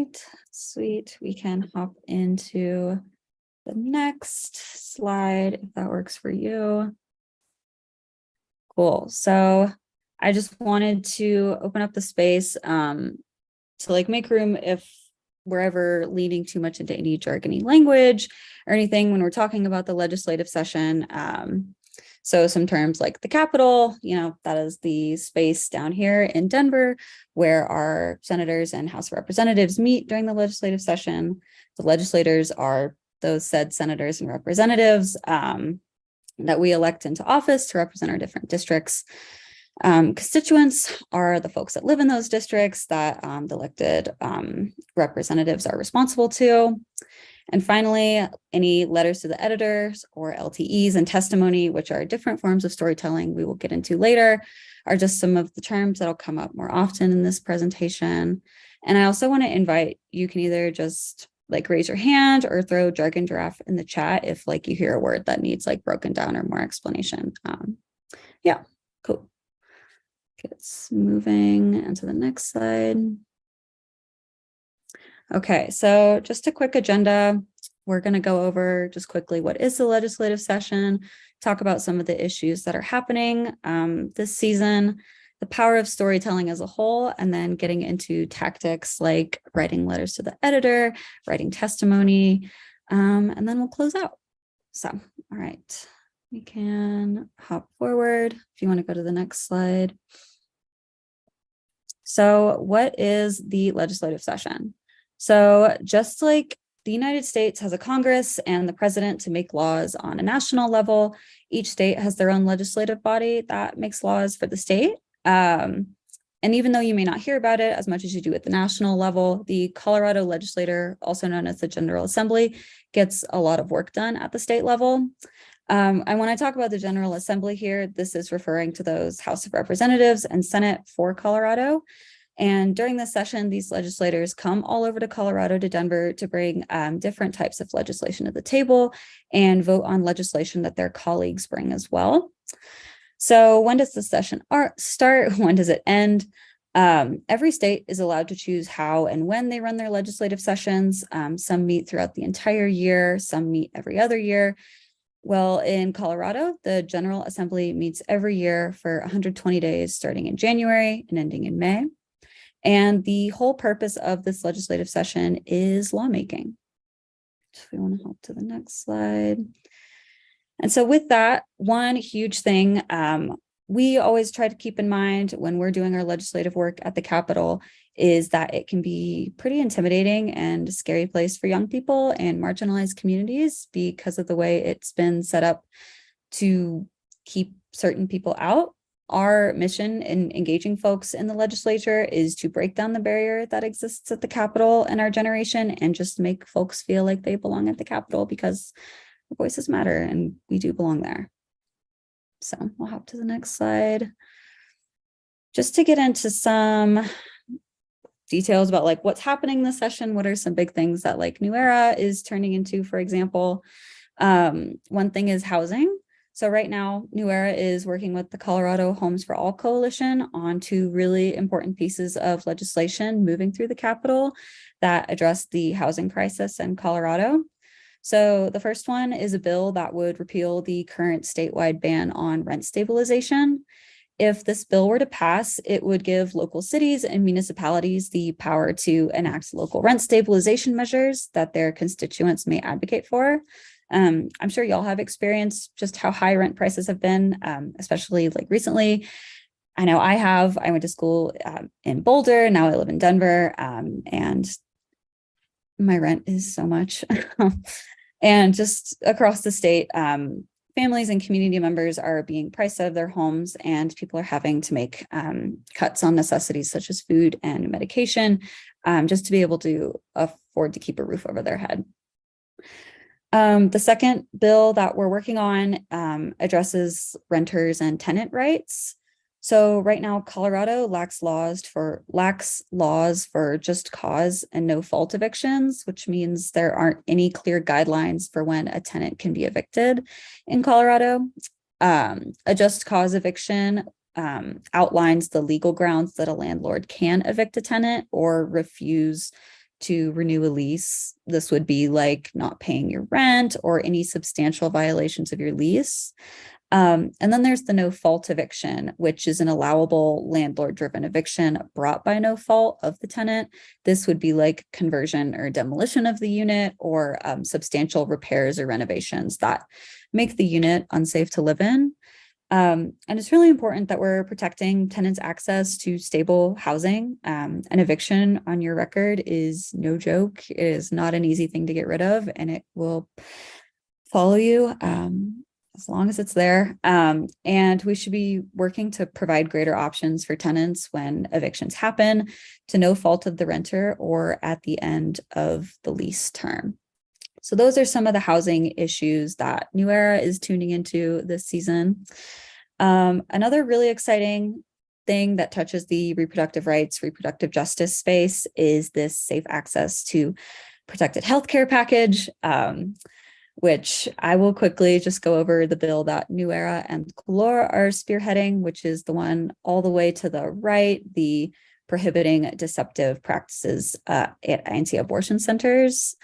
right, sweet. We can hop into the next slide if that works for you. Cool. So I just wanted to open up the space to like make room if we're ever leaning too much into any jargony language or anything when we're talking about the legislative session. So some terms like the Capitol, that is the space down here in Denver where our senators and House of Representatives meet during the legislative session. The legislators are those said senators and representatives that we elect into office to represent our different districts. Constituents are the folks that live in those districts that the elected representatives are responsible to. And finally, any letters to the editors or LTEs and testimony, which are different forms of storytelling we will get into later, are just some of the terms that'll come up more often in this presentation. And I also want to invite, you can either just like raise your hand or throw jargon giraffe in the chat if like you hear a word that needs like broken down or more explanation. Yeah, cool. It's moving into the next slide. Okay, so just a quick agenda. We're going to go over just quickly what is the legislative session, talk about some of the issues that are happening this season, the power of storytelling as a whole, and then getting into tactics like writing letters to the editor, writing testimony, and then we'll close out. So, all right, we can hop forward if you want to go to the next slide. So what is the legislative session? So just like the United States has a Congress and the president to make laws on a national level, each state has their own legislative body that makes laws for the state. And even though you may not hear about it as much as you do at the national level, the Colorado legislature, also known as the General Assembly, gets a lot of work done at the state level. And when I talk about the General Assembly here, this is referring to those House of Representatives and Senate for Colorado. And during this session, these legislators come all over to Colorado, to Denver, to bring different types of legislation to the table and vote on legislation that their colleagues bring as well. So when does the session start? When does it end? Every state is allowed to choose how and when they run their legislative sessions. Some meet throughout the entire year, some meet every other year. Well, in Colorado, the General Assembly meets every year for 120 days, starting in January and ending in May. And the whole purpose of this legislative session is lawmaking. So if we want to hop to the next slide. And so with that, one huge thing we always try to keep in mind when we're doing our legislative work at the Capitol is that it can be pretty intimidating and a scary place for young people and marginalized communities because of the way it's been set up to keep certain people out. Our mission in engaging folks in the legislature is to break down the barrier that exists at the Capitol in our generation and just make folks feel like they belong at the Capitol because their voices matter and we do belong there. So we'll hop to the next slide. Just to get into some details about like what's happening this session, what are some big things that like New Era is turning into, for example. One thing is housing. So right now, New Era is working with the Colorado Homes for All Coalition on two really important pieces of legislation moving through the Capitol that address the housing crisis in Colorado. So the first one is a bill that would repeal the current statewide ban on rent stabilization. If this bill were to pass, it would give local cities and municipalities the power to enact local rent stabilization measures that their constituents may advocate for. I'm sure y'all have experienced just how high rent prices have been, especially like recently. I know I have. I went to school in Boulder. Now I live in Denver, and my rent is so much. And just across the state, families and community members are being priced out of their homes, and people are having to make cuts on necessities such as food and medication just to be able to afford to keep a roof over their head. The second bill that we're working on addresses renters and tenant rights. So right now, Colorado lacks laws for just cause and no fault evictions, which means there aren't any clear guidelines for when a tenant can be evicted in Colorado. A just cause eviction outlines the legal grounds that a landlord can evict a tenant or refuse to renew a lease. This would be like not paying your rent or any substantial violations of your lease. And then there's the no fault eviction, which is an allowable landlord driven eviction brought by no fault of the tenant. This would be like conversion or demolition of the unit or substantial repairs or renovations that make the unit unsafe to live in. And it's really important that we're protecting tenants' access to stable housing. An eviction on your record is no joke. It is not an easy thing to get rid of, and it will follow you as long as it's there. And we should be working to provide greater options for tenants when evictions happen to no fault of the renter or at the end of the lease term. So those are some of the housing issues that New Era is tuning into this season. Another really exciting thing that touches the reproductive rights, reproductive justice space is this safe access to protected healthcare package, which I will quickly just go over the bill that New Era and Color are spearheading, which is the one all the way to the right, the prohibiting deceptive practices at anti-abortion centers.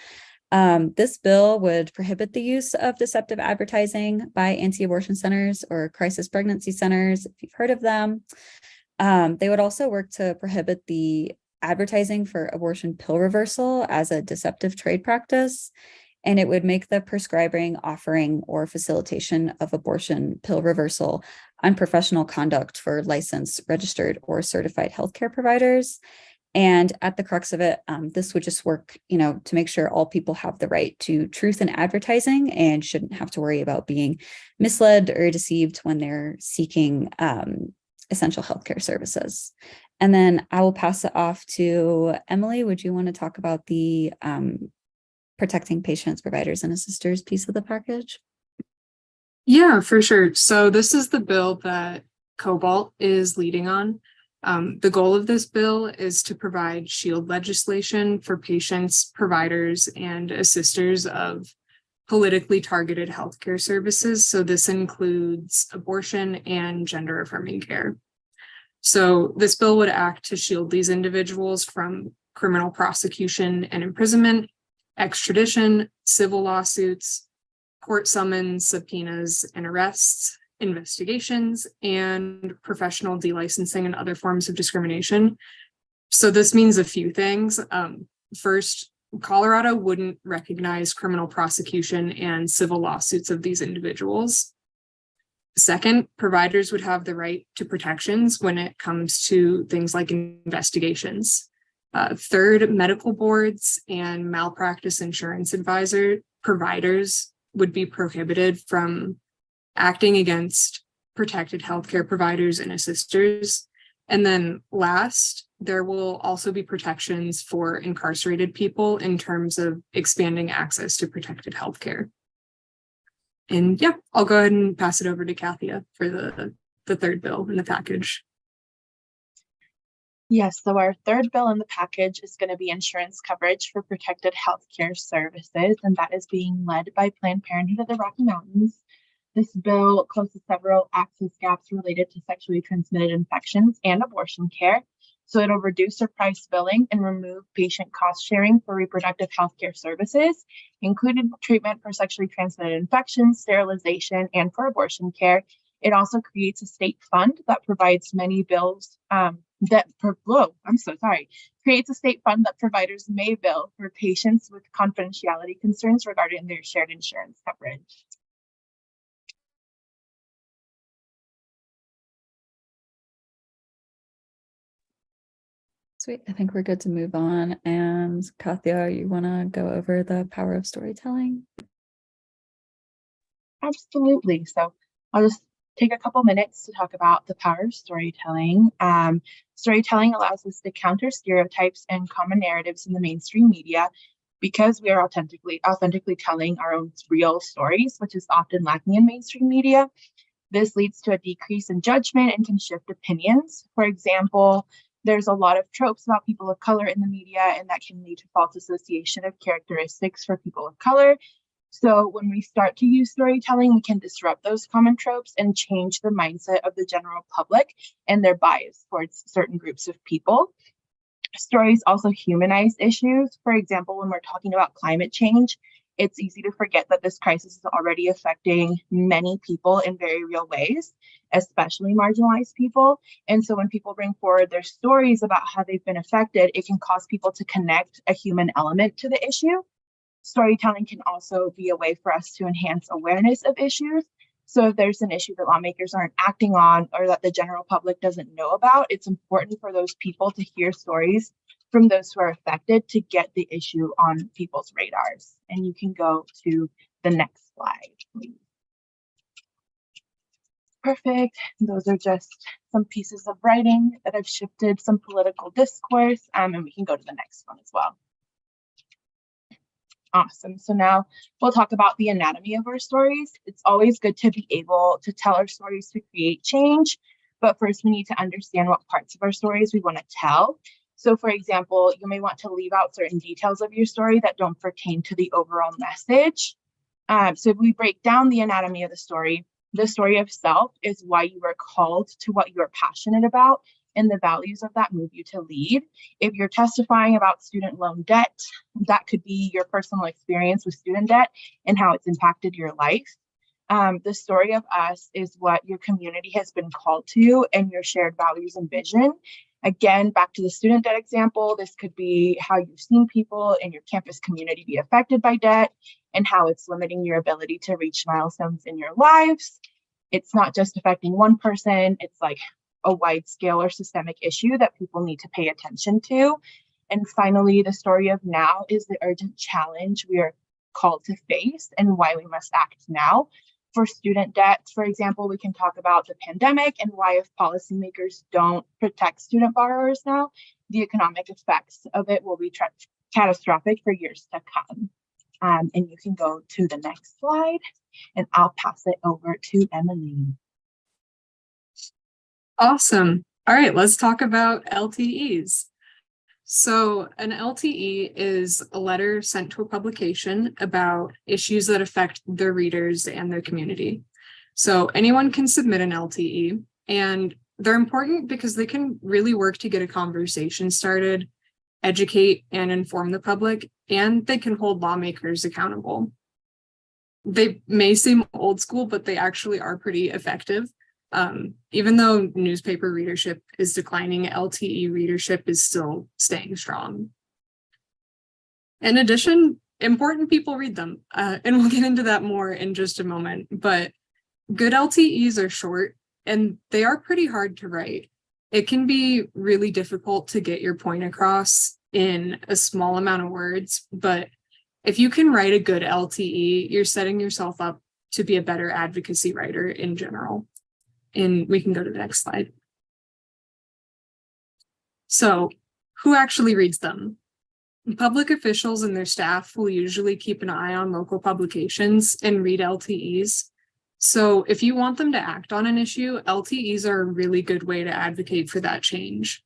This bill would prohibit the use of deceptive advertising by anti-abortion centers or crisis pregnancy centers, if you've heard of them. They would also work to prohibit the advertising for abortion pill reversal as a deceptive trade practice. And it would make the prescribing, offering, or facilitation of abortion pill reversal unprofessional conduct for licensed, registered, or certified healthcare providers. And at the crux of it, this would just work, to make sure all people have the right to truth in advertising and shouldn't have to worry about being misled or deceived when they're seeking essential healthcare services. And then I will pass it off to Emily. Would you want to talk about the protecting patients, providers, and assisters piece of the package? Yeah, for sure. So this is the bill that Cobalt is leading on. The goal of this bill is to provide shield legislation for patients, providers, and assisters of politically targeted healthcare services. So this includes abortion and gender affirming care. So this bill would act to shield these individuals from criminal prosecution and imprisonment, extradition, civil lawsuits, court summons, subpoenas, and arrests, investigations, and professional delicensing and other forms of discrimination. So this means a few things. First, Colorado wouldn't recognize criminal prosecution and civil lawsuits of these individuals. Second, providers would have the right to protections when it comes to things like investigations. Third, medical boards and malpractice insurance providers would be prohibited from acting against protected healthcare providers and assisters. And then last, there will also be protections for incarcerated people in terms of expanding access to protected healthcare. And yeah, I'll go ahead and pass it over to Kathia for the third bill in the package. Yes, so our third bill in the package is going to be insurance coverage for protected healthcare services, and that is being led by Planned Parenthood of the Rocky Mountains. This bill closes several access gaps related to sexually transmitted infections and abortion care. So it'll reduce surprise billing and remove patient cost sharing for reproductive healthcare services, including treatment for sexually transmitted infections, sterilization, and for abortion care. It also creates a state fund that provides many bills creates a state fund that providers may bill for patients with confidentiality concerns regarding their shared insurance coverage. Sweet. I think we're good to move on. And Kathia, you want to go over the power of storytelling? Absolutely. So I'll just take a couple minutes to talk about the power of storytelling. Storytelling allows us to counter stereotypes and common narratives in the mainstream media because we are authentically telling our own real stories, which is often lacking in mainstream media. This leads to a decrease in judgment and can shift opinions. For example, there's a lot of tropes about people of color in the media, and that can lead to false association of characteristics for people of color. So when we start to use storytelling, we can disrupt those common tropes and change the mindset of the general public and their bias towards certain groups of people. Stories also humanize issues. For example, when we're talking about climate change, it's easy to forget that this crisis is already affecting many people in very real ways, especially marginalized people. And so when people bring forward their stories about how they've been affected, it can cause people to connect a human element to the issue. Storytelling can also be a way for us to enhance awareness of issues. So if there's an issue that lawmakers aren't acting on or that the general public doesn't know about, it's important for those people to hear stories from those who are affected to get the issue on people's radars. And you can go to the next slide, please. Perfect. Those are just some pieces of writing that have shifted some political discourse, and we can go to the next one as well. Awesome. So now we'll talk about the anatomy of our stories. It's always good to be able to tell our stories to create change, but first we need to understand what parts of our stories we want to tell. So for example, you may want to leave out certain details of your story that don't pertain to the overall message. So if we break down the anatomy of the story of self is why you were called to what you're passionate about, and the values of that move you to lead. If you're testifying about student loan debt, that could be your personal experience with student debt and how it's impacted your life. The story of us is what your community has been called to and your shared values and vision. Again, back to the student debt example, this could be how you've seen people in your campus community be affected by debt and how it's limiting your ability to reach milestones in your lives. It's not just affecting one person, it's like a wide scale or systemic issue that people need to pay attention to. And finally, the story of now is the urgent challenge we are called to face and why we must act now. For student debt, for example, we can talk about the pandemic and why if policymakers don't protect student borrowers now, the economic effects of it will be catastrophic for years to come. And you can go to the next slide and I'll pass it over to Emily. Awesome. All right, let's talk about LTEs. So an LTE is a letter sent to a publication about issues that affect their readers and their community. So anyone can submit an LTE, and they're important because they can really work to get a conversation started, educate and inform the public, and they can hold lawmakers accountable. They may seem old school, but they actually are pretty effective. Even though newspaper readership is declining, LTE readership is still staying strong. In addition, important people read them, and we'll get into that more in just a moment, but good LTEs are short and they are pretty hard to write. It can be really difficult to get your point across in a small amount of words, but if you can write a good LTE, you're setting yourself up to be a better advocacy writer in general. And we can go to the next slide. So, who actually reads them? Public officials and their staff will usually keep an eye on local publications and read LTEs. So, if you want them to act on an issue, LTEs are a really good way to advocate for that change.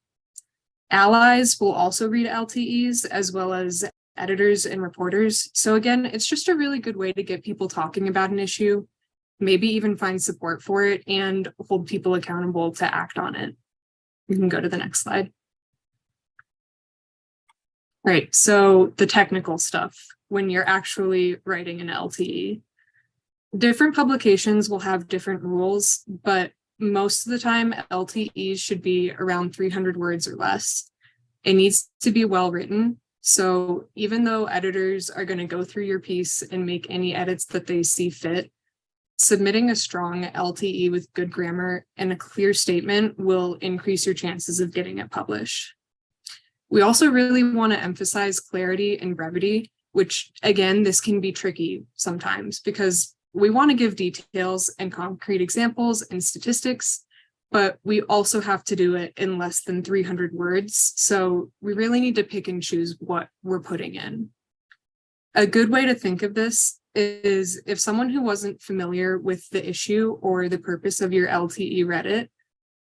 Allies will also read LTEs, as well as editors and reporters. So again, it's just a really good way to get people talking about an issue, maybe even find support for it and hold people accountable to act on it. We can go to the next slide. Right, so the technical stuff when you're actually writing an LTE. Different publications will have different rules, but most of the time LTEs should be around 300 words or less. It needs to be well written. So even though editors are going to go through your piece and make any edits that they see fit, submitting a strong LTE with good grammar and a clear statement will increase your chances of getting it published. We also really want to emphasize clarity and brevity, which again, this can be tricky sometimes because we want to give details and concrete examples and statistics, but we also have to do it in less than 300 words. So we really need to pick and choose what we're putting in. A good way to think of this is if someone who wasn't familiar with the issue or the purpose of your LTE read it,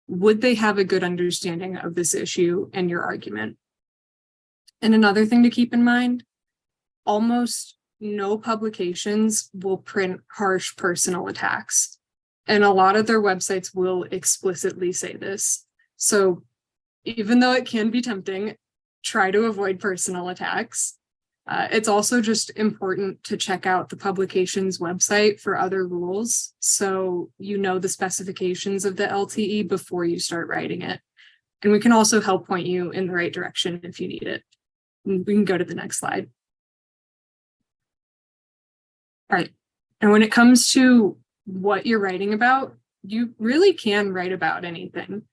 would they have a good understanding of this issue and your argument? And another thing to keep in mind, almost no publications will print harsh personal attacks. And a lot of their websites will explicitly say this. So even though it can be tempting, try to avoid personal attacks. It's also just important to check out the publication's website for other rules, so you know the specifications of the LTE before you start writing it. And we can also help point you in the right direction if you need it. We can go to the next slide. All right, and when it comes to what you're writing about, you really can write about anything.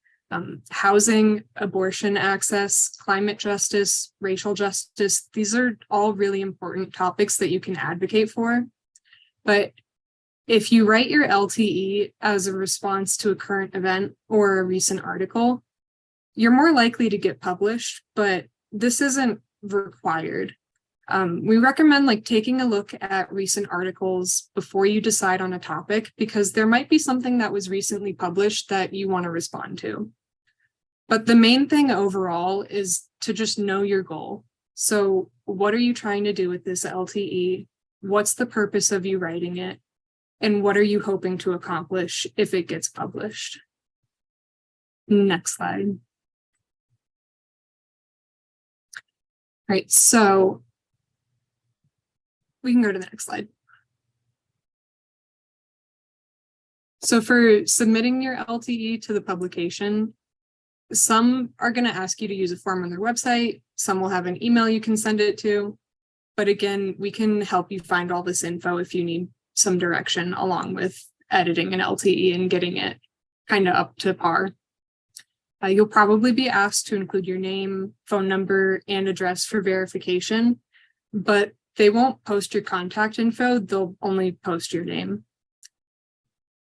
Housing, abortion access, climate justice, racial justice, these are all really important topics that you can advocate for. But if you write your LTE as a response to a current event or a recent article, you're more likely to get published, but this isn't required. We recommend taking a look at recent articles before you decide on a topic, because there might be something that was recently published that you want to respond to. But the main thing overall is to just know your goal. So what are you trying to do with this LTE? What's the purpose of you writing it? And what are you hoping to accomplish if it gets published? Next slide. All right, so we can go to the next slide. So for submitting your LTE to the publication, some are going to ask you to use a form on their website. Some will have an email you can send it to. But again, we can help you find all this info if you need some direction along with editing an LTE and getting it kind of up to par. You'll probably be asked to include your name, phone number, and address for verification, but they won't post your contact info. They'll only post your name.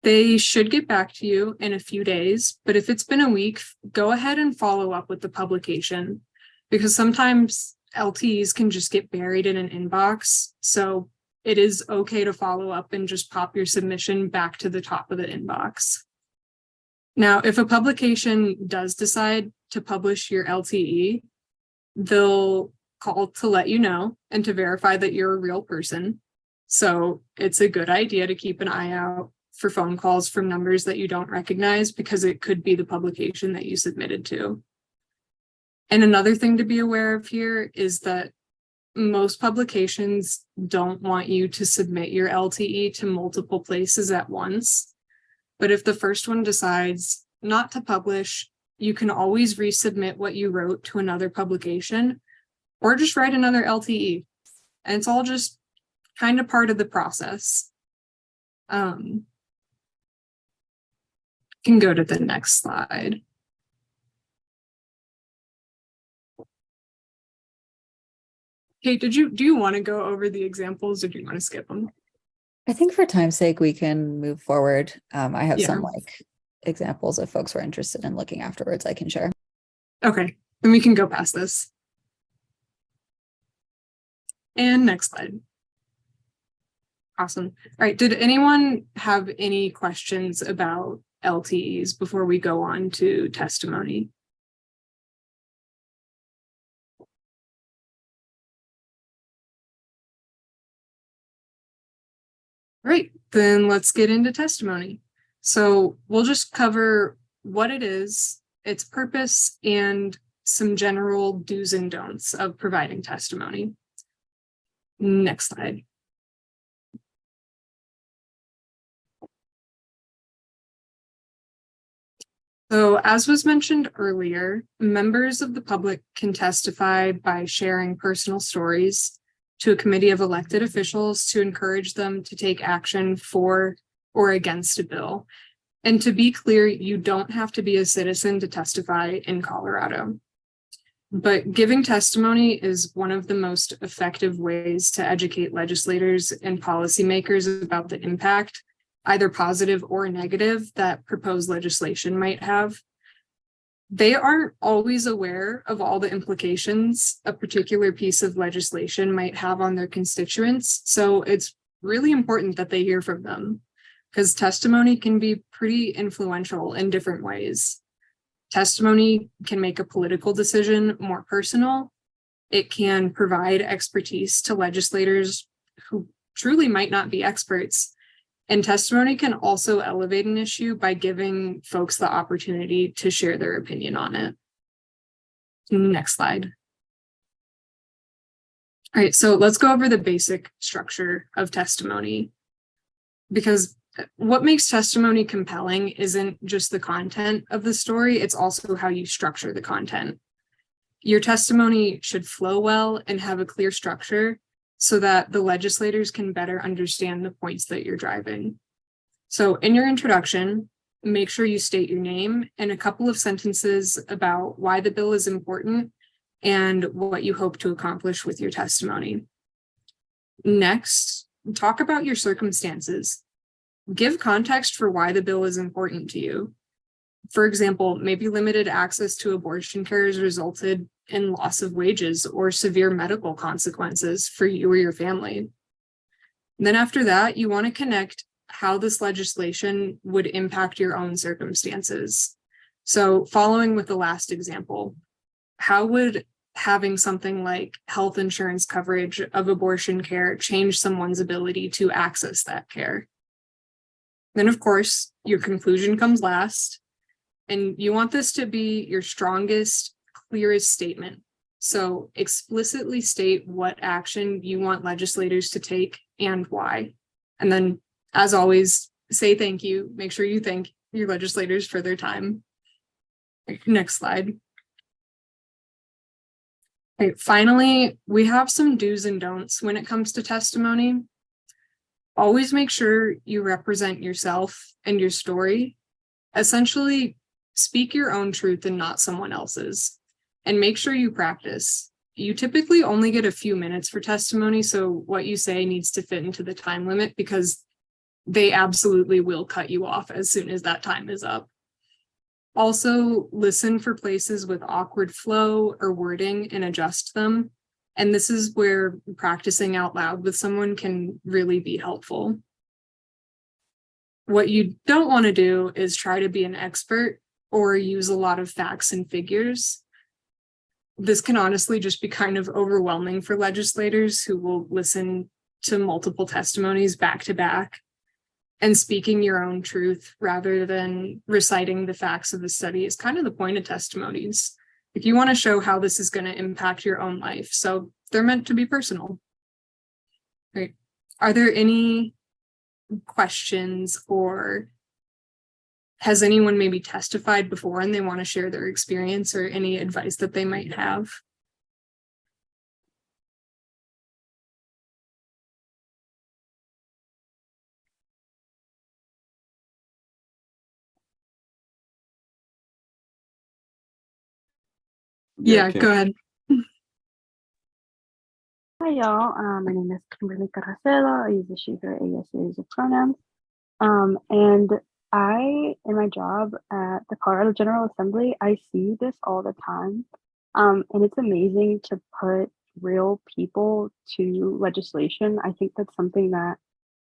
They should get back to you in a few days, but if it's been a week, go ahead and follow up with the publication, because sometimes LTEs can just get buried in an inbox. So it is okay to follow up and just pop your submission back to the top of the inbox. Now, if a publication does decide to publish your LTE, they'll call to let you know and to verify that you're a real person. So it's a good idea to keep an eye out for phone calls from numbers that you don't recognize, because it could be the publication that you submitted to. And another thing to be aware of here is that most publications don't want you to submit your LTE to multiple places at once. But if the first one decides not to publish, you can always resubmit what you wrote to another publication, or just write another LTE. And it's all just kind of part of the process. Can go to the next slide. Kate, do you want to go over the examples, or do you want to skip them? I think for time's sake, we can move forward. I have Yeah. some examples if folks were interested in looking afterwards, I can share. Okay, then we can go past this. And next slide. Awesome. All right, did anyone have any questions about LTEs before we go on to testimony? Right, then let's get into testimony. So we'll just cover what it is, its purpose, and some general do's and don'ts of providing testimony. Next slide. So as was mentioned earlier, members of the public can testify by sharing personal stories to a committee of elected officials to encourage them to take action for or against a bill. And to be clear, you don't have to be a citizen to testify in Colorado. But giving testimony is one of the most effective ways to educate legislators and policymakers about the impact, either positive or negative, that proposed legislation might have. They aren't always aware of all the implications a particular piece of legislation might have on their constituents. So it's really important that they hear from them, because testimony can be pretty influential in different ways. Testimony can make a political decision more personal. It can provide expertise to legislators who truly might not be experts. And testimony can also elevate an issue by giving folks the opportunity to share their opinion on it. Next slide. All right, so let's go over the basic structure of testimony, because what makes testimony compelling isn't just the content of the story, it's also how you structure the content. Your testimony should flow well and have a clear structure so that the legislators can better understand the points that you're driving. So in your introduction, make sure you state your name and a couple of sentences about why the bill is important and what you hope to accomplish with your testimony. Next, talk about your circumstances. Give context for why the bill is important to you. For example, maybe limited access to abortion care has resulted in loss of wages or severe medical consequences for you or your family. And then after that, you want to connect how this legislation would impact your own circumstances. So following with the last example, how would having something like health insurance coverage of abortion care change someone's ability to access that care? Then, of course, your conclusion comes last, and you want this to be your strongest, clearest statement. So explicitly state what action you want legislators to take and why. And then, as always, say thank you. Make sure you thank your legislators for their time. Next slide. Okay, finally, we have some do's and don'ts when it comes to testimony. Always make sure you represent yourself and your story. Essentially, speak your own truth and not someone else's. And make sure you practice. You typically only get a few minutes for testimony, so what you say needs to fit into the time limit because they absolutely will cut you off as soon as that time is up. Also, listen for places with awkward flow or wording and adjust them. And this is where practicing out loud with someone can really be helpful. What you don't want to do is try to be an expert or use a lot of facts and figures. This can honestly just be kind of overwhelming for legislators who will listen to multiple testimonies back to back. And speaking your own truth rather than reciting the facts of the study is kind of the point of testimonies. If you want to show how this is going to impact your own life. So they're meant to be personal. Right. Are there any questions, or has anyone maybe testified before and they want to share their experience or any advice that they might have? Yeah, okay. go ahead. Hi y'all, my name is Kimberly Carracelo. I use the she, her, ASCSU pronouns. And in my job at the Colorado General Assembly, I see this all the time. And it's amazing to put real people to legislation. I think that's something that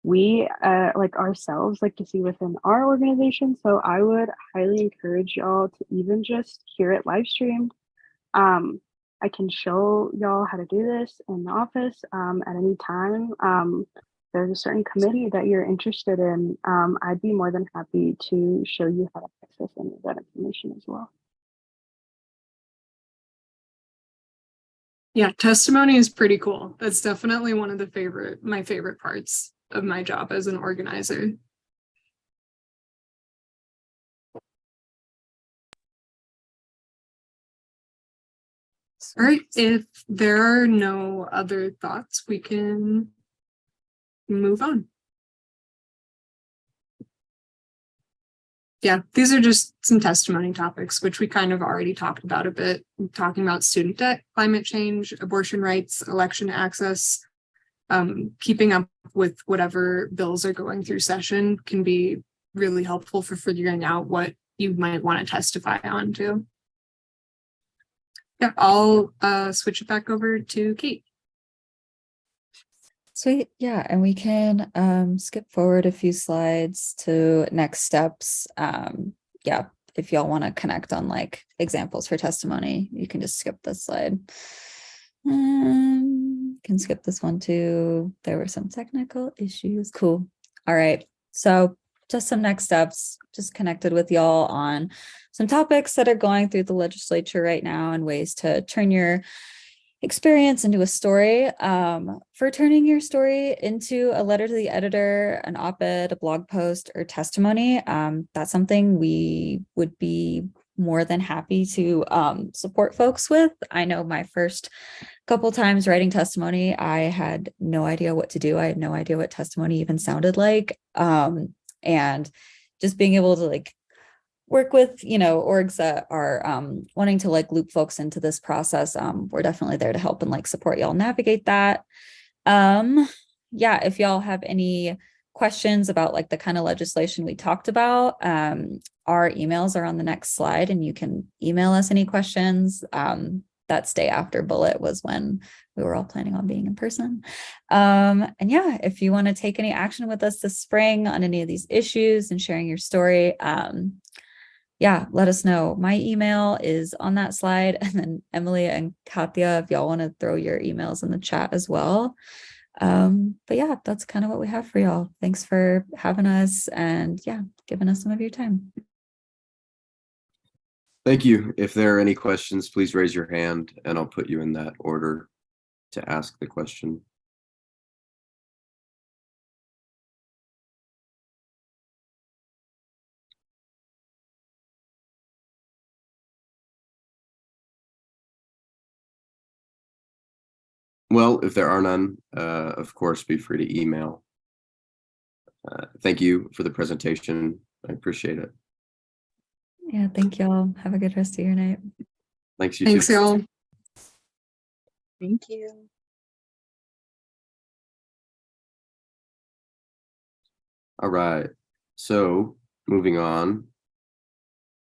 we, like ourselves, like to see within our organization. So I would highly encourage y'all to even just hear it live streamed. I can show y'all how to do this in the office at any time. There's a certain committee that you're interested in. I'd be more than happy to show you how to access any of that information as well. Yeah, testimony is pretty cool. That's definitely one of my favorite parts of my job as an organizer. All right, if there are no other thoughts, we can move on. Yeah, these are just some testimony topics, which we kind of already talked about a bit, talking about student debt, climate change, abortion rights, election access. Keeping up with whatever bills are going through session can be really helpful for figuring out what you might want to testify on too. Yeah, I'll switch it back over to Kate. Sweet. Yeah, and we can skip forward a few slides to next steps. Yeah, if y'all want to connect on like examples for testimony, you can just skip this slide. Can skip this one too. There were some technical issues. Cool. All right. So just some next steps, just connected with y'all on some topics that are going through the legislature right now and ways to turn your experience into a story, for turning your story into a letter to the editor, an op-ed, a blog post, or testimony. That's something we would be more than happy to support folks with. I know my first couple times writing testimony, I had no idea what to do. I had no idea what testimony even sounded like. And just being able to like work with, orgs that are wanting to like loop folks into this process. We're definitely there to help and like support y'all navigate that. Yeah, if y'all have any questions about like the kind of legislation we talked about, our emails are on the next slide and you can email us any questions. That stay after Bullet was when we were all planning on being in person. And yeah, if you want to take any action with us this spring on any of these issues and sharing your story, yeah, let us know. My email is on that slide, and then Emily and Katya, if y'all want to throw your emails in the chat as well. But yeah, that's kind of what we have for y'all. Thanks for having us and yeah, giving us some of your time. Thank you. If there are any questions, please raise your hand and I'll put you in that order to ask the question. Well, if there are none, of course, be free to email. Thank you for the presentation. I appreciate it. Yeah, thank y'all. Have a good rest of your night. Thanks, you Thanks, too. y'all. Thank you. All right. So moving on,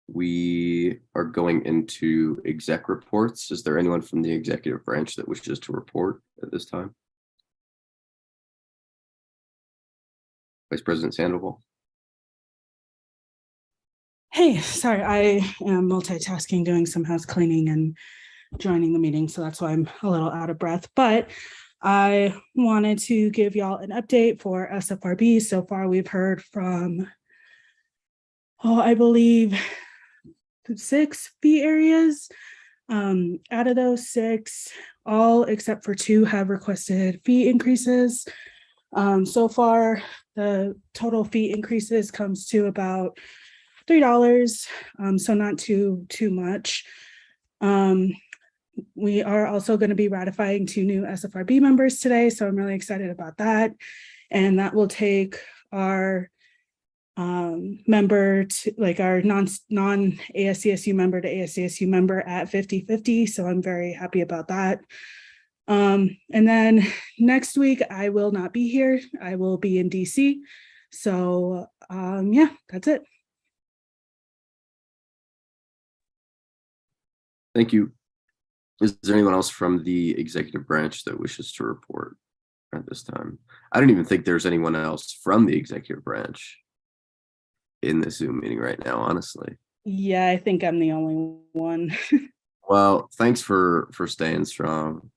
we are going into exec reports. Is there anyone from the executive branch that wishes to report at this time? Vice President Sandoval. Hey, sorry, I am multitasking, doing some house cleaning and joining the meeting, so that's why I'm a little out of breath. But I wanted to give y'all an update for SFRB. So far, we've heard from, I believe 6 fee areas. Out of those 6, all except for 2 have requested fee increases. So far, the total fee increases comes to about $3, so not too much. We are also going to be ratifying 2 new SFRB members today, so I'm really excited about that. And that will take our member to like our non-ASCSU member to ASCSU member at 50-50. So I'm very happy about that. And then next week I will not be here. I will be in DC. So yeah, that's it. Thank you. Is there anyone else from the executive branch that wishes to report at this time? I don't even think there's anyone else from the executive branch in the Zoom meeting right now, honestly. Yeah, I think I'm the only one. Well, thanks for staying strong,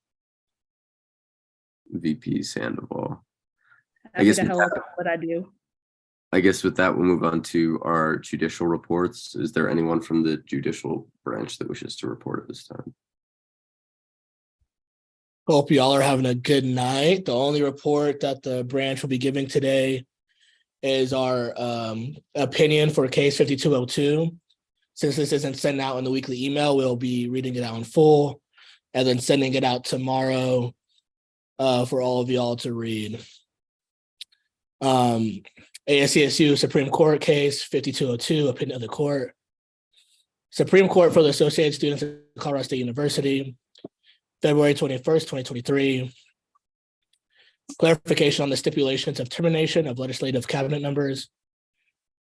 VP Sandoval. Happy to help with what I do. I guess with that, we'll move on to our judicial reports. Is there anyone from the judicial branch that wishes to report at this time? Hope y'all are having a good night. The only report that the branch will be giving today is our opinion for case 5202. Since this isn't sent out in the weekly email, we'll be reading it out in full and then sending it out tomorrow for all of y'all to read. ASCSU Supreme Court case 5202, opinion of the court. Supreme Court for the Associated Students of Colorado State University, February 21st, 2023. Clarification on the stipulations of termination of legislative cabinet members.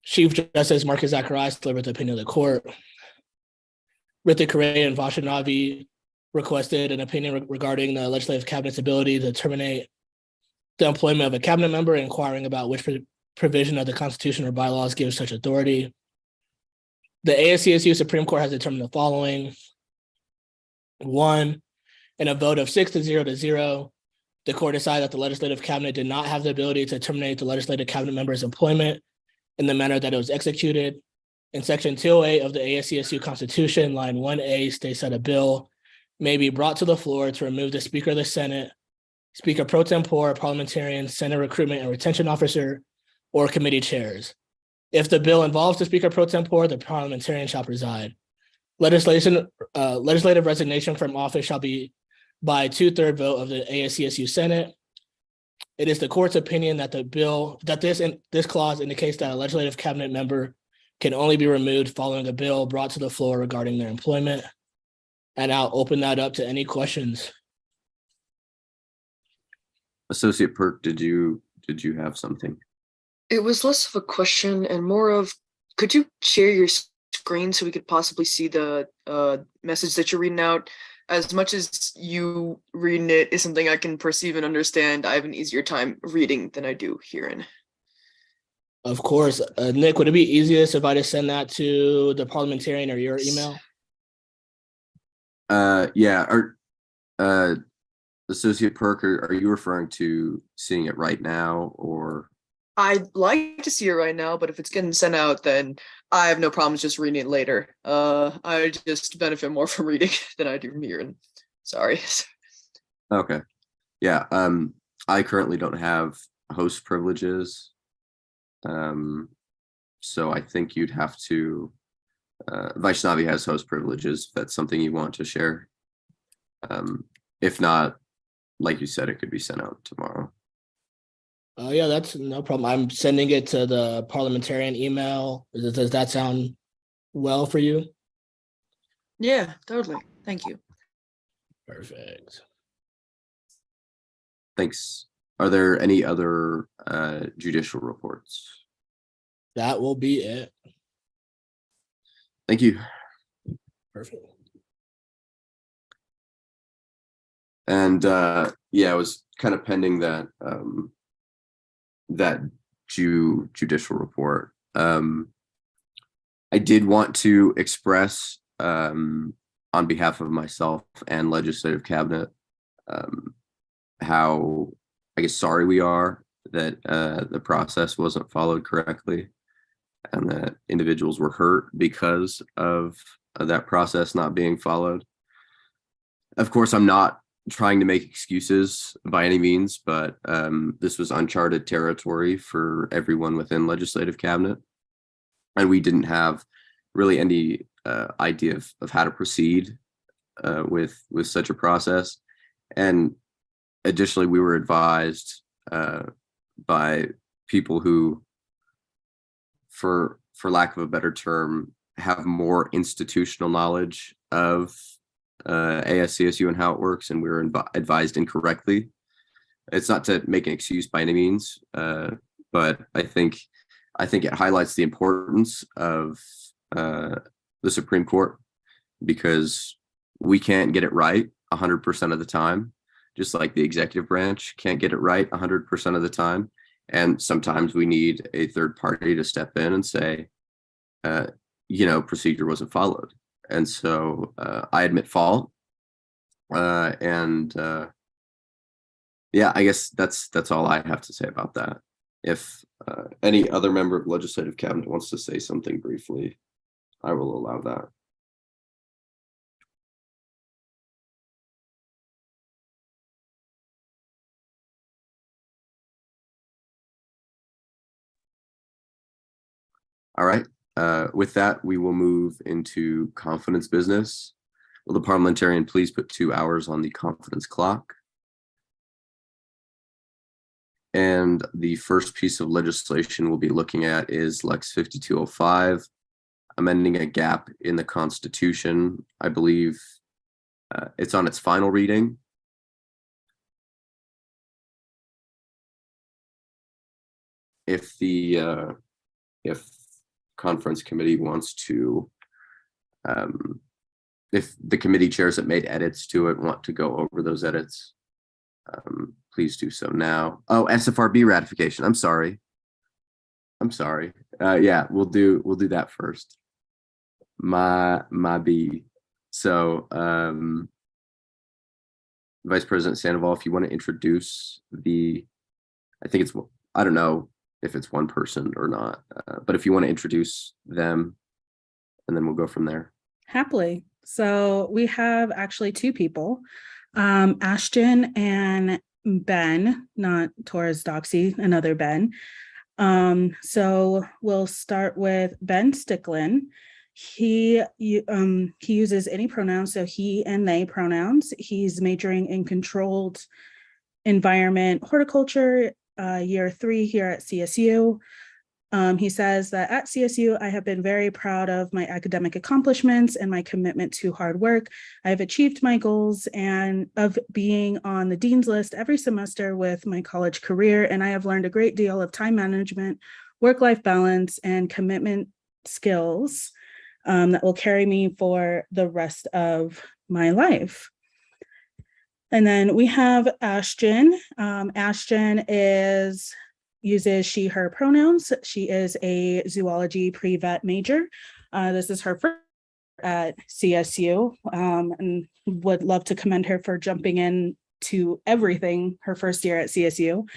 Chief Justice Marcus Zacharias delivered the opinion of the court. Ritik Correa and Vaishnavi requested an opinion regarding the legislative cabinet's ability to terminate the employment of a cabinet member, inquiring about which provision of the Constitution or bylaws gives such authority. The ASCSU Supreme Court has determined the following. 1, in a vote of 6-0, the court decided that the legislative cabinet did not have the ability to terminate the legislative cabinet member's employment in the manner that it was executed. In section 208 of the ASCSU Constitution, line 1A states that a bill may be brought to the floor to remove the Speaker of the Senate, Speaker pro tempore, parliamentarian, Senate recruitment and retention officer, or committee chairs. If the bill involves the Speaker pro tempore, the parliamentarian shall preside. Legislative resignation from office shall be by 2/3 vote of the ASCSU Senate. It is the court's opinion that this clause indicates that a legislative cabinet member can only be removed following a bill brought to the floor regarding their employment. And I'll open that up to any questions. Associate Perk, did you have something? It was less of a question and more of, could you share your screen so we could possibly see the message that you're reading out? As much as you reading it is something I can perceive and understand, I have an easier time reading than I do hearing. Of course. Nick, would it be easiest if I just send that to the parliamentarian or your email? Yeah. Associate Perk, are you referring to seeing it right now, or? I'd like to see it right now, but if it's getting sent out, then I have no problems just reading it later. I just benefit more from reading than I do from hearing. Sorry. Okay. Yeah. I currently don't have host privileges. So I think you'd have to, Vaishnavi has host privileges. If that's something you want to share. If not, like you said, it could be sent out tomorrow. Yeah, that's no problem. I'm sending it to the parliamentarian email. Does that sound well for you? Yeah, totally. Thank you. Perfect. Thanks. Are there any other judicial reports? That will be it. Thank you. Perfect. And yeah, I was kind of pending that that judicial report. I did want to express on behalf of myself and legislative cabinet how, I guess, sorry we are that the process wasn't followed correctly and that individuals were hurt because of that process not being followed. Of course, I'm not trying to make excuses by any means, but this was uncharted territory for everyone within legislative cabinet. And we didn't have really any idea of how to proceed with such a process. And additionally, we were advised by people who, for lack of a better term, have more institutional knowledge of ASCSU and how it works, and we were advised incorrectly. It's not to make an excuse by any means, but I think it highlights the importance of the Supreme Court, because we can't get it right 100% of the time, just like the executive branch can't get it right 100% of the time. And sometimes we need a third party to step in and say, procedure wasn't followed. And so I admit fault. Yeah, I guess that's all I have to say about that. If any other member of legislative cabinet wants to say something briefly, I will allow that. All right. With that, we will move into confidence business. Will the parliamentarian please put 2 hours on the confidence clock? And the first piece of legislation we'll be looking at is Lex 5205, amending a gap in the Constitution. I believe it's on its final reading. If the conference committee wants to, if the committee chairs that made edits to it want to go over those edits, please do so now. Oh, SFRB ratification. I'm sorry. Yeah, we'll do that first. My B. So, Vice President Sandoval, if you want to introduce I don't know if it's one person or not, but if you want to introduce them, and then we'll go from there. Happily. So we have actually two people, Ashton and Ben, not Torres Doxy, another Ben. So we'll start with Ben Sticklin. He uses any pronouns, so he and they pronouns. He's majoring in controlled environment horticulture, year 3 here at CSU. He says that at CSU, I have been very proud of my academic accomplishments and my commitment to hard work. I have achieved my goals and of being on the dean's list every semester with my college career, and I have learned a great deal of time management, work-life balance, and commitment skills that will carry me for the rest of my life. And then we have Ashton. Ashton uses she, her pronouns. She is a zoology pre-vet major. This is her first at CSU, and would love to commend her for jumping in to everything her first year at CSU.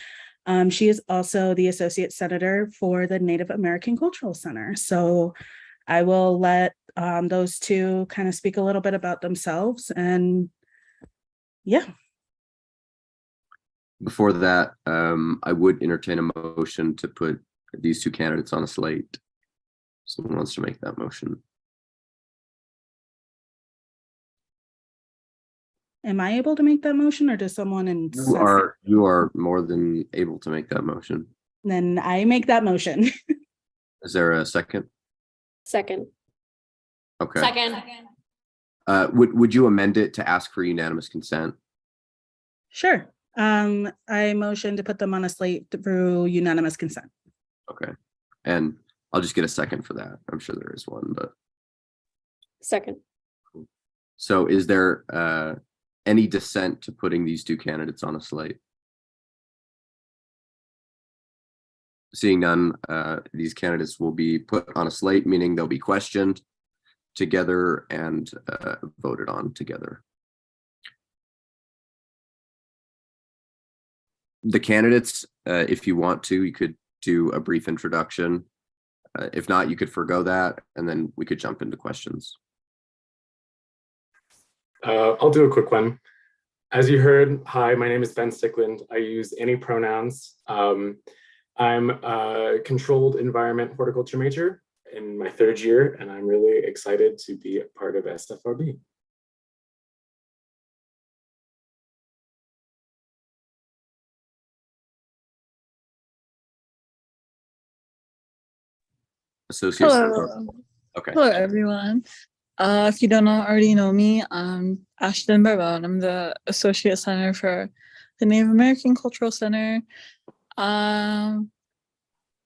She is also the associate senator for the Native American Cultural Center. So I will let those two kind of speak a little bit about themselves, and yeah. Before that, I would entertain a motion to put these two candidates on a slate. Someone wants to make that motion. Am I able to make that motion, or does someone in? You are more than able to make that motion. Then I make that motion. Is there a second? Second. Okay. Second. Would you amend it to ask for unanimous consent? Sure. I motion to put them on a slate through unanimous consent. Okay. And I'll just get a second for that. I'm sure there is one, but. Second. So is there any dissent to putting these two candidates on a slate? Seeing none, these candidates will be put on a slate, meaning they'll be questioned together and voted on together. The candidates, if you want to, you could do a brief introduction. If not, you could forgo that, and then we could jump into questions. I'll do a quick one. As you heard, hi, my name is Ben Stickland. I use any pronouns. I'm a controlled environment horticulture major in my 3rd year, and I'm really excited to be a part of SFRB. Associate. Hello. Okay. Hello, everyone. If you don't already know me, I'm Ashton Barbone. I'm the Associate Senator for the Native American Cultural Center. I'm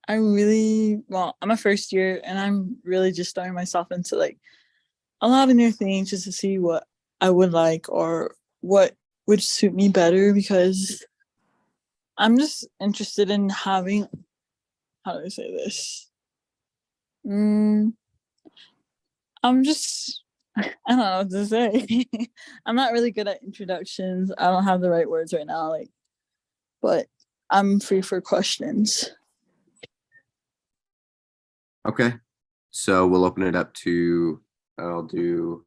a first year, and I'm really just throwing myself into like a lot of new things just to see what I would like or what would suit me better, because I'm just interested in having, how do I say this? I don't know what to say. I'm not really good at introductions. I don't have the right words right now, but I'm free for questions. Okay. So we'll open it up to, I'll do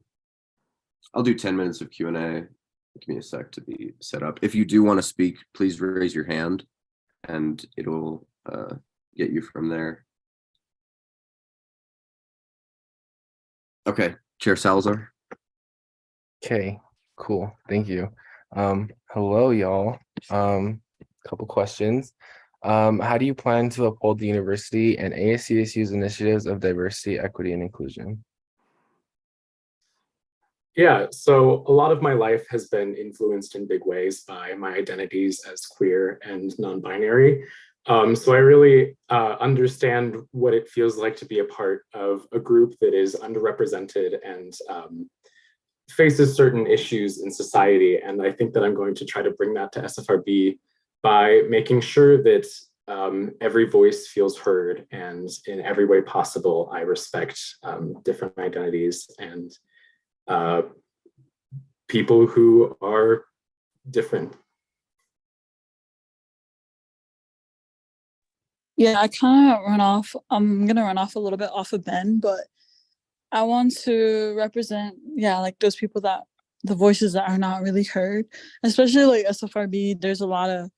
10 minutes of Q&A. Give me a sec to be set up. If you do want to speak, please raise your hand and it'll get you from there. Okay, Chair Salazar. Okay, cool. Thank you. Hello, y'all. Couple questions. How do you plan to uphold the university and ASCSU's initiatives of diversity, equity, and inclusion? Yeah, so a lot of my life has been influenced in big ways by my identities as queer and non-binary. So I really understand what it feels like to be a part of a group that is underrepresented and faces certain issues in society. And I think that I'm going to try to bring that to SFRB by making sure that every voice feels heard, and in every way possible, I respect different identities and people who are different. Yeah, I'm gonna run off a little bit off of Ben, but I want to represent, yeah, like those people that the voices that are not really heard, especially like SFRB. There's a lot of,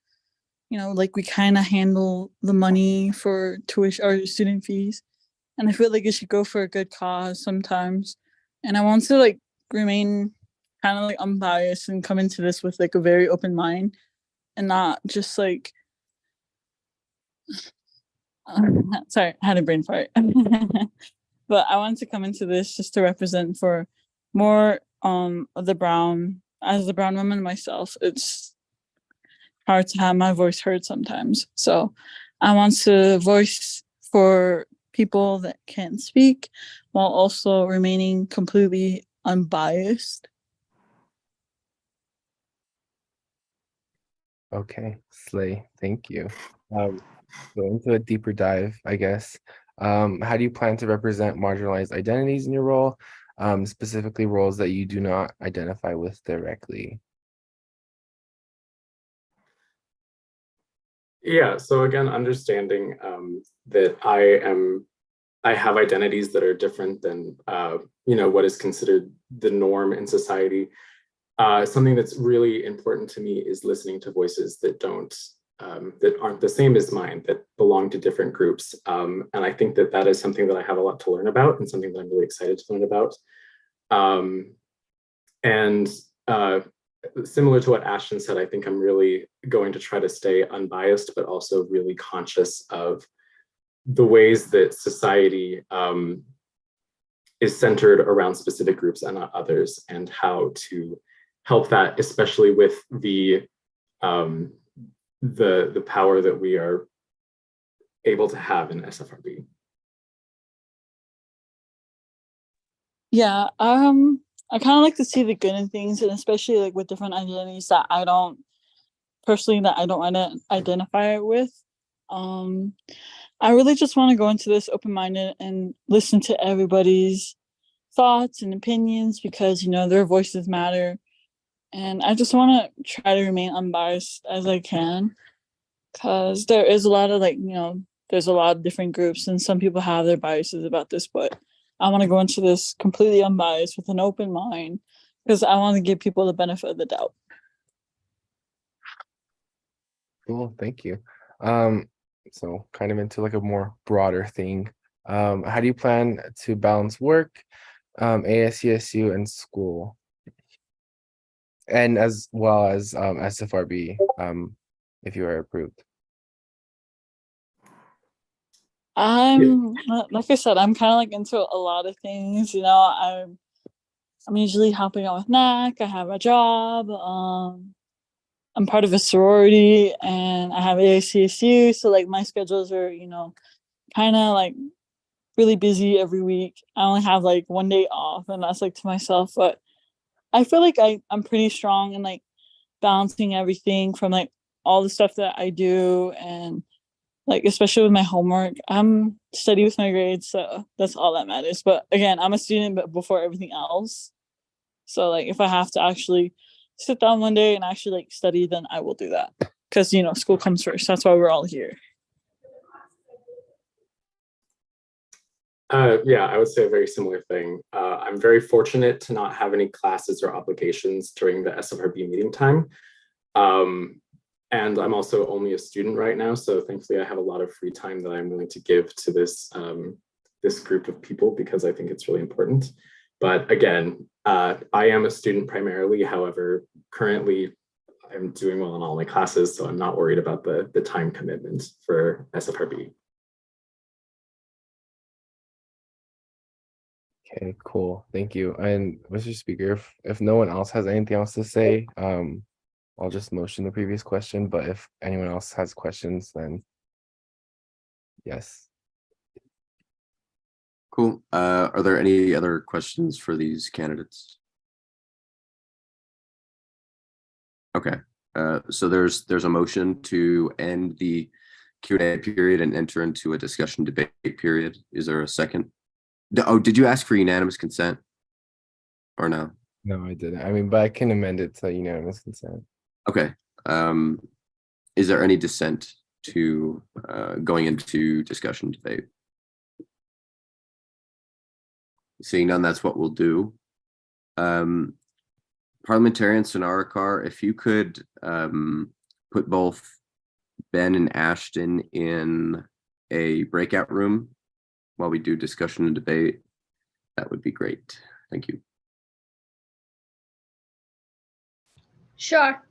like we kind of handle the money for tuition or student fees. And I feel like it should go for a good cause sometimes. And I want to like remain kind of like unbiased and come into this with like a very open mind and not just like, sorry, I had a brain fart. But I wanted to come into this just to represent for more of the brown, as the brown woman myself. It's hard to have my voice heard sometimes. So I want to voice for people that can't speak while also remaining completely unbiased. Okay, Slay, thank you. Go into a deeper dive, I guess. How do you plan to represent marginalized identities in your role, specifically roles that you do not identify with directly? Yeah, so again, understanding that I have identities that are different than what is considered the norm in society. Something that's really important to me is listening to voices that aren't the same as mine, that belong to different groups. And I think that is something that I have a lot to learn about and something that I'm really excited to learn about. And similar to what Ashton said, I think I'm really going to try to stay unbiased, but also really conscious of the ways that society is centered around specific groups and not others, and how to help that, especially with the power that we are able to have in SFRB. Yeah, I kind of like to see the good in things, and especially like with different identities that I don't identify with. I really just want to go into this open-minded and listen to everybody's thoughts and opinions because their voices matter, and I just want to try to remain unbiased as I can because there is a lot of there's a lot of different groups and some people have their biases about this, but I want to go into this completely unbiased with an open mind because I want to give people the benefit of the doubt. Cool, thank you. So kind of into like a more broader thing. How do you plan to balance work, ASCSU, and school? And as well as SFRB, if you are approved. Like I said, I'm kind of like into a lot of things. I'm usually helping out with NAC. I have a job. I'm part of a sorority and I have ASCSU. So like my schedules are, kind of like really busy every week. I only have like one day off and that's like to myself. But I feel like I'm pretty strong in like balancing everything from like all the stuff that I do and like especially with my homework. I'm steady with my grades, so that's all that matters. But again, I'm a student but before everything else. So like if I have to actually sit down one day and actually like study, then I will do that. Because school comes first. That's why we're all here. Yeah, I would say a very similar thing. I'm very fortunate to not have any classes or obligations during the SFRB meeting time. And I'm also only a student right now, so thankfully I have a lot of free time that I'm willing to give to this this group of people because I think it's really important. But again, I am a student primarily. However, currently I'm doing well in all my classes, so I'm not worried about the time commitment for SFRB. Okay, cool. Thank you. And Mr. Speaker, if no one else has anything else to say, I'll just motion the previous question, but if anyone else has questions, then yes. Cool. Are there any other questions for these candidates? Okay. So there's a motion to end the Q&A period and enter into a discussion debate period. Is there a second? Oh, did you ask for unanimous consent or no? No, I didn't. I mean, but I can amend it to unanimous consent. Okay. Is there any dissent to going into discussion debate? Seeing none, that's what we'll do. Parliamentarian Sonarakar, if you could put both Ben and Ashton in a breakout room while we do discussion and debate, that would be great. Thank you. Sure.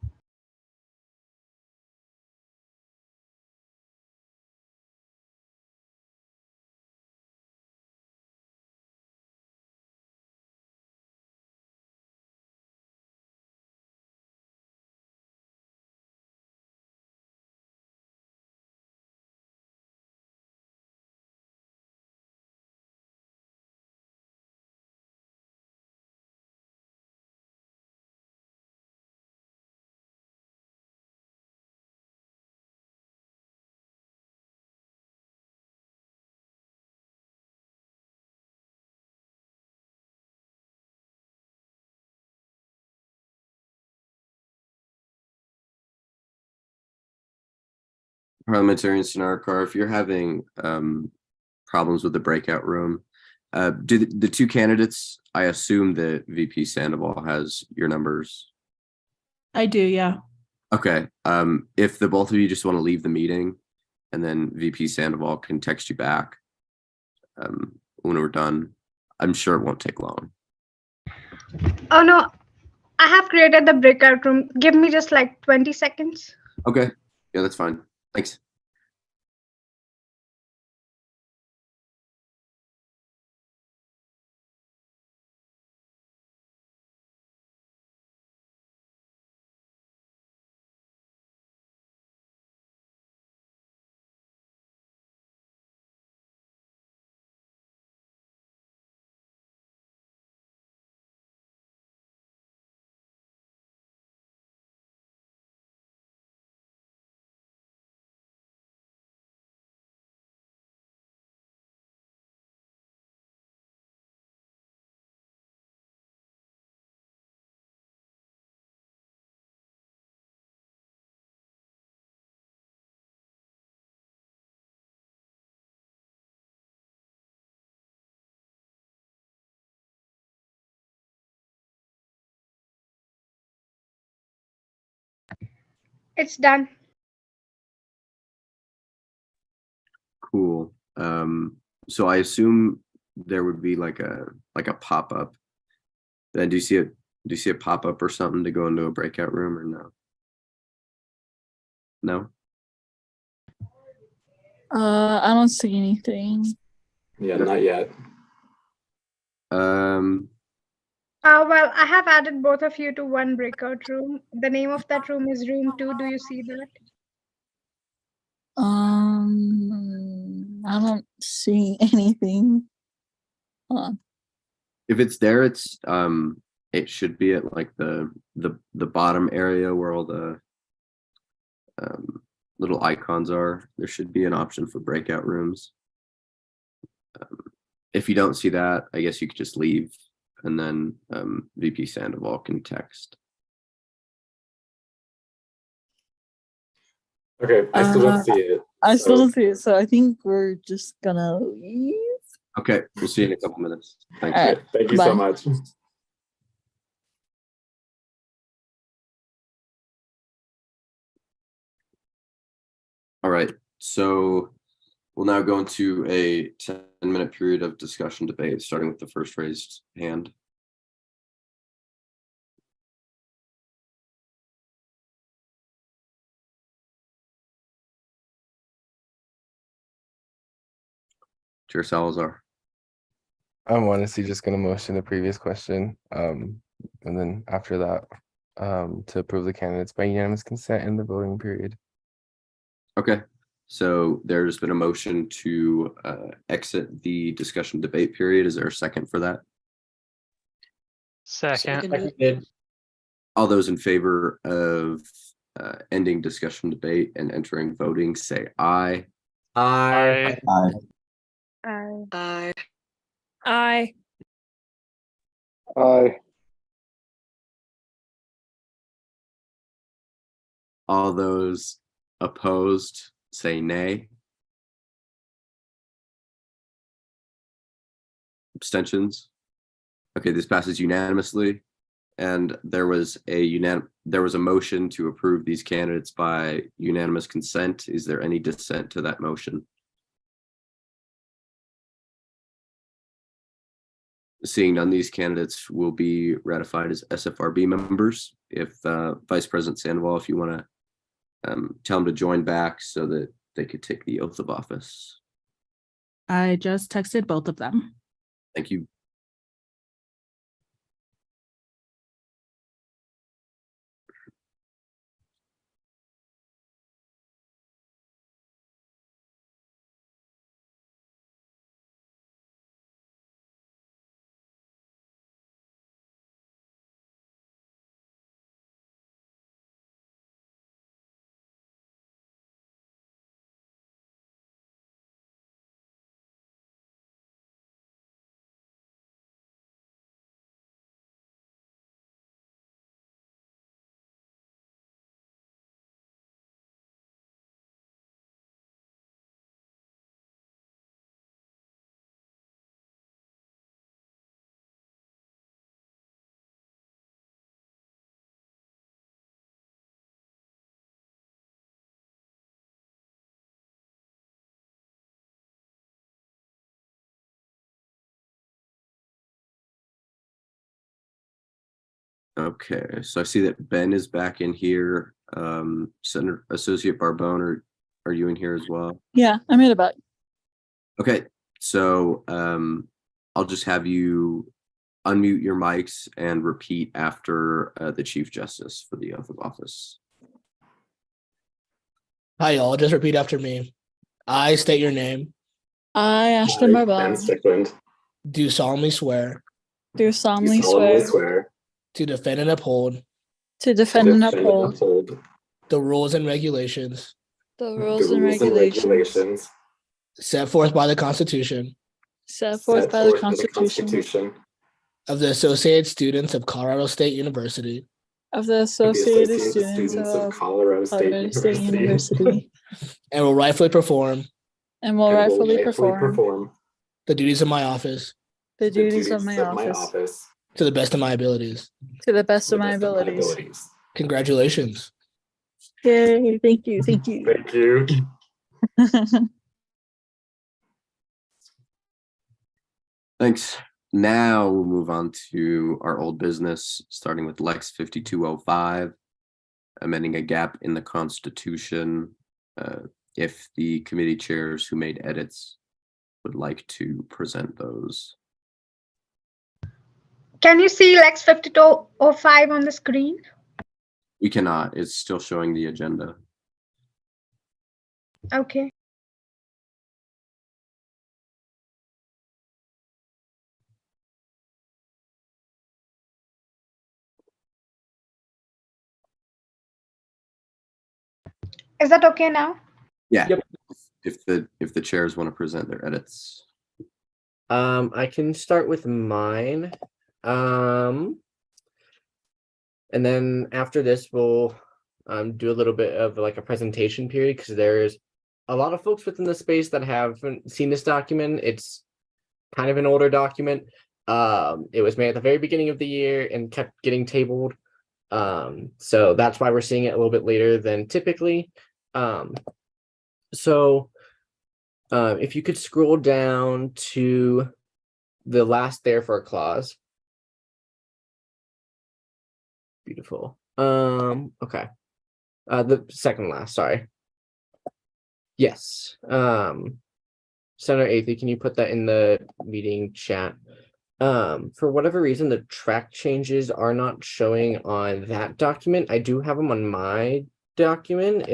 Parliamentarian Sonarakar, if you're having problems with the breakout room, do the two candidates, I assume that VP Sandoval has your numbers. I do, yeah. Okay. If the both of you just want to leave the meeting, and then VP Sandoval can text you back when we're done, I'm sure it won't take long. Oh no, I have created the breakout room. Give me just like 20 seconds. Okay. Yeah, that's fine. Thanks. It's done. Cool. So I assume there would be like a pop-up. Then do you see a pop-up or something to go into a breakout room or no? No? I don't see anything. Yeah, not yet. Well, I have added both of you to one breakout room. The name of that room is room 2. Do you see that? I don't see anything. Hold on. If it's there, it's it should be at like the bottom area where all the little icons are. There should be an option for breakout rooms. If you don't see that, I guess you could just leave, and then VP Sandoval can text. Okay, I still don't see it. I still don't see it, so I think we're just gonna leave. Okay, we'll see you in a couple minutes. Thanks. All right, Thank you bye. so much. All right, so we'll now go into a 10-minute period of discussion debate, starting with the first raised hand. Chair Salazar. I'm honestly just gonna motion the previous question, and then after that, to approve the candidates by unanimous consent in the voting period. Okay, so there's been a motion to exit the discussion debate period. Is there a second for that? Second. All those in favor of ending discussion debate and entering voting, say aye. Aye. Aye. Aye. Aye. Aye. All those opposed, say nay. Abstentions? Okay, this passes unanimously. And there was a motion to approve these candidates by unanimous consent. Is there any dissent to that motion? Seeing none, these candidates will be ratified as SFRB members. If Vice President Sandoval, if you want to tell them to join back so that they could take the oath of office. I just texted both of them. Thank you. Okay, so I see that Ben is back in here. Senator Associate Barbone, are you in here as well? Yeah, I made it back. Okay, so I'll just have you unmute your mics and repeat after the Chief Justice for the oath of office. Hi, y'all. Just repeat after me. I state your name. I, Ashton Ben Barbell, Strickland, Do solemnly swear do solemnly solemnly swear swear to defend and uphold to to defend and defend and uphold uphold the rules and regulations the the rules and rules and regulations regulations set forth by the Constitution set forth set by the forth in the Constitution Constitution of the Associated Students of Colorado State University, of the of the Associated Associated Students of of Colorado State Colorado State University, University, and will rightfully perform and will and will rightfully rightfully perform perform the duties of my office the the duties of my office to the best of my abilities. to the best to of the my best of my abilities. abilities. Congratulations. Yay, thank you, thank you. Thank you. Thanks. Now we'll move on to our old business, starting with Lex 5205, amending a gap in the Constitution. If the committee chairs who made edits would like to present those. Can you see Lex 5205 on the screen? We cannot, it's still showing the agenda. Okay. Is that okay now? Yeah. Yep. If the chairs want to present their edits. I can start with mine. And then after this, we'll do a little bit of like a presentation period because there's a lot of folks within the space that haven't seen this document. It's kind of an older document. It was made at the very beginning of the year and kept getting tabled. So that's why we're seeing it a little bit later than typically. If you could scroll down to the last therefore clause. Beautiful. Okay. The second last, sorry. Yes. Senator Athey, can you put that in the meeting chat? For whatever reason, the track changes are not showing on that document. I do have them on my document.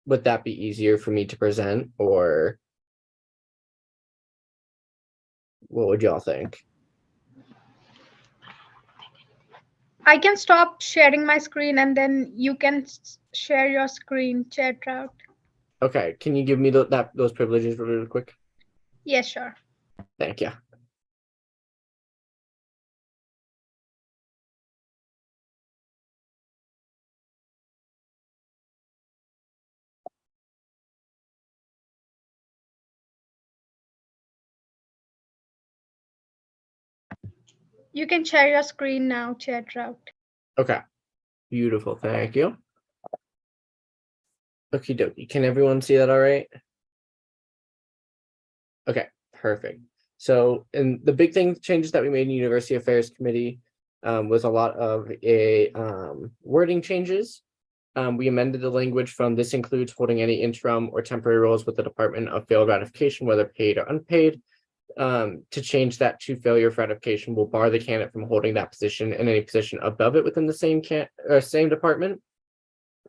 Would that be easier for me to present, or what would y'all think? I can stop sharing my screen and then you can share your screen, chat out. Okay, can you give me those privileges really quick? Yeah, sure. Thank you. You can share your screen now, chat route. Okay. Beautiful. Thank you. Okie dokie. Can everyone see that all right? Okay, perfect. So, and the big thing changes that we made in University Affairs Committee was a lot of wording changes. We amended the language from this includes holding any interim or temporary roles with the Department of Failed Ratification, whether paid or unpaid, to change that to failure of ratification will bar the candidate from holding that position and any position above it within the same department.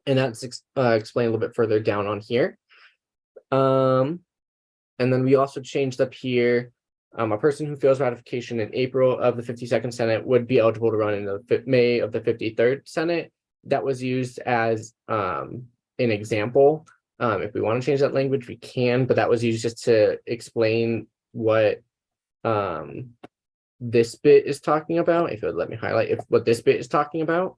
And that's explained a little bit further down on here. And then we also changed up here, a person who fails ratification in April of the 52nd Senate would be eligible to run in the May of the 53rd Senate. That was used as an example. If we want to change that language, we can, but that was used just to explain what this bit is talking about. If it would let me highlight what this bit is talking about.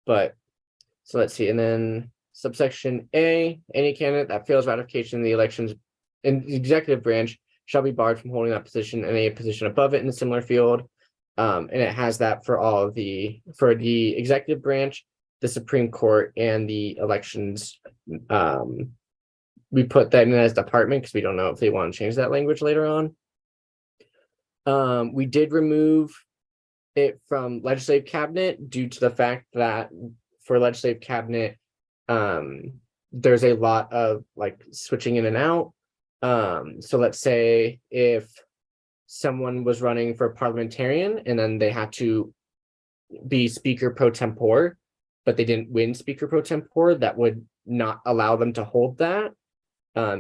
But so let's see, and then subsection A, any candidate that fails ratification in the elections in the executive branch shall be barred from holding that position and any position above it in a similar field. And it has that for for the executive branch, the Supreme Court, and the elections. We put that in as department because we don't know if they want to change that language later on. We did remove it from legislative cabinet due to the fact that for legislative cabinet, there's a lot of like switching in and out. So let's say if someone was running for parliamentarian and then they had to be speaker pro tempore, but they didn't win speaker pro tempore, that would not allow them to hold that.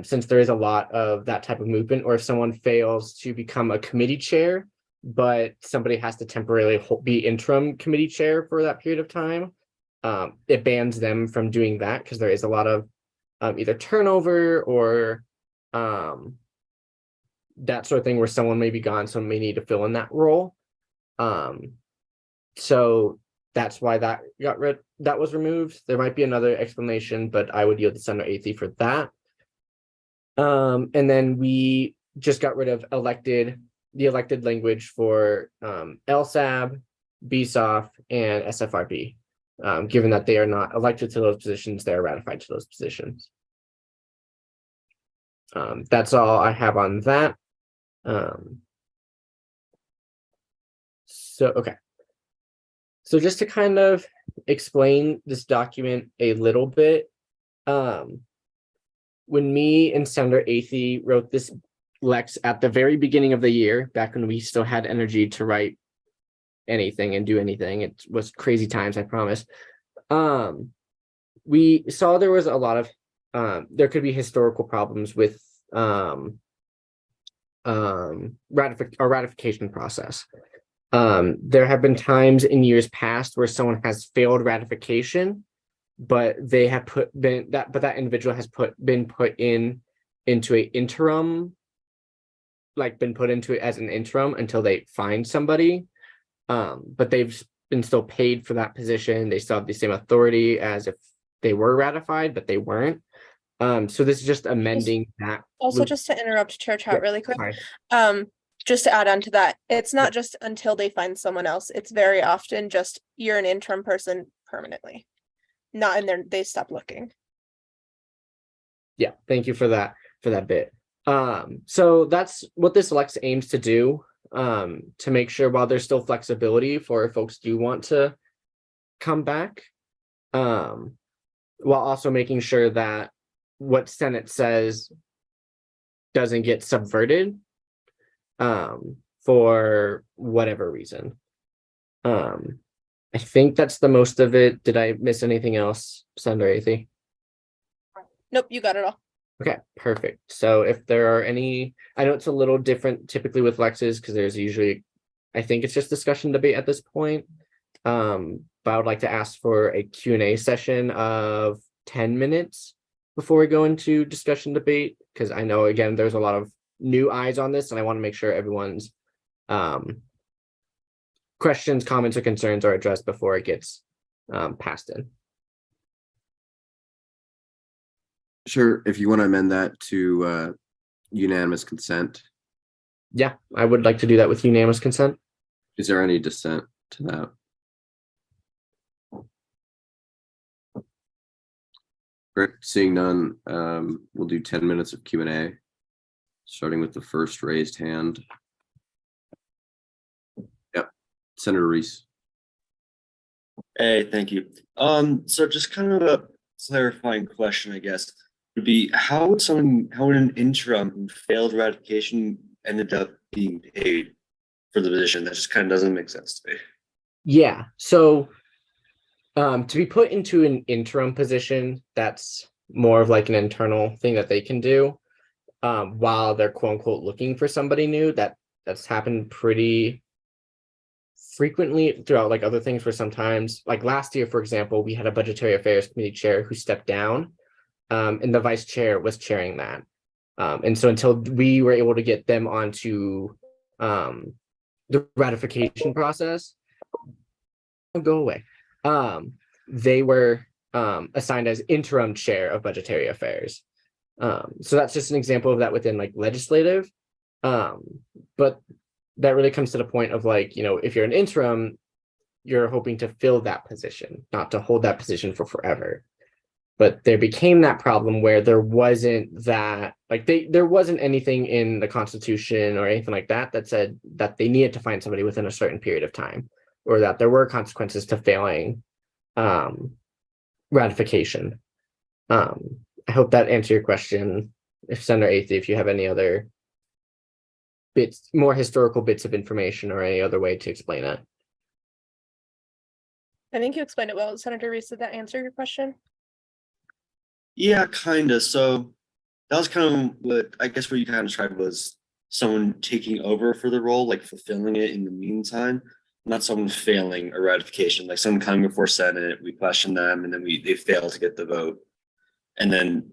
Since there is a lot of that type of movement, or if someone fails to become a committee chair, but somebody has to temporarily be interim committee chair for that period of time, it bans them from doing that because there is a lot of either turnover or that sort of thing where someone may be gone, someone may need to fill in that role. So that's why that was removed. There might be another explanation, but I would yield to Senator Athey for that. And then we just got rid of the elected language for LSAB, BSOF, and SFRB. Given that they are not elected to those positions, they are ratified to those positions. That's all I have on that. Okay. So just to kind of explain this document a little bit, when me and Senator Athey wrote this Lex at the very beginning of the year, back when we still had energy to write anything and do anything, it was crazy times, I promise. We saw there was a lot of there could be historical problems with ratification process. There have been times in years past where someone has failed ratification, but they have that individual has been put into an interim, like been put into it as an interim until they find somebody. But they've been still paid for that position. They still have the same authority as if they were ratified, but they weren't. So this is just amending that. Also, just to interrupt Chair Chat really quick, Sorry. just to add on to that, it's not just until they find someone else. It's very often just you're an interim person permanently, not in there. They stop looking. Yeah, thank you for that bit. So that's what this Lex aims to do, to make sure while there's still flexibility for if folks do want to come back, while also making sure that what Senate says doesn't get subverted for whatever reason. I think that's the most of it. Did I miss anything else, Senator Athey? Nope, you got it all. Okay, perfect. So if there are any, I know it's a little different typically with Lexes because there's usually, I think it's just discussion debate at this point. But I would like to ask for a Q&A session of 10 minutes before we go into discussion debate, because I know, again, there's a lot of new eyes on this and I want to make sure everyone's questions, comments, or concerns are addressed before it gets passed in. Sure, if you want to amend that to unanimous consent, Yeah, I would like to do that with unanimous consent. Is there any dissent to that? Great, seeing none, we'll do 10 minutes of Q&A, starting with the first raised hand. Yep, Senator Reese. Hey, thank you. So just kind of a clarifying question, I guess, would be how would an interim who failed ratification ended up being paid for the position? That just kind of doesn't make sense to me. Yeah, so to be put into an interim position, that's more of like an internal thing that they can do while they're quote unquote looking for somebody new. That's happened pretty frequently throughout like other things, where sometimes, like last year, for example, we had a budgetary affairs committee chair who stepped down, and the vice chair was chairing that. And so until we were able to get them onto the ratification process, go away. They were assigned as interim chair of budgetary affairs. So that's just an example of that within like legislative. But that really comes to the point of like, if you're an interim, you're hoping to fill that position, not to hold that position for forever. But there became that problem where there wasn't that, like there wasn't anything in the Constitution or anything like that that said that they needed to find somebody within a certain period of time, or that there were consequences to failing ratification. I hope that answered your question. If Senator Athey, if you have any other more historical bits of information or any other way to explain it. I think you explained it well. Senator Reese, did that answer your question? Yeah, kind of. So that was kind of what you kind of described was someone taking over for the role, like fulfilling it in the meantime, not someone failing a ratification, like someone coming before Senate, we question them, and then they fail to get the vote. And then,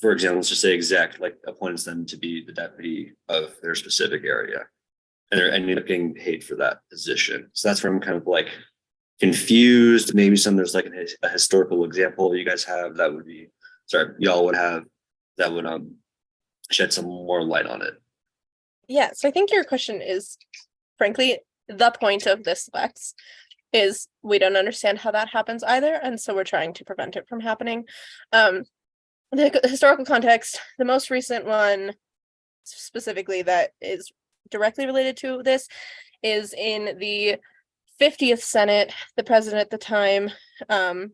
for example, let's just say exec like appoints them to be the deputy of their specific area, and they're ending up getting paid for that position. So that's where I'm kind of like confused. Maybe there's like a historical example you guys have that would be, y'all would have, that would shed some more light on it. Yeah, so I think your question is, frankly, the point of this Lex is we don't understand how that happens either, and so we're trying to prevent it from happening. The historical context, the most recent one specifically that is directly related to this is in the 50th Senate. The president at the time, I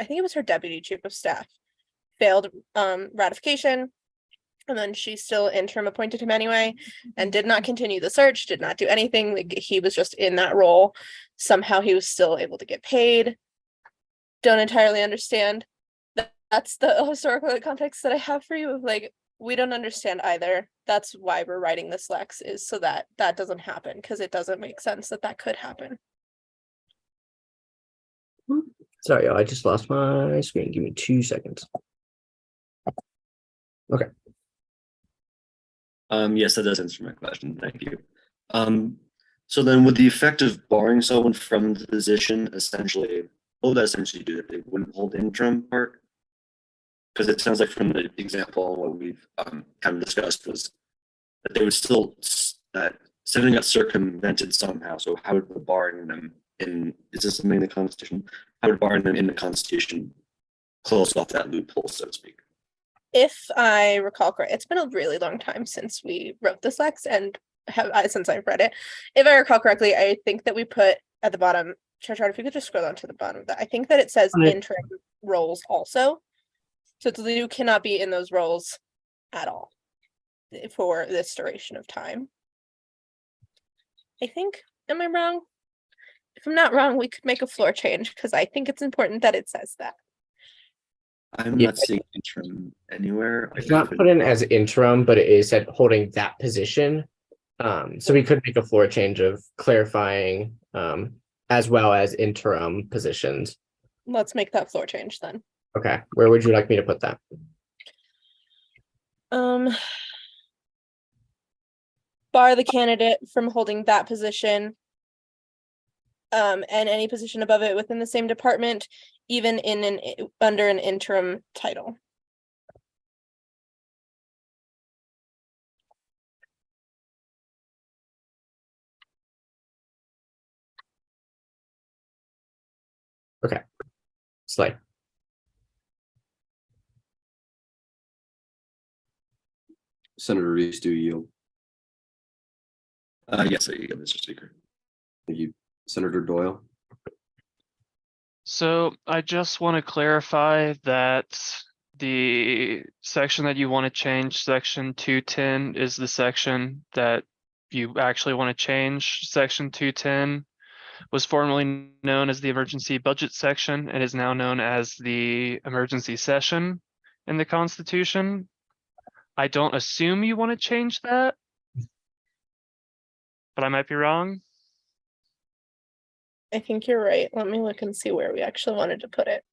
think it was her deputy chief of staff, failed ratification, and then she still interim appointed him anyway, and did not continue the search, did not do anything. Like, he was just in that role. Somehow he was still able to get paid. Don't entirely understand. That's the historical context that I have for you. Like, we don't understand either. That's why we're writing this Lex, is so that that doesn't happen, because it doesn't make sense that could happen. Sorry, I just lost my screen. Give me 2 seconds. Okay. Yes, that does answer my question. Thank you. So then would the effect of barring someone from the position essentially, what would that essentially do? That they wouldn't hold the interim part? Because it sounds like from the example, what we've kind of discussed was that they would still, that something got circumvented somehow. So how would the barring them in, is this something in the Constitution? How would barring them in the Constitution close off that loophole, so to speak? If I recall correctly, it's been a really long time since we wrote this Lex, and since I've read it. If I recall correctly, I think that we put at the bottom, Chair, if you could just scroll down to the bottom of that, I think that it says interim roles also. So you cannot be in those roles at all for this duration of time. I think, am I wrong? If I'm not wrong, we could make a floor change, because I think it's important that it says that. I'm not seeing interim anywhere. It's not put in as interim, but it is said holding that position. So we could make a floor change of clarifying as well as interim positions. Let's make that floor change then. Okay, where would you like me to put that? Bar the candidate from holding that position and any position above it within the same department, even in under an interim title. Okay. Slay. Senator Reese, do you yield? Yes, I yield, Mr. Speaker. Thank you. Senator Doyle? So I just want to clarify that the section that you want to change, section 210, is the section that you actually want to change. Section 210 was formerly known as the emergency budget section and is now known as the emergency session in the Constitution. I don't assume you want to change that, but I might be wrong. I think you're right. Let me look and see where we actually wanted to put it.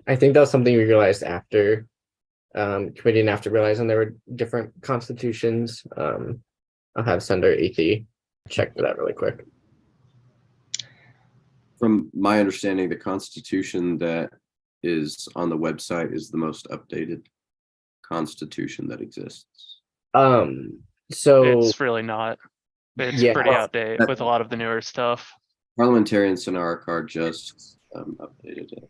I think that was something we realized after committee and after realizing there were different constitutions. I'll have Senator Athey check for that really quick. From my understanding, the Constitution that is on the website is the most updated Constitution that exists. So It's really not. It's Yeah. pretty outdated with a lot of the newer stuff. Parliamentarians in our car just updated it.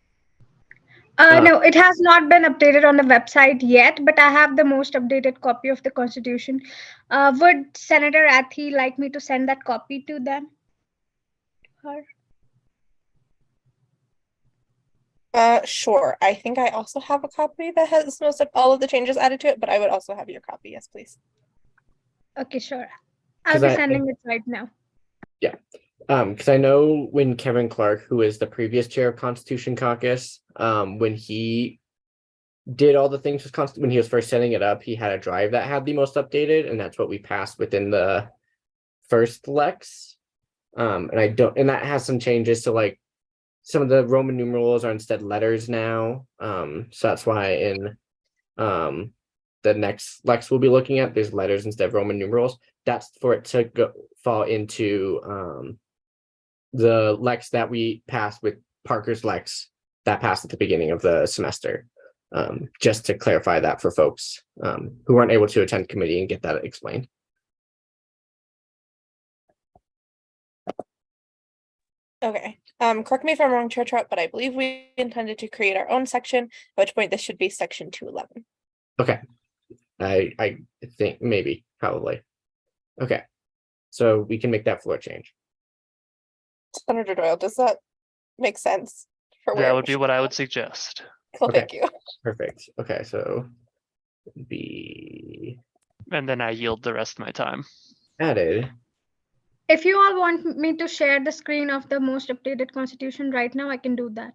No, it has not been updated on the website yet, but I have the most updated copy of the Constitution. Would Senator Athey like me to send that copy to them? Her? Sure. I think I also have a copy that has most of all of the changes added to it, but I would also have your copy. Yes, please. Okay, sure. I'll be sending it right now. Yeah. Because I know when Kevin Clark, who is the previous chair of Constitution Caucus, when he did all the things with when he was first setting it up, he had a drive that had the most updated, and that's what we passed within the first Lex. And that has some changes to like some of the Roman numerals are instead letters now. So that's why in the next Lex we'll be looking at, there's letters instead of Roman numerals. That's for it to fall into the Lex that we passed with Parker's Lex that passed at the beginning of the semester. Just to clarify that for folks who weren't able to attend committee and get that explained. Okay. Correct me if I'm wrong, Chair Trot, but I believe we intended to create our own section, at which point this should be section 211. Okay. I think maybe, probably. Okay. So we can make that floor change. Senator Doyle, does that make sense? For That would be what I would suggest. Cool, Okay. thank you. Perfect. Okay, so be And then I yield the rest of my time. added. If you all want me to share the screen of the most updated Constitution right now, I can do that.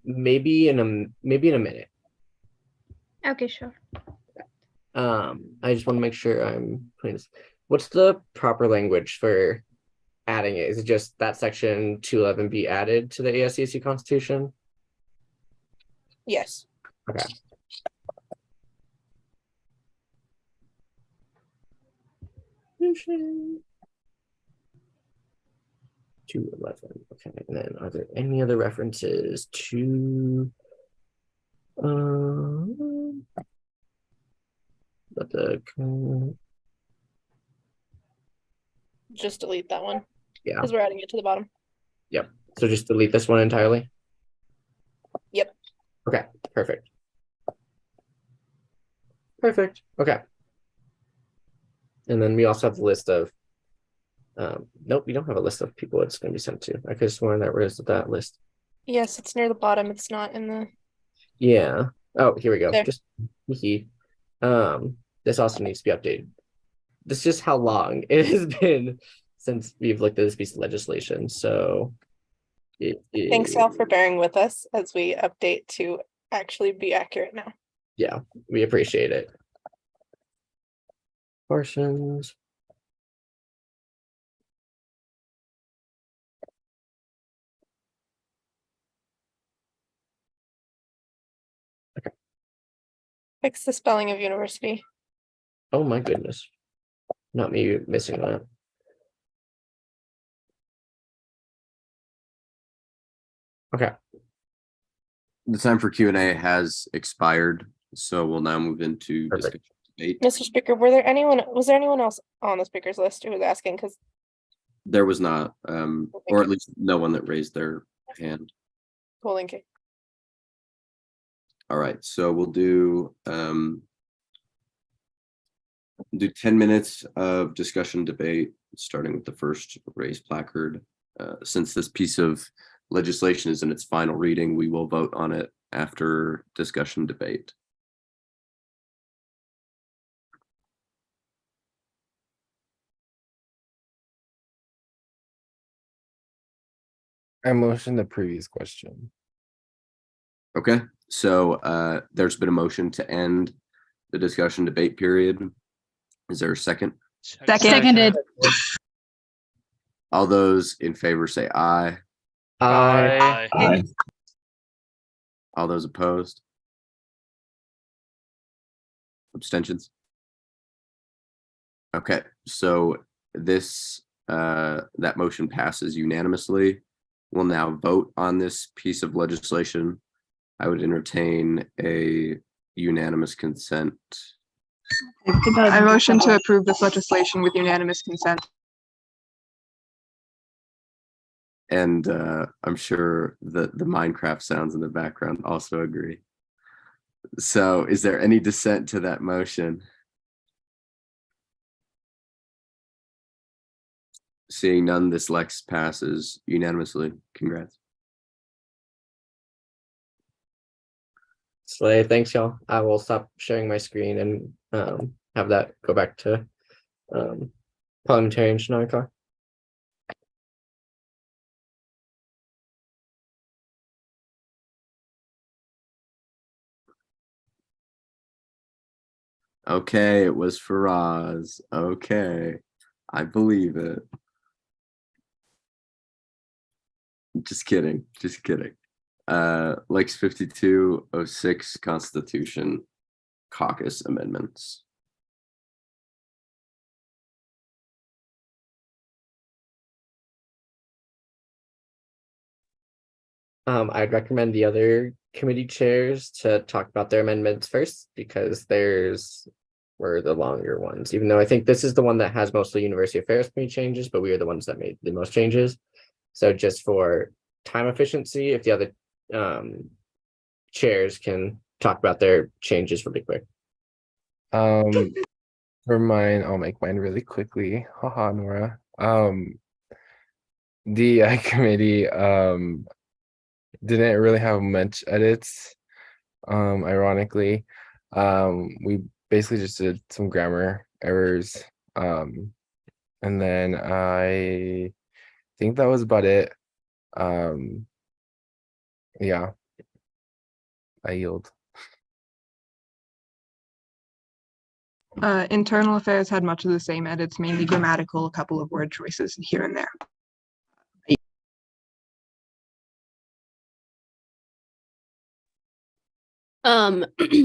Maybe in a minute. Okay, sure. I just want to make sure I'm putting this. What's the proper language for adding it? Is it just that section 211 be added to the ASCSU Constitution? Yes. Okay. Constitution 211. Okay, and then are there any other references to Just delete that one. Yeah. Because we're adding it to the bottom. Yep. So just delete this one entirely? Yep. Okay, perfect. Perfect. Okay. And then we also have the list of nope, we don't have a list of people it's going to be sent to. I could have sworn that was that list. Yes, it's near the bottom. It's not in the. Yeah. Oh, here we go. There. Just this also needs to be updated. This is just how long it has been since we've looked at this piece of legislation. So Thanks y'all for bearing with us as we update to actually be accurate now. Yeah, we appreciate it. Portions. Fix the spelling of university. Oh my goodness. Not me missing that. Okay. The time for Q&A has expired, so we'll now move into discussion debate. Mr. Speaker, was there anyone else on the speakers list who was asking? Because There was not, or at least no one that raised their hand. Cool, thank you. All right, so we'll do 10 minutes of discussion debate, starting with the first raised placard. Since this piece of legislation is in its final reading, we will vote on it after discussion debate. I motion the previous question. Okay, so there's been a motion to end the discussion debate period. Is there a second? Seconded. All those in favor say aye. Aye. All those opposed? Abstentions? Okay, so this that motion passes unanimously. We'll now vote on this piece of legislation. I would entertain a unanimous consent. I motion to approve this legislation with unanimous consent. And I'm sure that the Minecraft sounds in the background also agree. So is there any dissent to that motion? Seeing none, this Lex passes unanimously. Congrats. Slay, thanks y'all. I will stop sharing my screen and have that go back to parliamentarian Shanarkar. Okay, it was Faraz. Okay, I believe it. Just kidding. Just kidding. Lex 5206 Constitution Caucus Amendments. I'd recommend the other committee chairs to talk about their amendments first because theirs were the longer ones, even though I think this is the one that has mostly University Affairs Committee changes, but we are the ones that made the most changes. So just for time efficiency, if the other chairs can talk about their changes really quick. For mine, I'll make mine really quickly. Haha, Nora. The committee didn't really have much edits. Ironically, we basically just did some grammar errors. And then I think that was about it. Yeah, I yield. Internal affairs had much of the same edits, mainly grammatical, a couple of word choices here and there.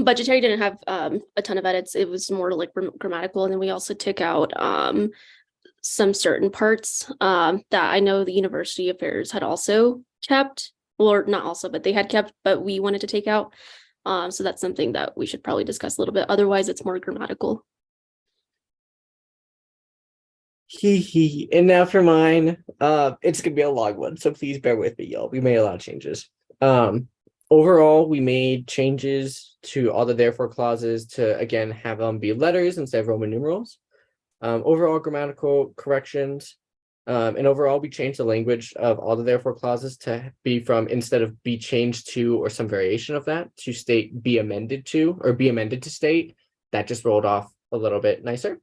Budgetary didn't have a ton of edits. It was more like grammatical, and then we also took out some certain parts that I know the University Affairs had also kept, or not also, but they had kept, but we wanted to take out. So that's something that we should probably discuss a little bit. Otherwise, it's more grammatical. And now for mine, it's gonna be a long one, so please bear with me, y'all. We made a lot of changes. Overall, we made changes to all the therefore clauses to again have them be letters instead of Roman numerals. Overall grammatical corrections, and overall we changed the language of all the therefore clauses to be from instead of be changed to or some variation of that to state be amended to or be amended to state. That just rolled off a little bit nicer.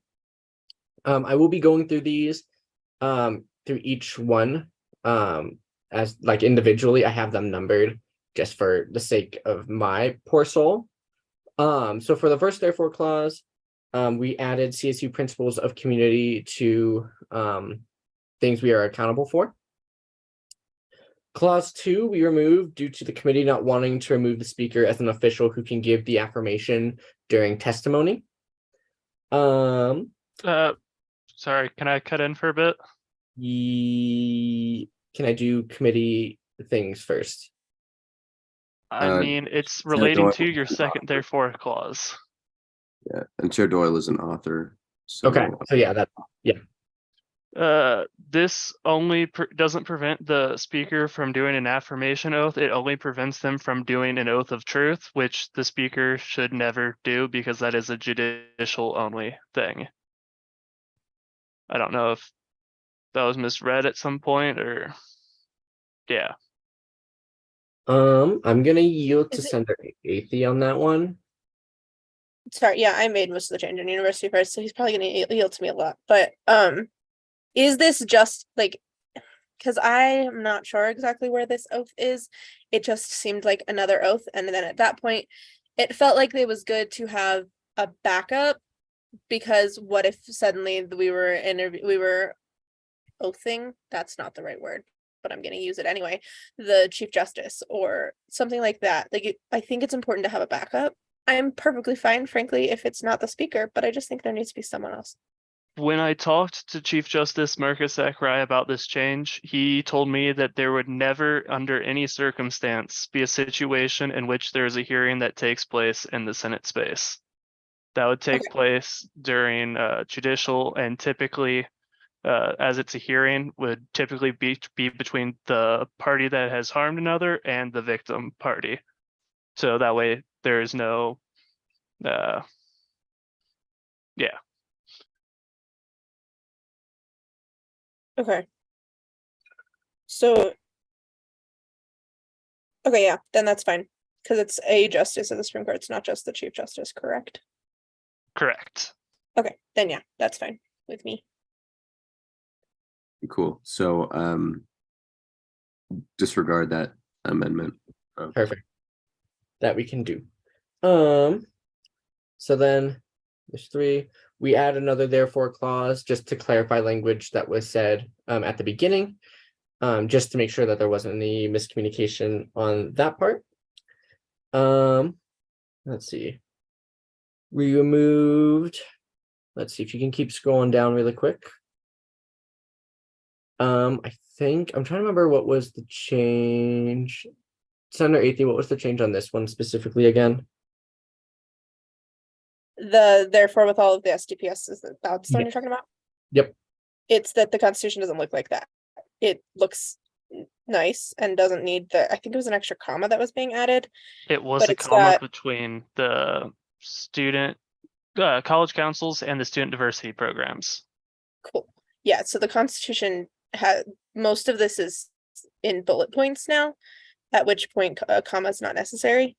I will be going through these through each one as like individually. I have them numbered just for the sake of my poor soul. So for the first therefore clause, we added CSU principles of community to things we are accountable for. Clause 2, we removed due to the committee not wanting to remove the speaker as an official who can give the affirmation during testimony. Sorry, can I cut in for a bit? Can I do committee things first? I mean, it's relating to your second therefore clause. Yeah, and Chair Doyle is an author. So, okay, so yeah, This only doesn't prevent the speaker from doing an affirmation oath. It only prevents them from doing an oath of truth, which the speaker should never do because that is a judicial only thing. I don't know if that was misread at some point or yeah. I'm gonna yield to Is it- Senator Athey on that one. Sorry, yeah, I made most of the change in university first, so he's probably gonna yield to me a lot. But is this just like, because I am not sure exactly where this oath is. It just seemed like another oath, and then at that point, it felt like it was good to have a backup, because what if suddenly we were oathing? That's not the right word, but I'm going to use it anyway. The Chief Justice or something like that. I think it's important to have a backup. I'm perfectly fine, frankly, if it's not the speaker, but I just think there needs to be someone else. When I talked to Chief Justice Marcus Zachariah about this change, he told me that there would never, under any circumstance, be a situation in which there is a hearing that takes place in the Senate space. That would take place during judicial, and typically, as it's a hearing, would typically be between the party that has harmed another and the victim party. So that way there is no, yeah. Okay. So, okay, yeah, then that's fine. Because it's a justice of the Supreme Court. It's not just the Chief Justice, correct? Correct. Okay, then yeah, that's fine with me. Cool. So disregard that amendment. Perfect. That we can do. So then there's 3. We add another therefore clause just to clarify language that was said at the beginning, just to make sure that there wasn't any miscommunication on that part. Let's see. We removed, let's see if you can keep scrolling down really quick. I think I'm trying to remember what was the change. Senator Athey, what was the change on this one specifically again? Therefore, with all of the SDPS, that's the one you're talking about? Yep. It's that the Constitution doesn't look like that. It looks nice and doesn't need I think it was an extra comma that was being added. It was but a it's comma got, between the student college councils and the student diversity programs. Cool. Yeah, so the Constitution had most of this is in bullet points now, at which point a comma is not necessary.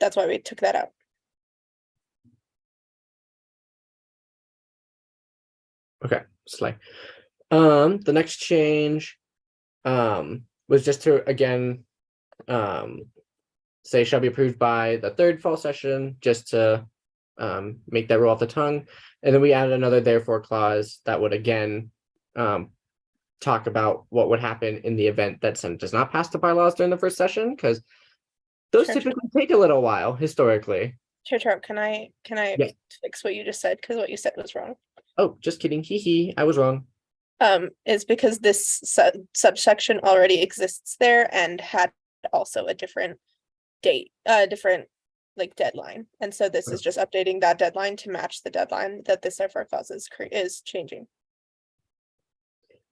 That's why we took that out. Okay, slay. The next change was just to again say shall be approved by the 3rd fall session, just to make that roll off the tongue. And then we added another therefore clause that would again talk about what would happen in the event that Senate does not pass the bylaws during the first session, because those typically take a little while historically. Chair, can I Yeah. fix what you just said? Because what you said was wrong. Oh, just kidding. Hee hee. I was wrong. Is because this subsection already exists there and had also a different date, different like deadline. And so this is just updating that deadline to match the deadline that this therefore clause is changing.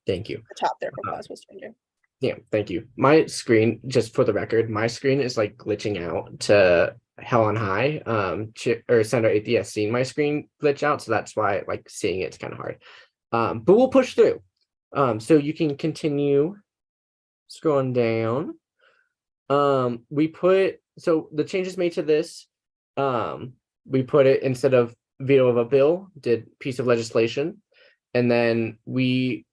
Thank you. The top therefore clause was changing. Yeah, thank you. My screen, just for the record, my screen is like glitching out to hell on high. Or Senator Athey has seen my screen glitch out, so that's why like seeing it's kind of hard. But we'll push through. So you can continue scrolling down. We put, so the changes made to this, we put it instead of veto of a bill, did piece of legislation, and then we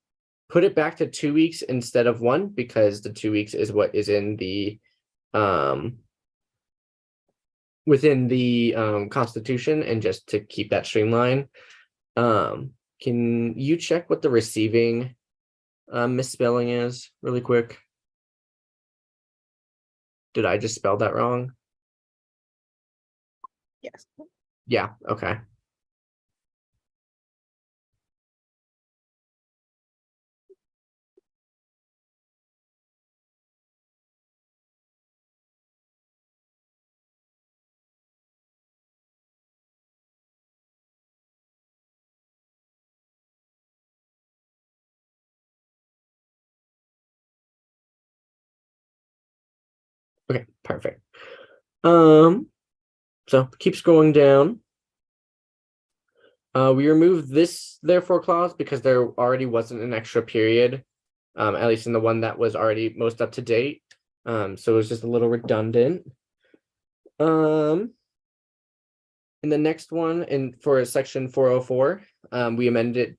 put it back to 2 weeks instead of 1, because the 2 weeks is what is in the within the Constitution, and just to keep that streamlined. Can you check what the receiving misspelling is really quick? Did I just spell that wrong? Yes. Yeah, okay. Okay, perfect. So keep scrolling down. We removed this therefore clause because there already wasn't an extra period, at least in the one that was already most up to date. So it was just a little redundant. In the next one, and for section 404, we amended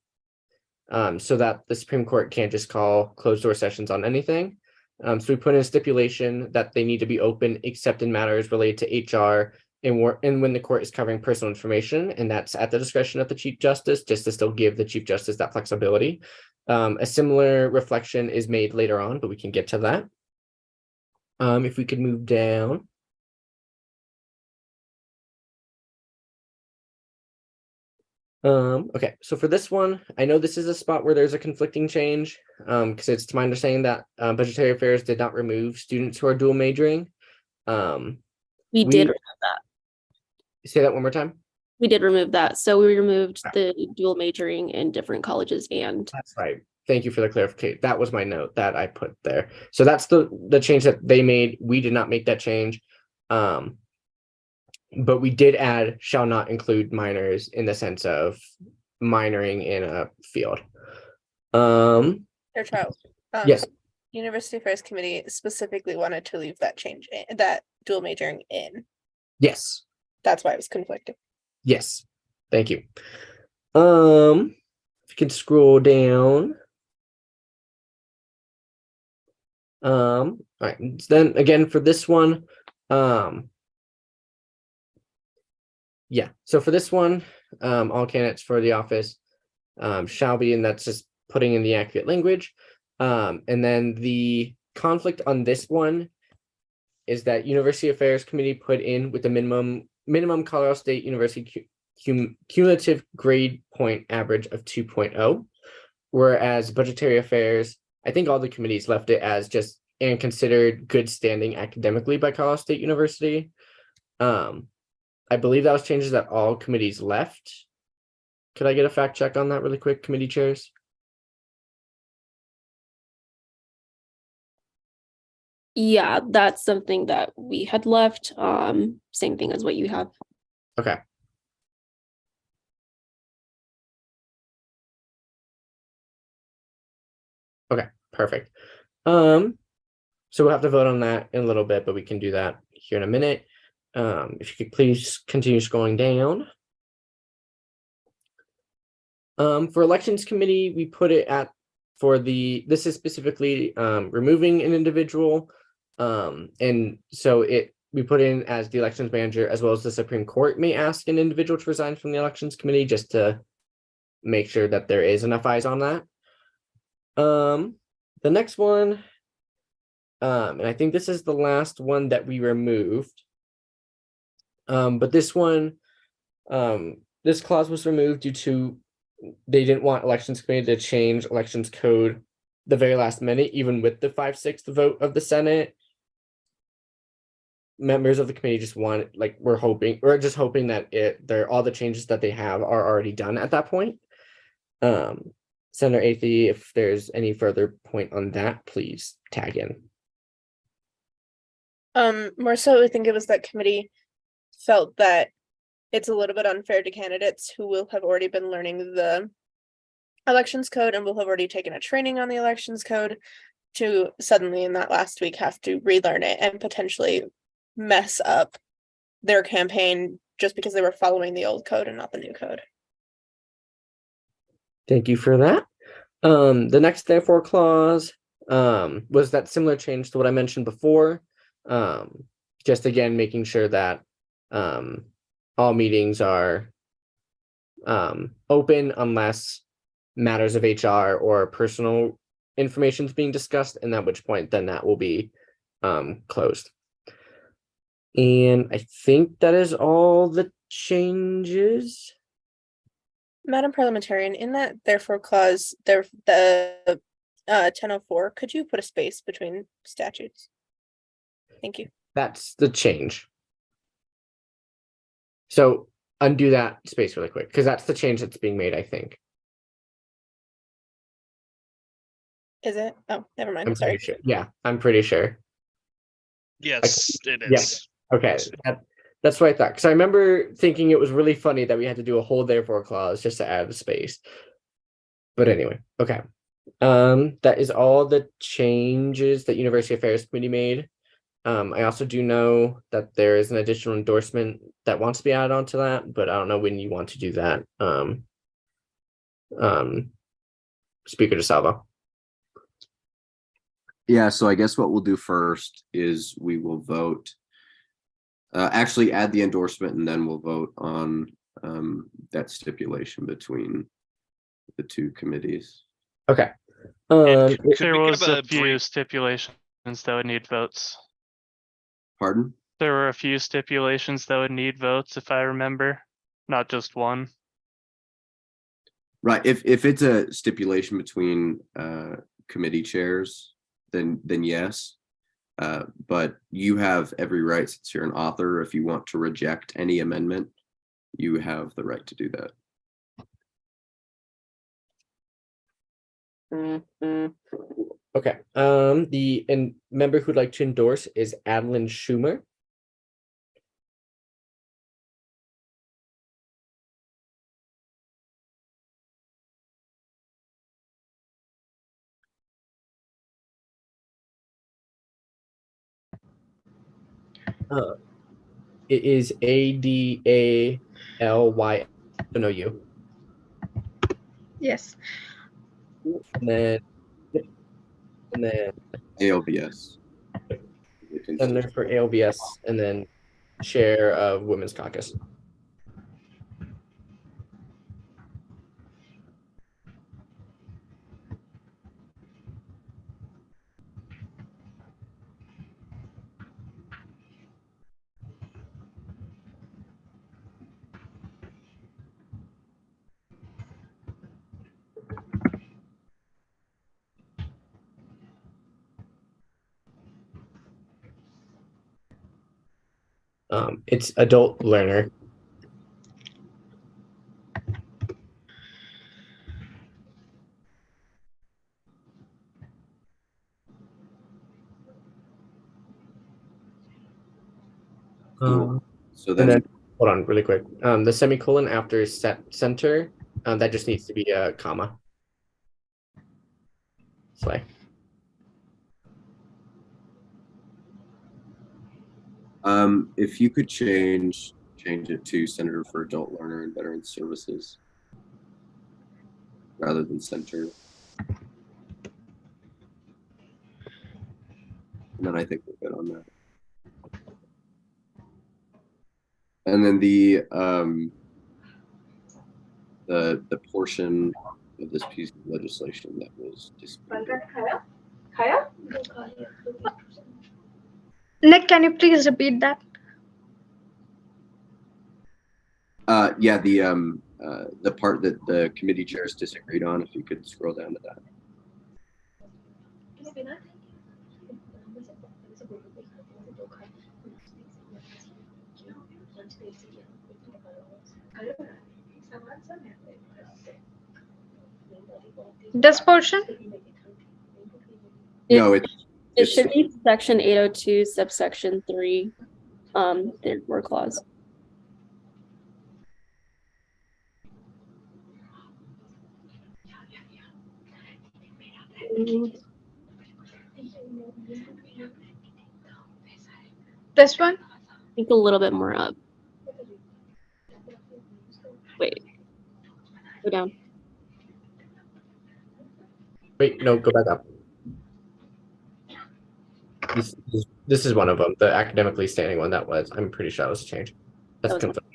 so that the Supreme Court can't just call closed door sessions on anything. So we put in a stipulation that they need to be open except in matters related to HR and when the court is covering personal information, and that's at the discretion of the Chief Justice, just to still give the Chief Justice that flexibility. A similar reflection is made later on, but we can get to that. If we could move down. Okay, so for this one, I know this is a spot where there's a conflicting change, because it's to my understanding that Budgetary Affairs did not remove students who are dual majoring. We did remove that. Say that one more time. We did remove that. So we removed the dual majoring in different colleges and. That's right. Thank you for the clarification. That was my note that I put there. So that's the change that they made. We did not make that change. But we did add shall not include minors in the sense of minoring in a field. Charles. Yes. University Affairs Committee specifically wanted to leave that change in, that dual majoring in. Yes. That's why it was conflicting. Yes. Thank you. If you can scroll down. All right. Then again for this one, yeah. So for this one, all candidates for the office shall be, and that's just putting in the accurate language. And then the conflict on this one is that University Affairs Committee put in with the minimum Colorado State University cumulative grade point average of 2.0, whereas Budgetary Affairs, I think all the committees left it as just and considered good standing academically by Colorado State University. I believe that was changes that all committees left. Could I get a fact check on that really quick, committee chairs? Yeah, that's something that we had left. Same thing as what you have. Okay. Okay, perfect. So we'll have to vote on that in a little bit, but we can do that here in a minute. If you could please continue scrolling down. For elections committee, we put it at this is specifically removing an individual. And so we put in as the elections manager, as well as the Supreme Court may ask an individual to resign from the elections committee, just to make sure that there is enough eyes on that. The next one, and I think this is the last one that we removed. But this one, this clause was removed due to they didn't want elections committee to change elections code the very last minute, even with the 5/6 vote of the Senate. Members of the committee just want, we're just hoping that all the changes that they have are already done at that point. Senator Athey, if there's any further point on that, please tag in. More so, I think it was that committee felt that it's a little bit unfair to candidates who will have already been learning the elections code and will have already taken a training on the elections code to suddenly in that last week have to relearn it and potentially mess up their campaign just because they were following the old code and not the new code. Thank you for that. The next therefore clause was that similar change to what I mentioned before. Just again, making sure that all meetings are open unless matters of HR or personal information is being discussed, and at which point then that will be closed. And I think that is all the changes. Madam Parliamentarian, in that therefore clause, the 1004, could you put a space between statutes? Thank you. That's the change. So undo that space really quick, because that's the change that's being made, I think. Is it? Oh, never mind. I'm Sorry. pretty sure. Yeah, I'm pretty sure. Yes, it is. Yeah. Okay. That's what I thought. Because I remember thinking it was really funny that we had to do a whole therefore clause just to add a space. But anyway, okay. That is all the changes that University Affairs Committee made. I also do know that there is an additional endorsement that wants to be added onto that, but I don't know when you want to do that. Speaker DeSalvo. Yeah, so I guess what we'll do first is we will vote. Actually add the endorsement and then we'll vote on that stipulation between the two committees. Okay. There was a few stipulations that would need votes. Pardon? There were a few stipulations that would need votes, if I remember, not just one. Right. If it's a stipulation between committee chairs, then yes. But you have every right, since you're an author, if you want to reject any amendment, you have the right to do that. Okay. The member who'd like to endorse is Adeline Schumer. It is ADALY. No, you. Yes. And then ALBS. Senator for ALBS, and then chair of Women's Caucus. It's adult learner. So then, hold on really quick. The semicolon after center, that just needs to be a comma. Slay. If you could change it to Senator for Adult Learner and Veteran Services rather than center. And then I think we're good on that. And then the portion of this piece of legislation that was disputed. Nick, can you please repeat that? Yeah, the part that the committee chairs disagreed on, if you could scroll down to that. This portion? No, it should be section 802, subsection 3, third word clause. This one? I think a little bit more up. Wait. Go down. Wait, no, go back up. This is one of them, the academically standing one. That was, I'm pretty sure that was a change. That's confirmed.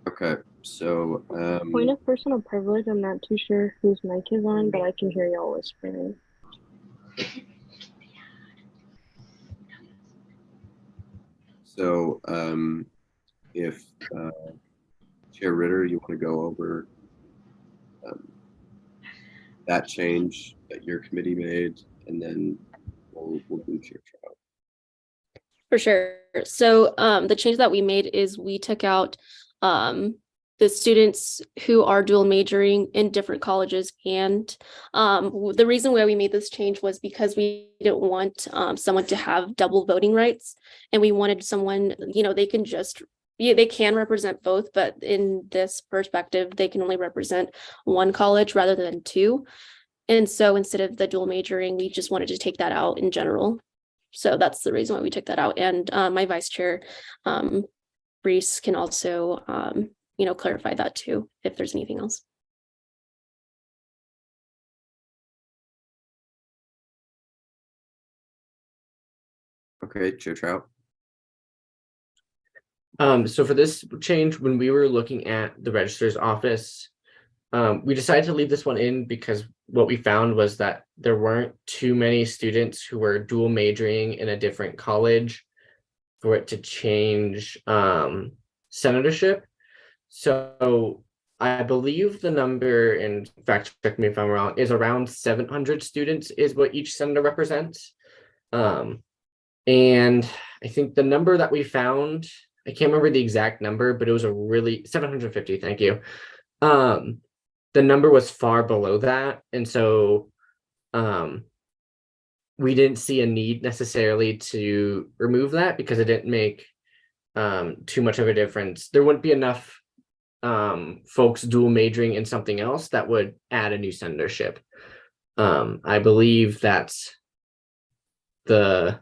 Okay, so Point of personal privilege, I'm not too sure whose mic is on, but I can hear y'all whispering. So if Chair Ritter, you want to go over that change that your committee made, and then we'll do Chair Trout. For sure. So the change that we made is we took out the students who are dual majoring in different colleges. And the reason why we made this change was because we didn't want someone to have double voting rights. And we wanted someone, they can just, they can represent both, but in this perspective, they can only represent one college rather than two. And so instead of the dual majoring, we just wanted to take that out in general. So that's the reason why we took that out. And my vice chair, Reese, can also clarify that too, if there's anything else. Okay, Chair Trout. So for this change, when we were looking at the registrar's office, we decided to leave this one in because what we found was that there weren't too many students who were dual majoring in a different college for it to change senatorship. So I believe the number, and fact check me if I'm wrong, is around 700 students is what each senator represents. And I think the number that we found, I can't remember the exact number, but it was a really 750, thank you. The number was far below that. And so we didn't see a need necessarily to remove that because it didn't make too much of a difference. There wouldn't be enough folks dual majoring in something else that would add a new senatorship. I believe that's the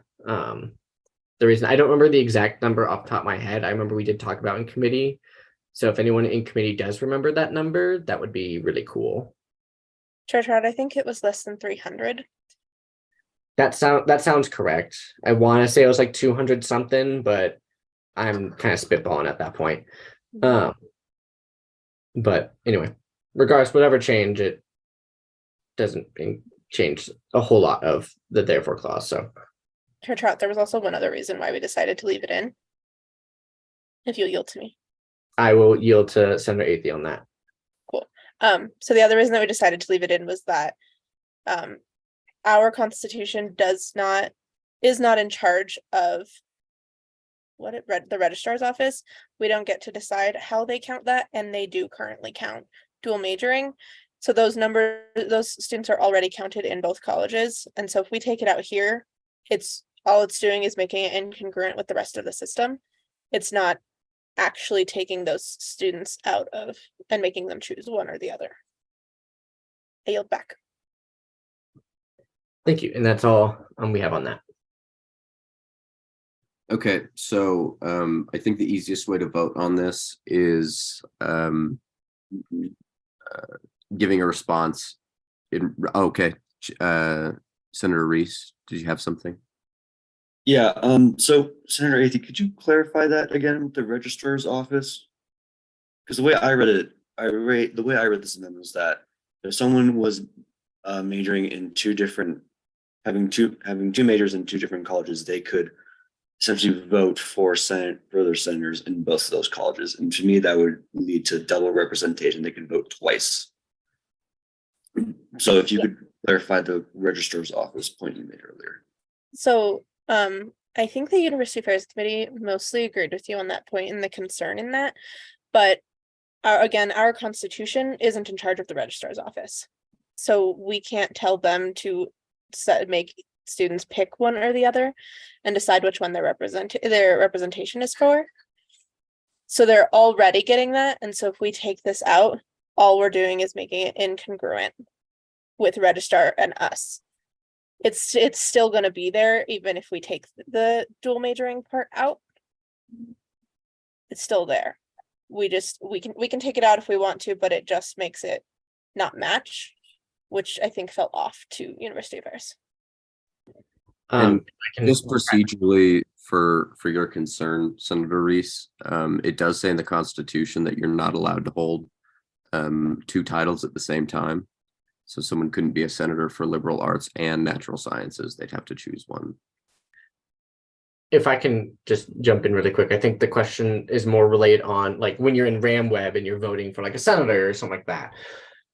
reason. I don't remember the exact number off the top of my head. I remember we did talk about in committee. So if anyone in committee does remember that number, that would be really cool. Chair Trout, I think it was less than 300. That sounds correct. I want to say it was like 200 something, but I'm kind of spitballing at that point. But anyway, regardless, whatever change, it doesn't change a whole lot of the therefore clause. So Chair Trout, there was also one other reason why we decided to leave it in. If you'll yield to me. I will yield to Senator Athey on that. Cool. So the other reason that we decided to leave it in was that our Constitution is not in charge of the registrar's office. We don't get to decide how they count that, and they do currently count dual majoring. So those students are already counted in both colleges. And so if we take it out here, all it's doing is making it incongruent with the rest of the system. It's not actually taking those students out of and making them choose one or the other. I yield back. Thank you. And that's all we have on that. Okay, so I think the easiest way to vote on this is giving a response. Okay, Senator Reese, did you have something? Yeah, so Senator Athey, could you clarify that again with the registrar's office? Because the way I read it, the way I read this amendment was that if someone was majoring in having two majors in two different colleges, they could essentially vote for further senators in both of those colleges. And to me, that would lead to double representation. They could vote twice. So if you could clarify the registrar's office point you made earlier. So I think the University Affairs Committee mostly agreed with you on that point and the concern in that. But our Constitution isn't in charge of the registrar's office. So we can't tell them to make students pick one or the other and decide which one their representation is for. So they're already getting that. And so if we take this out, all we're doing is making it incongruent with registrar and us. It's still going to be there even if we take the dual majoring part out. It's still there. We can take it out if we want to, but it just makes it not match, which I think fell off to University Affairs. Just procedurally for your concern, Senator Reese, it does say in the Constitution that you're not allowed to hold two titles at the same time. So someone couldn't be a senator for liberal arts and natural sciences. They'd have to choose one. If I can just jump in really quick, I think the question is more related on like when you're in RamWeb and you're voting for like a senator or something like that.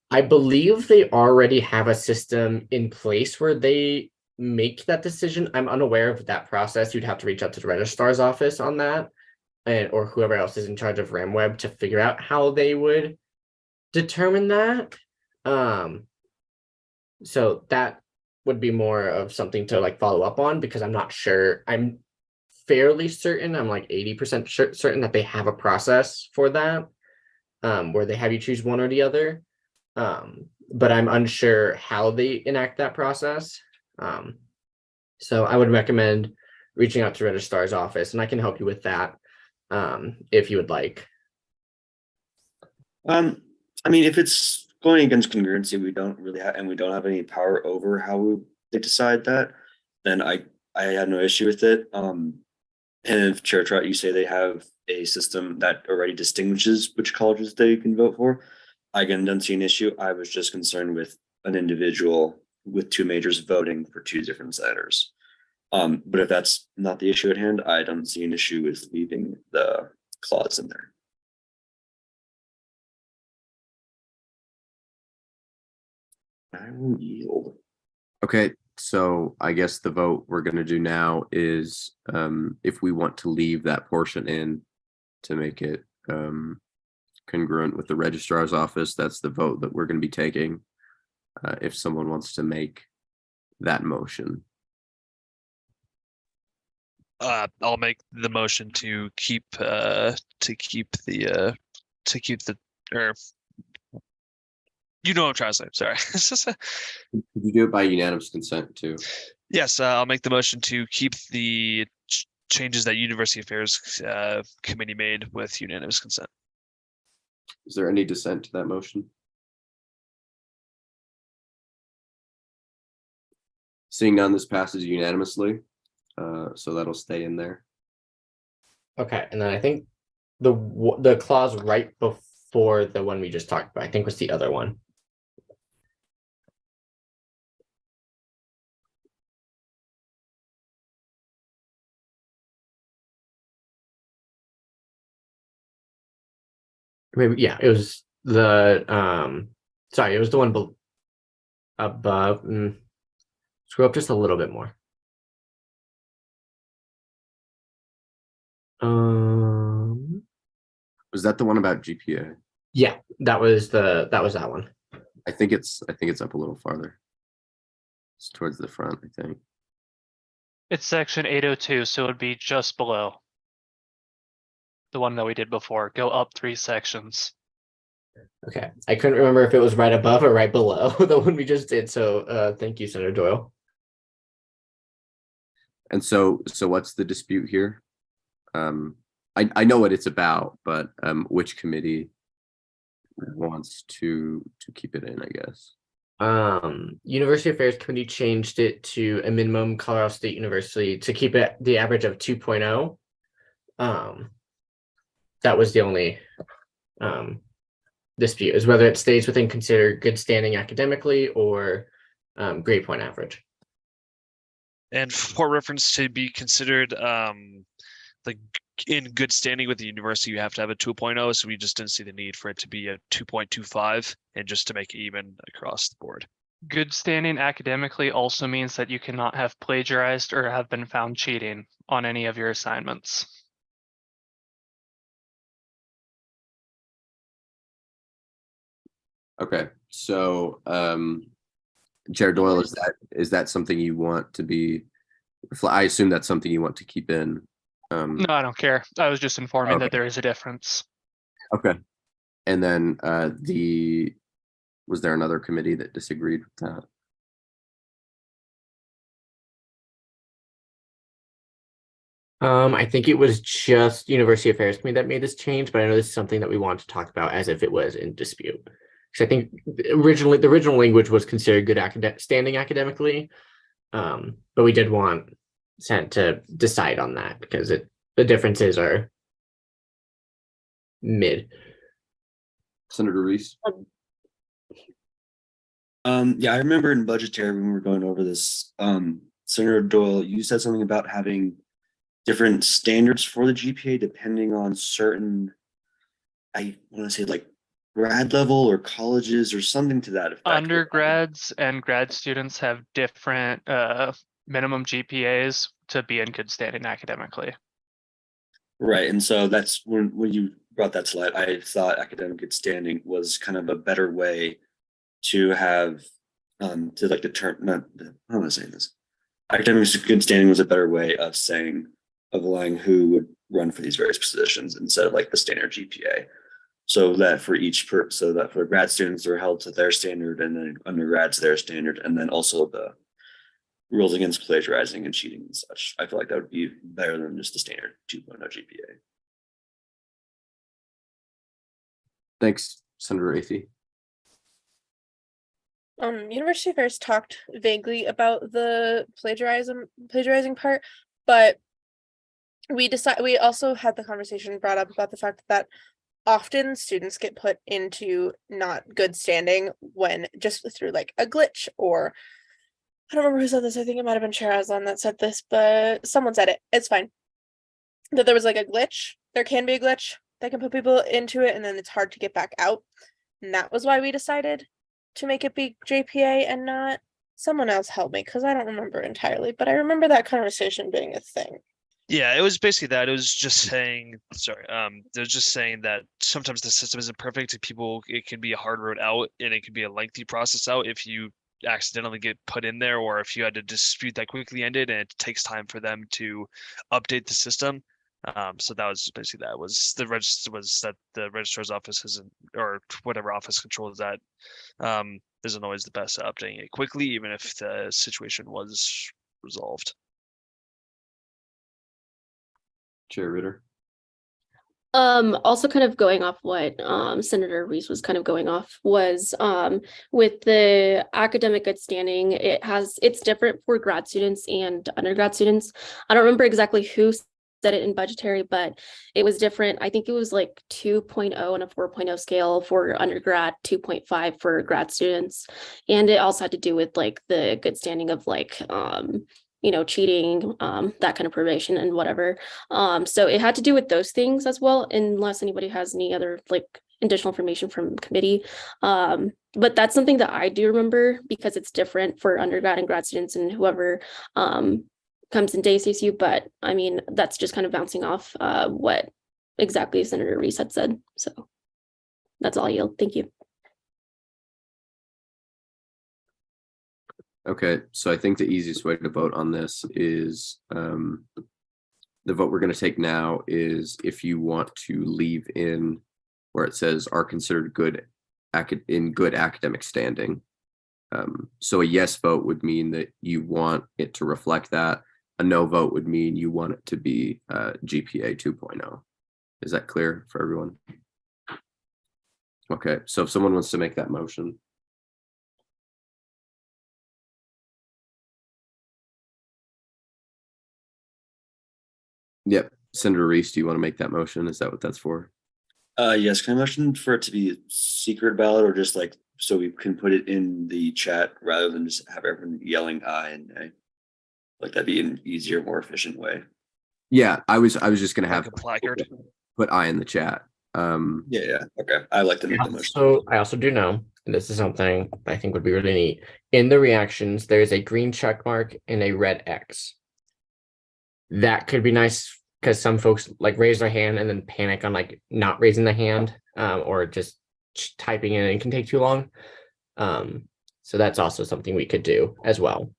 I believe they already have a system in place where they make that decision. I'm unaware of that process. You'd have to reach out to the registrar's office on that. or whoever else is in charge of RamWeb to figure out how they would determine that. So that would be more of something to like follow up on, because I'm not sure. I'm fairly certain, I'm like 80% certain that they have a process for that, where they have you choose one or the other. But I'm unsure how they enact that process. So I would recommend reaching out to registrar's office, and I can help you with that, if you would like. I mean, if it's going against congruency, we don't really have, and we don't have any power over how they decide that, then I have no issue with it. And if Chair Trot, you say they have a system that already distinguishes which colleges they can vote for, I again don't see an issue. I was just concerned with an individual with two majors voting for two different senators. But if that's not the issue at hand, I don't see an issue with leaving the clause in there. I will yield. Okay, so I guess the vote we're gonna do now is if we want to leave that portion in to make it congruent with the registrar's office, that's the vote that we're gonna be taking. If someone wants to make that motion. I'll make the motion to keep the or you know what I'm trying to say. Sorry. Could you do it by unanimous consent too? Yes, I'll make the motion to keep the changes that University Affairs Committee made with unanimous consent. Is there any dissent to that motion? Seeing none, this passes unanimously. So that'll stay in there. Okay, and then I think the clause right before the one we just talked about, I think was the other one. Maybe, yeah, it was the sorry, it was the one above. Scroll up just a little bit more. Was that the one about GPA? Yeah, that was that one. I think it's up a little farther. It's towards the front, I think. It's section 802, so it would be just below the one that we did before. Go up 3 sections. Okay, I couldn't remember if it was right above or right below the one we just did. So thank you, Senator Doyle. And so what's the dispute here? I know what it's about, but which committee wants to keep it in, I guess. University Affairs Committee changed it to a minimum Colorado State University to keep it the average of 2.0. That was the only dispute, is whether it stays within considered good standing academically or grade point average. And for reference to be considered like in good standing with the university, you have to have a 2.0. So we just didn't see the need for it to be a 2.25 and just to make it even across the board. Good standing academically also means that you cannot have plagiarized or have been found cheating on any of your assignments. Okay, so Chair Doyle, is that something you want to be? I assume that's something you want to keep in. No, I don't care. I was just informing that there is a difference. Okay, and then was there another committee that disagreed with that? I think it was just University Affairs Committee that made this change, but I know this is something that we want to talk about as if it was in dispute. Because I think originally the original language was considered good standing academically, but we did want Senate to decide on that because the differences are mid. Senator Reese. Yeah, I remember in budgetary when we were going over this, Senator Doyle, you said something about having different standards for the GPA depending on certain, I want to say like grad level or colleges or something to that effect. Undergrads and grad students have different minimum GPAs to be in good standing academically. Right, and so that's when you brought that slide, I thought academic good standing was kind of a better way to have to like determine. How am I saying this? Academic good standing was a better way of saying of allowing who would run for these various positions instead of like the standard GPA. So that for so that for grad students they're held to their standard, and then undergrads their standard, and then also the rules against plagiarizing and cheating and such. I feel like that would be better than just the standard 2.0 GPA. Thanks, Senator Athey. University Affairs talked vaguely about the plagiarizing part, but we also had the conversation brought up about the fact that often students get put into not good standing when just through like a glitch, or I don't remember who said this. I think it might have been Sherazan that said this, but someone said it. It's fine. That there was like a glitch. There can be a glitch that can put people into it, and then it's hard to get back out. And that was why we decided to make it be JPA and not. Someone else help me, because I don't remember entirely, but I remember that conversation being a thing. Yeah, it was basically that. It was just saying, sorry, it was just saying that sometimes the system isn't perfect. It can be a hard road out, and it can be a lengthy process out if you accidentally get put in there, or if you had a dispute that quickly ended, and it takes time for them to update the system. So that was basically that was the registrar's office isn't, or whatever office controls that, isn't always the best at updating it quickly, even if the situation was resolved. Chair Ritter. Also kind of going off what Senator Reese was kind of going off was with the academic good standing, it's different for grad students and undergrad students. I don't remember exactly who said it in budgetary, but it was different. I think it was like 2.0 on a 4.0 scale for undergrad, 2.5 for grad students. And it also had to do with like the good standing of like cheating, that kind of probation and whatever. So it had to do with those things as well, unless anybody has any other like additional information from committee. But that's something that I do remember because it's different for undergrad and grad students and whoever comes into ASCSU. But I mean, that's just kind of bouncing off what exactly Senator Reese had said. So that's all I yield. Thank you. Okay, so I think the easiest way to vote on this is the vote we're going to take now is if you want to leave in where it says are considered good in good academic standing. So a yes vote would mean that you want it to reflect that. A no vote would mean you want it to be GPA 2.0. Is that clear for everyone? Okay, so if someone wants to make that motion. Yep. Senator Reese, do you want to make that motion? Is that what that's for? Yes, can I motion for it to be secret ballot, or just like so we can put it in the chat rather than just have everyone yelling aye and nay? Like that'd be an easier, more efficient way. Yeah, I was just gonna have a placard. Put aye in the chat. Yeah, okay. I like to make the motion. So I also do know, and this is something I think would be really neat. In the reactions, there's a green check mark and a red X. That could be nice because some folks like raise their hand and then panic on like not raising the hand or just typing in and can take too long. So that's also something we could do as well.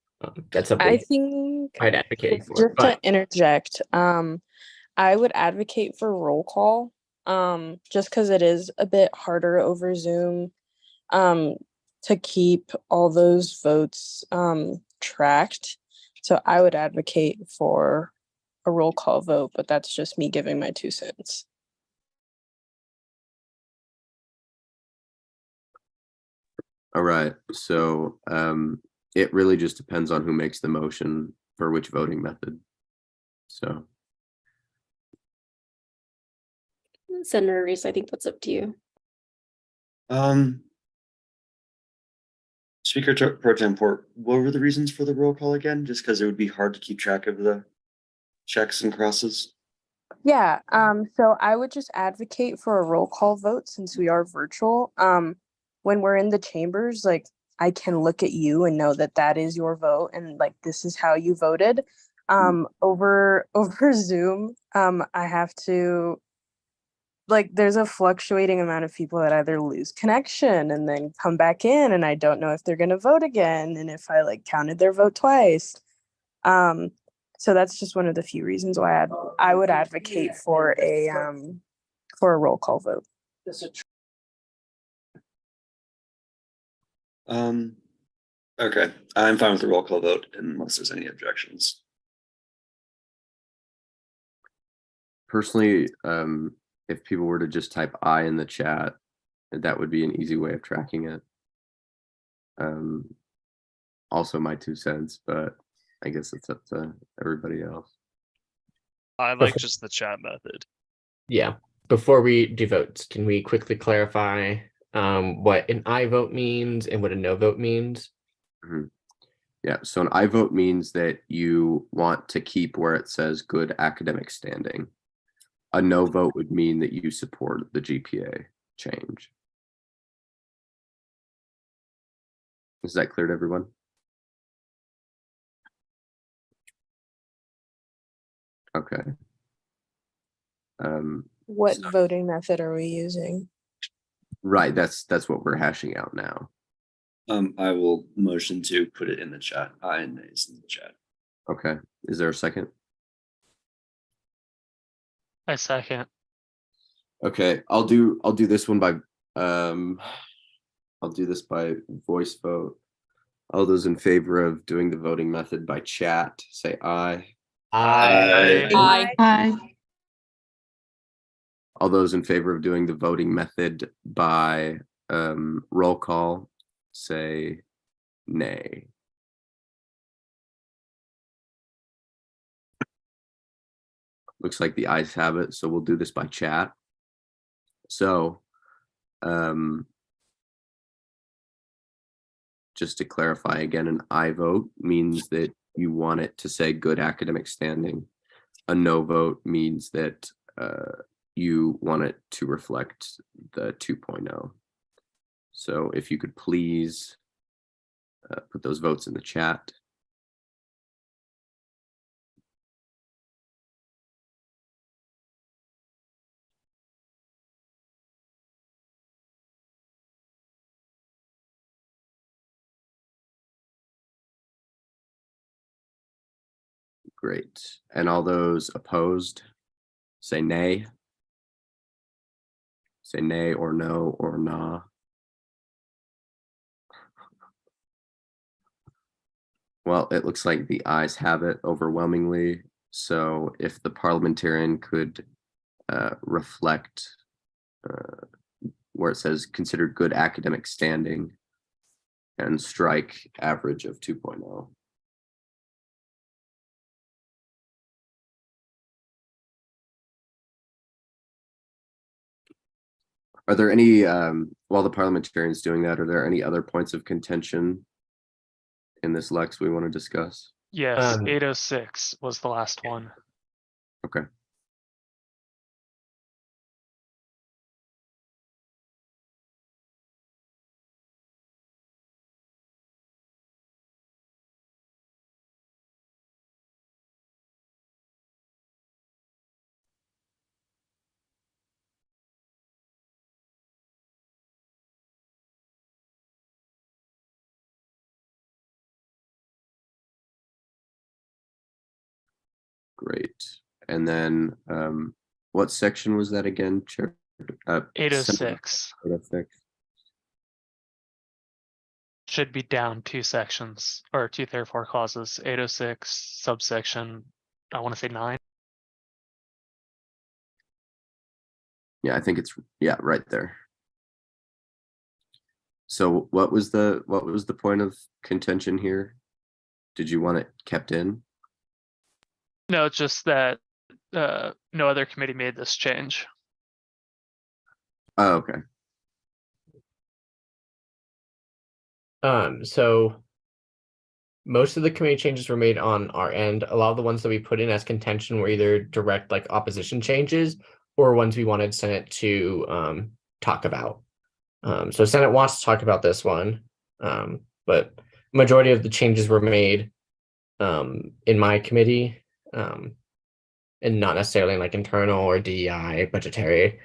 That's something I think I'd advocate for. just to interject, I would advocate for roll call, just because it is a bit harder over Zoom to keep all those votes tracked. So I would advocate for a roll call vote, but that's just me giving my 2 cents. All right, so it really just depends on who makes the motion for which voting method. So Senator Reese, I think that's up to you. Speaker Pro Tempore, what were the reasons for the roll call again? Just because it would be hard to keep track of the checks and crosses? Yeah, so I would just advocate for a roll call vote since we are virtual. When we're in the chambers, like I can look at you and know that that is your vote and like this is how you voted. Over Zoom, I have to, like, there's a fluctuating amount of people that either lose connection and then come back in, and I don't know if they're gonna vote again and if I like counted their vote twice. So that's just one of the few reasons why I would advocate for a roll call vote. Okay, I'm fine with the roll call vote unless there's any objections. Personally, if people were to just type I in the chat, that would be an easy way of tracking it. Also my 2 cents, but I guess it's up to everybody else. I like just the chat method. Yeah. Before we do votes, can we quickly clarify what an I vote means and what a no vote means? Mhm. Yeah, so an I vote means that you want to keep where it says good academic standing. A no vote would mean that you support the GPA change. Is that clear to everyone? Okay. What voting method are we using? Right, that's what we're hashing out now. I will motion to put it in the chat. I and nays in the chat. Okay, is there a second? I second. Okay, I'll do this one by I'll do this by voice vote. All those in favor of doing the voting method by chat, say aye. Aye. All those in favor of doing the voting method by roll call, say nay. Looks like the ayes have it, so we'll do this by chat. So, just to clarify again, an I vote means that you want it to say good academic standing. A no vote means that you want it to reflect the 2.0. So if you could please put those votes in the chat. Great. And all those opposed, say nay. Say nay or no or nah. Well, it looks like the ayes have it overwhelmingly. So if the parliamentarian could reflect where it says considered good academic standing and strike average of 2.0. Are there any, while the parliamentarian's doing that, are there any other points of contention in this Lex we want to discuss? Yes, 806 was the last one. Okay. Great. And then what section was that again, Chair? 806. 806. Should be down 2 sections or 2 therefore clauses. 806 subsection, I want to say 9. Yeah, I think it's right there. So what was the point of contention here? Did you want it kept in? No, it's just that no other committee made this change. Oh, okay. So most of the committee changes were made on our end. A lot of the ones that we put in as contention were either direct like opposition changes or ones we wanted Senate to talk about. So Senate wants to talk about this one, but majority of the changes were made in my committee, and not necessarily like internal or DEI budgetary.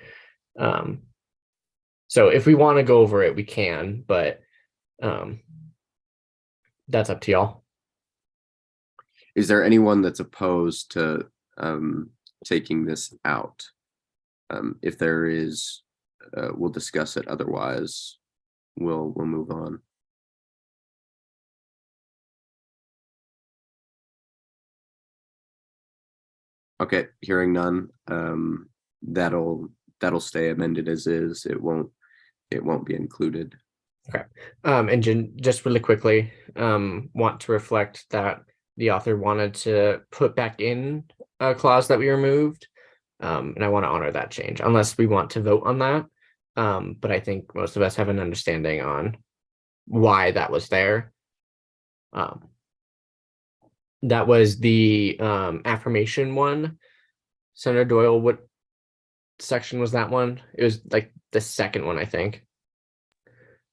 So if we want to go over it, we can, but that's up to y'all. Is there anyone that's opposed to taking this out? If there is, we'll discuss it. Otherwise, we'll move on. Okay, hearing none. That'll stay amended as is. It won't be included. Okay. And just really quickly, want to reflect that the author wanted to put back in a clause that we removed. And I want to honor that change unless we want to vote on that. But I think most of us have an understanding on why that was there. That was the affirmation one. Senator Doyle, what section was that one? It was like the second one, I think.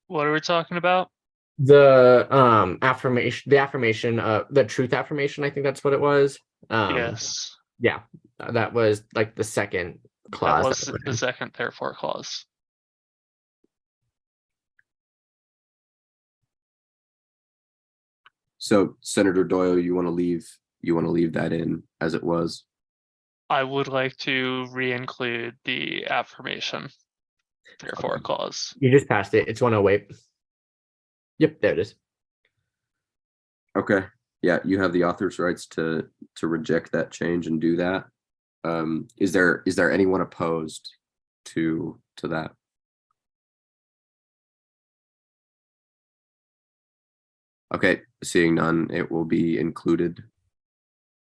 What are we talking about? The affirmation, the truth affirmation, I think that's what it was. Yes. Yeah, that was like the second clause. That was the second therefore clause. So Senator Doyle, you want to leave that in as it was? I would like to re-include the affirmation therefore clause. You just passed it. It's 108. Yep, there it is. Okay. Yeah, you have the author's rights to reject that change and do that. Is there anyone opposed to that? Okay, seeing none, it will be included.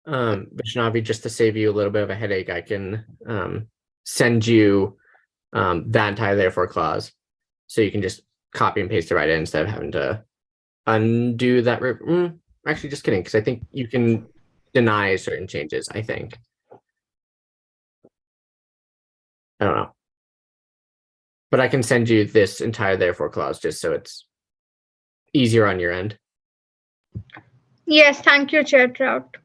Vishnavi, just to save you a little bit of a headache, I can send you that entire therefore clause, so you can just copy and paste it right in instead of having to undo that. Actually, just kidding, because I think you can deny certain changes. I think. I don't know, but I can send you this entire therefore clause just so it's easier on your end. Yes, thank you, Chair Trout.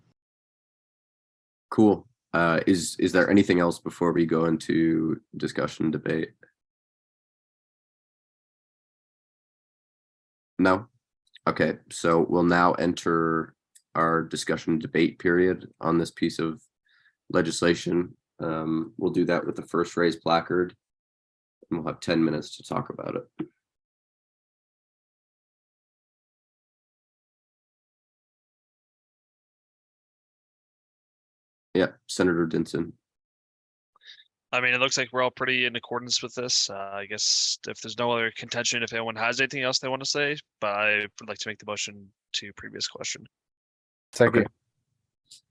Cool. Is there anything else before we go into discussion debate? No? Okay, so we'll now enter our discussion debate period on this piece of legislation. We'll do that with the first raised placard, and we'll have 10 minutes to talk about it. Yeah, Senator Dinson. I mean, it looks like we're all pretty in accordance with this. I guess if there's no other contention, if anyone has anything else they want to say, but I would like to make the motion to previous question. Second. Okay.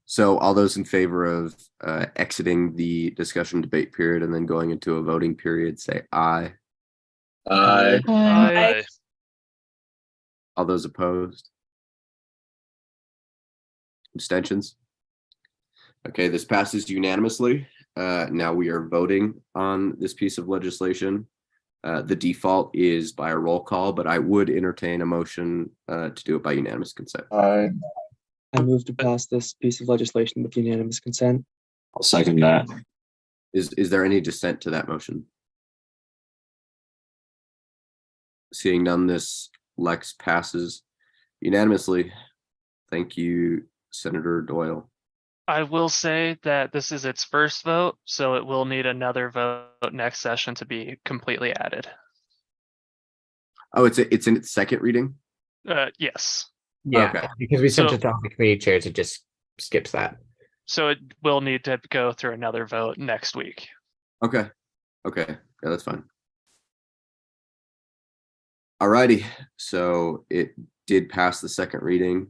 So all those in favor of exiting the discussion debate period and then going into a voting period, say aye. Aye. Aye. All those opposed? Abstentions? Okay, this passes unanimously. Now we are voting on this piece of legislation. The default is by a roll call, but I would entertain a motion to do it by unanimous consent. I move to pass this piece of legislation with unanimous consent. I'll second that. Is there any dissent to that motion? Seeing none, this Lex passes unanimously. Thank you, Senator Doyle. I will say that this is its first vote, so it will need another vote next session to be completely added. Oh, it's in its second reading? Yes. Yeah, okay. Because we sent it to all the committee chairs, it just skips that. So it will need to go through another vote next week. Okay. Yeah, that's fine. Alrighty, so it did pass the second reading.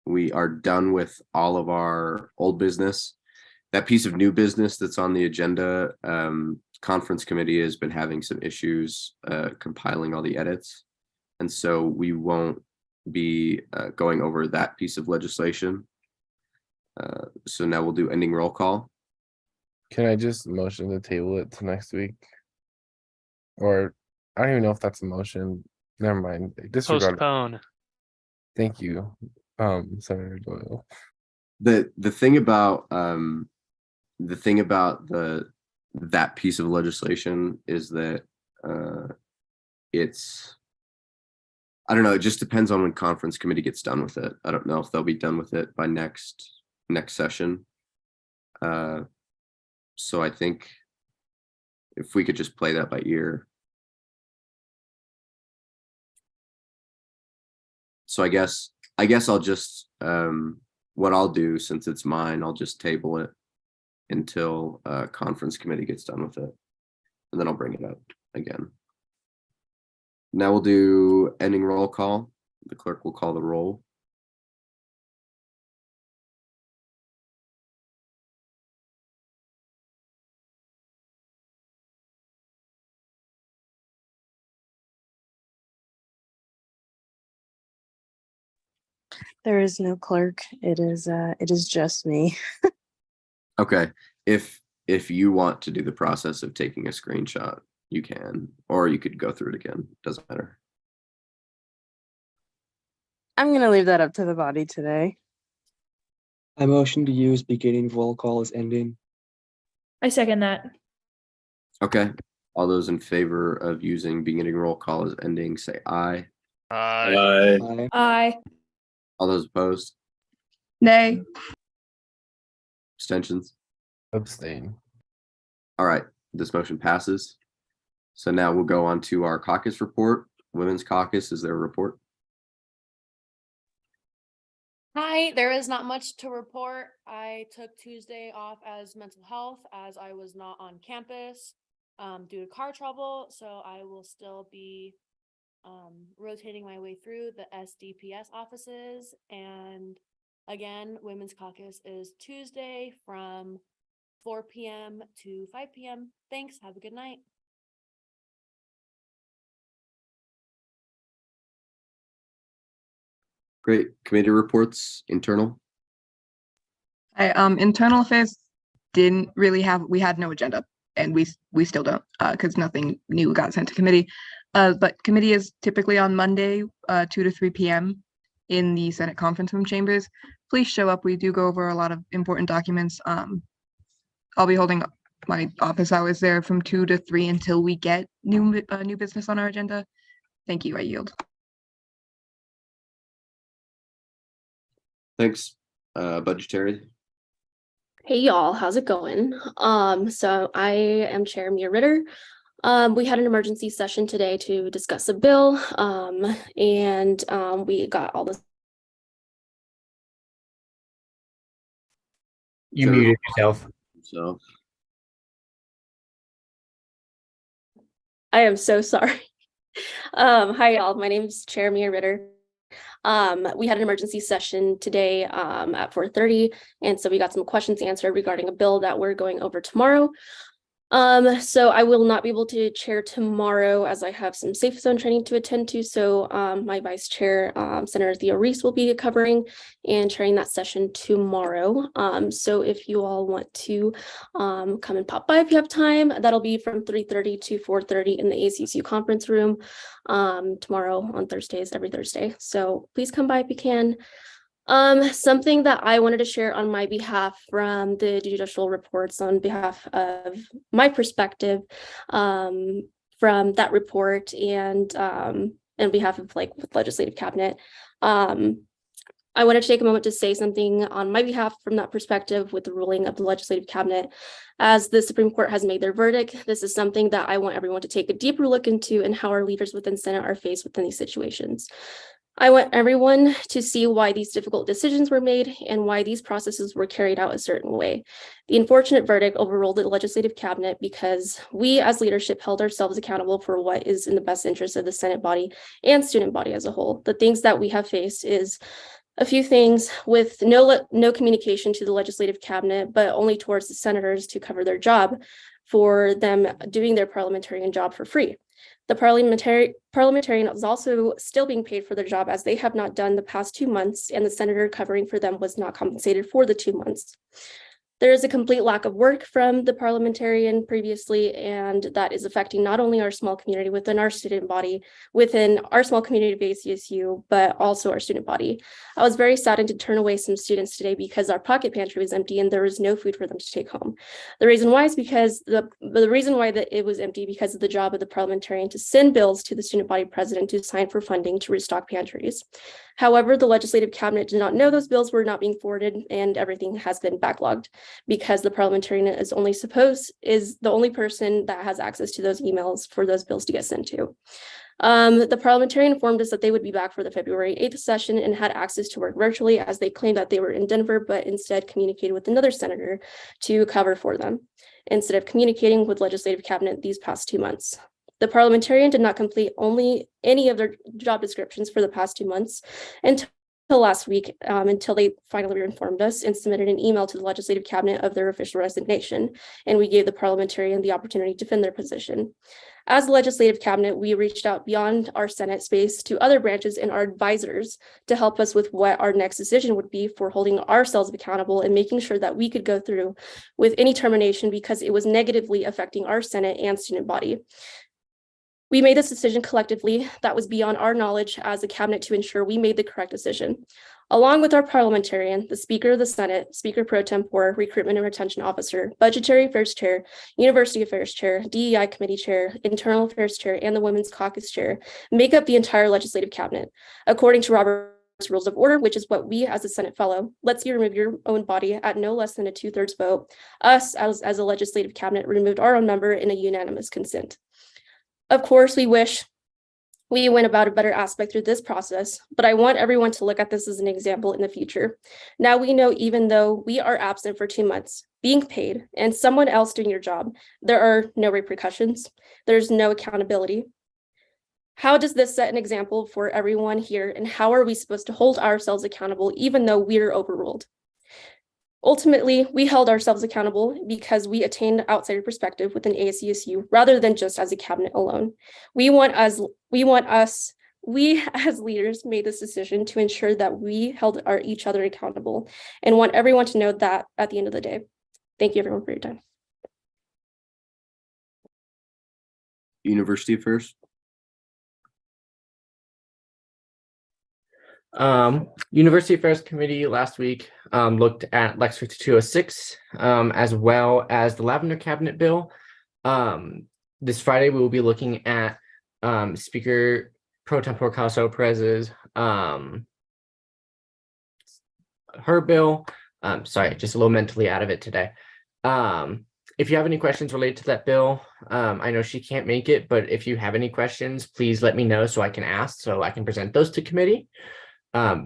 We are done with all of our old business. That piece of new business that's on the agenda, conference committee has been having some issues compiling all the edits. And so we won't be going over that piece of legislation. So now we'll do ending roll call. Can I just motion to table it to next week? Or I don't even know if that's a motion. Never mind. Disregard. Postpone. Thank you. Senator Doyle. The thing about that piece of legislation is that it's, I don't know, it just depends on when conference committee gets done with it. I don't know if they'll be done with it by next session. So I think if we could just play that by ear. So I guess I'll just what I'll do, since it's mine, I'll just table it until conference committee gets done with it, and then I'll bring it up again. Now we'll do ending roll call. The clerk will call the roll. There is no clerk. It is just me. Okay, if you want to do the process of taking a screenshot, you can, or you could go through it again. Doesn't matter. I'm gonna leave that up to the body today. I motion to use beginning roll call as ending. I second that. Okay, all those in favor of using beginning roll call as ending, say aye. Aye. Aye. All those opposed? Nay. Abstentions? Abstain. All right, this motion passes. So now we'll go on to our caucus report. Women's Caucus, is there a report? Hi, there is not much to report. I took Tuesday off as mental health as I was not on campus due to car trouble. So I will still be rotating my way through the SDPS offices. And again, Women's Caucus is Tuesday from 4 p.m. to 5 p.m. Thanks. Have a good night. Great. Committee reports, internal. Internal affairs didn't really we had no agenda, and we still don't, because nothing new got sent to committee. But committee is typically on Monday, 2 to 3 p.m. in the Senate conference room chambers. Please show up. We do go over a lot of important documents. I'll be holding my office hours there from 2 to 3 until we get new business on our agenda. Thank you. I yield. Thanks. Budgetary. Hey y'all, how's it going? So I am Chair Mia Ritter. We had an emergency session today to discuss a bill, and we got all this. You muted yourself. So I am so sorry. Hi y'all, my name is Chair Mia Ritter. We had an emergency session today at 4:30, and so we got some questions answered regarding a bill that we're going over tomorrow. So I will not be able to chair tomorrow as I have some safe zone training to attend to. So my vice chair, Senator Theo Reese, will be covering and chairing that session tomorrow. So if you all want to come and pop by if you have time, that'll be from 3:30 to 4:30 in the ASCSU conference room tomorrow on Thursdays, every Thursday. So please come by if you can. Something that I wanted to share on my behalf from the judicial reports on behalf of my perspective from that report and on behalf of legislative cabinet. I wanted to take a moment to say something on my behalf from that perspective with the ruling of the legislative cabinet. As the Supreme Court has made their verdict, this is something that I want everyone to take a deeper look into and how our leaders within Senate are faced within these situations. I want everyone to see why these difficult decisions were made and why these processes were carried out a certain way. The unfortunate verdict overruled the legislative cabinet because we as leadership held ourselves accountable for what is in the best interest of the Senate body and student body as a whole. The things that we have faced is a few things with no communication to the legislative cabinet, but only towards the senators to cover their job for them doing their parliamentarian job for free. The parliamentarian is also still being paid for their job as they have not done the past 2 months, and the senator covering for them was not compensated for the 2 months. There is a complete lack of work from the parliamentarian previously, and that is affecting not only our small community within our student body, within our small community of ASCSU, but also our student body. I was very saddened to turn away some students today because our pocket pantry was empty and there was no food for them to take home. The reason why is because the reason why that it was empty because of the job of the parliamentarian to send bills to the student body president to sign for funding to restock pantries. However, the legislative cabinet did not know those bills were not being forwarded and everything has been backlogged because the parliamentarian is the only person that has access to those emails for those bills to get sent to. The parliamentarian informed us that they would be back for the February 8th session and had access to work virtually as they claimed that they were in Denver, but instead communicated with another senator to cover for them instead of communicating with legislative cabinet these past 2 months. The parliamentarian did not complete any of their job descriptions for the past 2 months until last week, until they finally informed us and submitted an email to the legislative cabinet of their official resignation, and we gave the parliamentarian the opportunity to defend their position. As the legislative cabinet, we reached out beyond our Senate space to other branches and our advisors to help us with what our next decision would be for holding ourselves accountable and making sure that we could go through with any termination because it was negatively affecting our Senate and student body. We made this decision collectively that was beyond our knowledge as a cabinet to ensure we made the correct decision. Along with our parliamentarian, the Speaker of the Senate, Speaker Pro Tempore, Recruitment and Retention Officer, Budgetary Affairs Chair, University Affairs Chair, DEI Committee Chair, Internal Affairs Chair, and the Women's Caucus Chair make up the entire legislative cabinet. According to Robert's Rules of Order, which is what we as a Senate fellow, lets you remove your own body at no less than a 2/3 vote. Us as a legislative cabinet removed our own member in a unanimous consent. Of course, we wish we went about a better aspect through this process, but I want everyone to look at this as an example in the future. Now we know even though we are absent for 2 months, being paid, and someone else doing your job, there are no repercussions. There's no accountability. How does this set an example for everyone here, and how are we supposed to hold ourselves accountable even though we're overruled? Ultimately, we held ourselves accountable because we attained outsider perspective within ASCSU rather than just as a cabinet alone. We as leaders made this decision to ensure that we held each other accountable and want everyone to know that at the end of the day. Thank you everyone for your time. University first. University Affairs Committee last week looked at Lex 5206 as well as the Lavender Cabinet Bill. This Friday we will be looking at Speaker Pro Tempore Caso Perez's her bill. Sorry, just a little mentally out of it today. If you have any questions related to that bill, I know she can't make it, but if you have any questions, please let me know so I can ask, so I can present those to committee.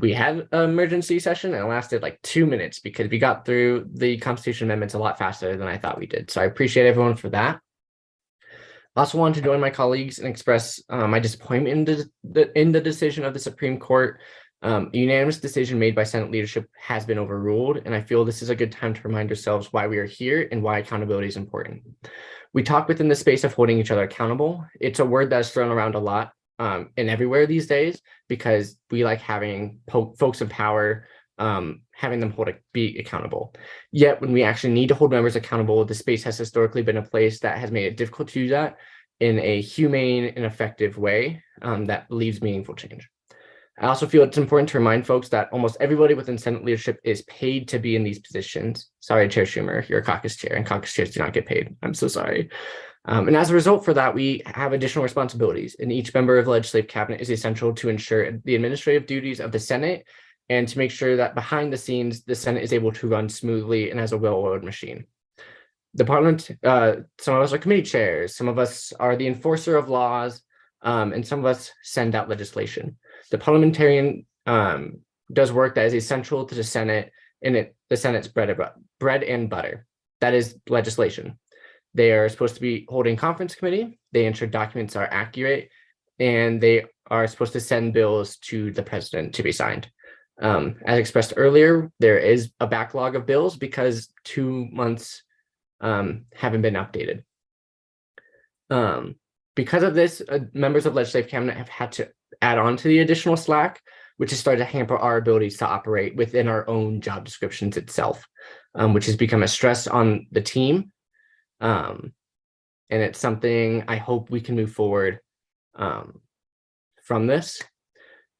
We had an emergency session and it lasted like 2 minutes because we got through the Constitution amendments a lot faster than I thought we did. So I appreciate everyone for that. I also wanted to join my colleagues and express my disappointment in the decision of the Supreme Court. A unanimous decision made by Senate leadership has been overruled, and I feel this is a good time to remind ourselves why we are here and why accountability is important. We talk within the space of holding each other accountable. It's a word that's thrown around a lot and everywhere these days because we like having folks in power, having them be accountable. Yet when we actually need to hold members accountable, the space has historically been a place that has made it difficult to do that in a humane and effective way that leaves meaningful change. I also feel it's important to remind folks that almost everybody within Senate leadership is paid to be in these positions. Sorry, Chair Schumer, you're a caucus chair, and caucus chairs do not get paid. I'm so sorry. And as a result for that, we have additional responsibilities, and each member of the legislative cabinet is essential to ensure the administrative duties of the Senate and to make sure that behind the scenes, the Senate is able to run smoothly and as a well-oiled machine. The Parliament, some of us are committee chairs, some of us are the enforcer of laws, and some of us send out legislation. The parliamentarian does work that is essential to the Senate, and the Senate's bread and butter. That is legislation. They are supposed to be holding conference committee. They ensure documents are accurate, and they are supposed to send bills to the president to be signed. As expressed earlier, there is a backlog of bills because 2 months haven't been updated. Because of this, members of legislative cabinet have had to add on to the additional slack, which has started to hamper our abilities to operate within our own job descriptions itself. which has become a stress on the team. And it's something I hope we can move forward from this.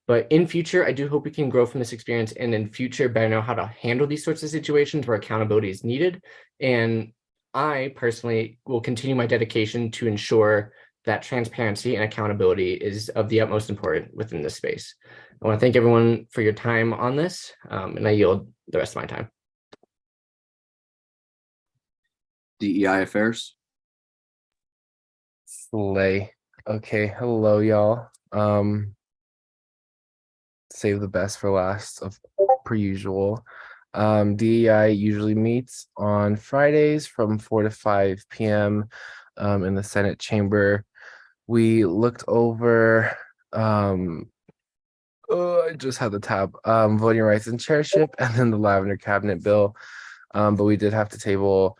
But in future, I do hope we can grow from this experience and in future better know how to handle these sorts of situations where accountability is needed. And I personally will continue my dedication to ensure that transparency and accountability is of the utmost importance within this space. I want to thank everyone for your time on this, and I yield the rest of my time. DEI affairs. Slay. Okay, hello y'all. Save the best for last of per usual. DEI usually meets on Fridays from 4 to 5 p.m. In the Senate chamber. We looked over I just had the tab voting rights and chairship and then the lavender cabinet bill. But we did have to table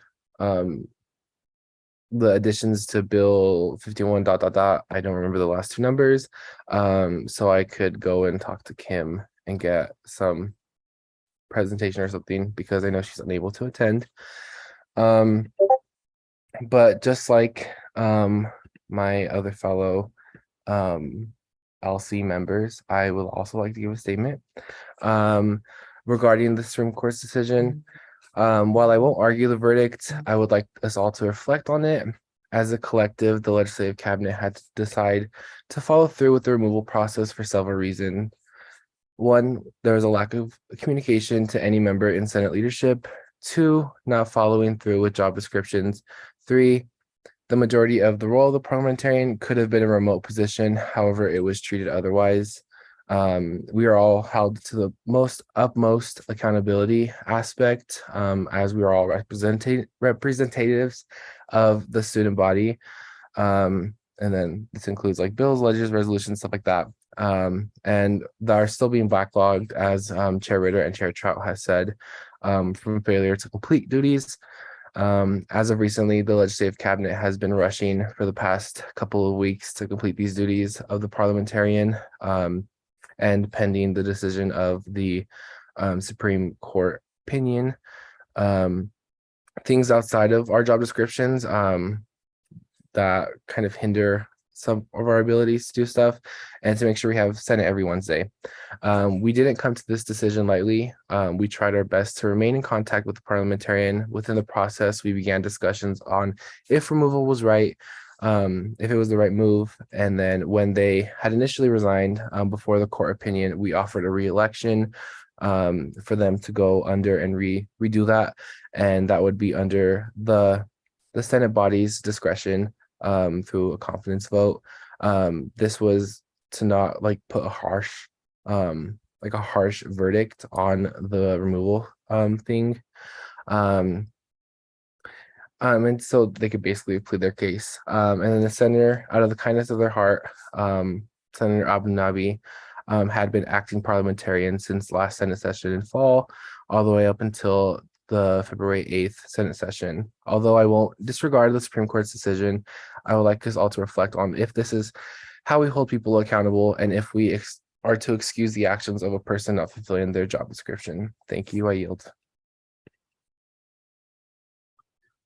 the additions to bill 51 ... I don't remember the last two numbers. So I could go and talk to Kim and get some presentation or something because I know she's unable to attend. But just like my other fellow LC members, I would also like to give a statement regarding the Supreme Court's decision. While I won't argue the verdict, I would like us all to reflect on it. As a collective, the legislative cabinet had to decide to follow through with the removal process for several reasons. One, there was a lack of communication to any member in Senate leadership. Two, not following through with job descriptions. Three, the majority of the role of the parliamentarian could have been a remote position. However, it was treated otherwise. We are all held to the utmost accountability aspect, as we are all representatives of the student body. And then this includes like bills, ledgers, resolutions, stuff like that. And that are still being backlogged, as Chair Ritter and Chair Trout has said, from failure to complete duties. As of recently, the legislative cabinet has been rushing for the past couple of weeks to complete these duties of the parliamentarian, and pending the decision of the Supreme Court opinion. Things outside of our job descriptions that kind of hinder some of our abilities to do stuff, and to make sure we have Senate every Wednesday. We didn't come to this decision lightly. We tried our best to remain in contact with the parliamentarian. Within the process, we began discussions on if removal was right, if it was the right move. And then when they had initially resigned before the court opinion, we offered a re-election for them to go under and redo that. And that would be under the Senate body's discretion through a confidence vote. This was to not like put a harsh verdict on the removal thing. And so they could basically plead their case. And then the senator, out of the kindness of their heart, Senator Abu Nabi, had been acting parliamentarian since last Senate session in fall, all the way up until the February 8th Senate session. Although I won't disregard the Supreme Court's decision, I would like us all to reflect on if this is how we hold people accountable and if we are to excuse the actions of a person not fulfilling their job description. Thank you. I yield.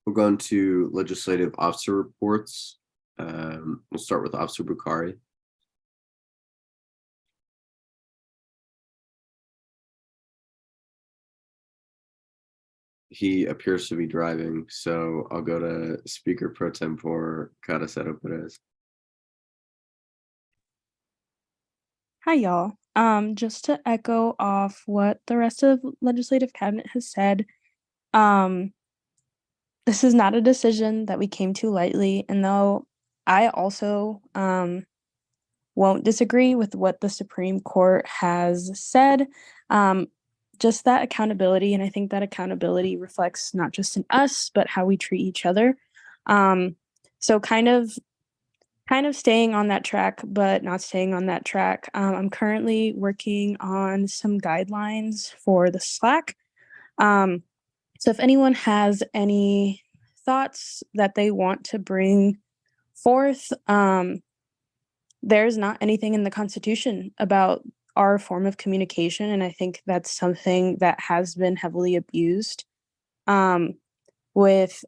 We'll go into legislative officer reports. We'll start with Officer Bukhari. He appears to be driving, so I'll go to Speaker Pro Tempore Caracero Perez. Hi, y'all. Just to echo off what the rest of legislative cabinet has said, this is not a decision that we came to lightly, and though I also won't disagree with what the Supreme Court has said, just that accountability, and I think that accountability reflects not just in us, but how we treat each other. So kind of staying on that track, but not staying on that track. I'm currently working on some guidelines for the Slack. So if anyone has any thoughts that they want to bring forth, there's not anything in the Constitution about our form of communication, and I think that's something that has been heavily abused with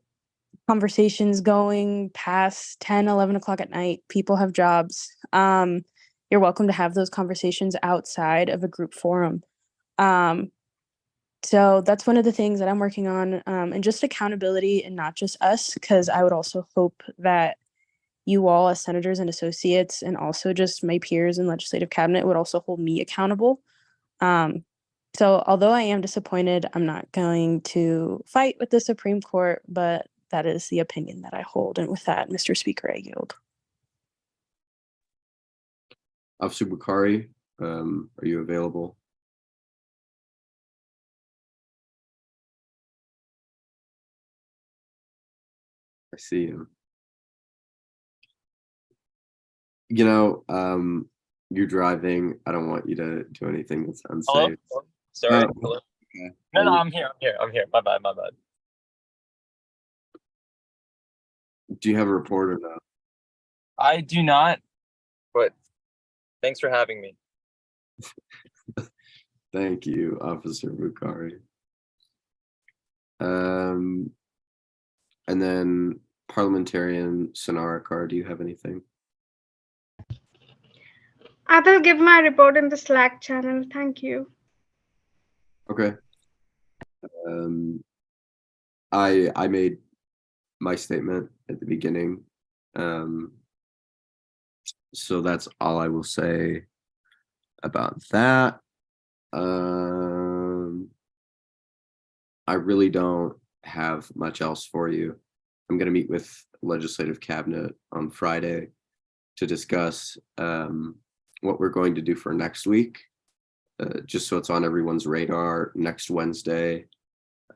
conversations going past 10, 11 o'clock at night. People have jobs. You're welcome to have those conversations outside of a group forum. So that's one of the things that I'm working on, and just accountability and not just us, because I would also hope that you all as senators and associates and also just my peers in legislative cabinet would also hold me accountable. So although I am disappointed, I'm not going to fight with the Supreme Court, but that is the opinion that I hold. And with that, Mr. Speaker, I yield. Officer Bukhari, are you available? I see you. You know, you're driving. I don't want you to do anything that's Hello? unsafe. Hello? Sorry. Oh, Hello? okay. No, Are no, you- I'm here. I'm here. I'm here. My bad. My bad. Do you have a report or no? I do not, but thanks for having me. Thank you, Officer Bukhari. And then Parliamentarian Sanarakar, do you have anything? I will give my report in the Slack channel. Thank you. Okay. I made my statement at the beginning. So that's all I will say about that. I really don't have much else for you. I'm going to meet with legislative cabinet on Friday to discuss what we're going to do for next week, just so it's on everyone's radar. Next Wednesday,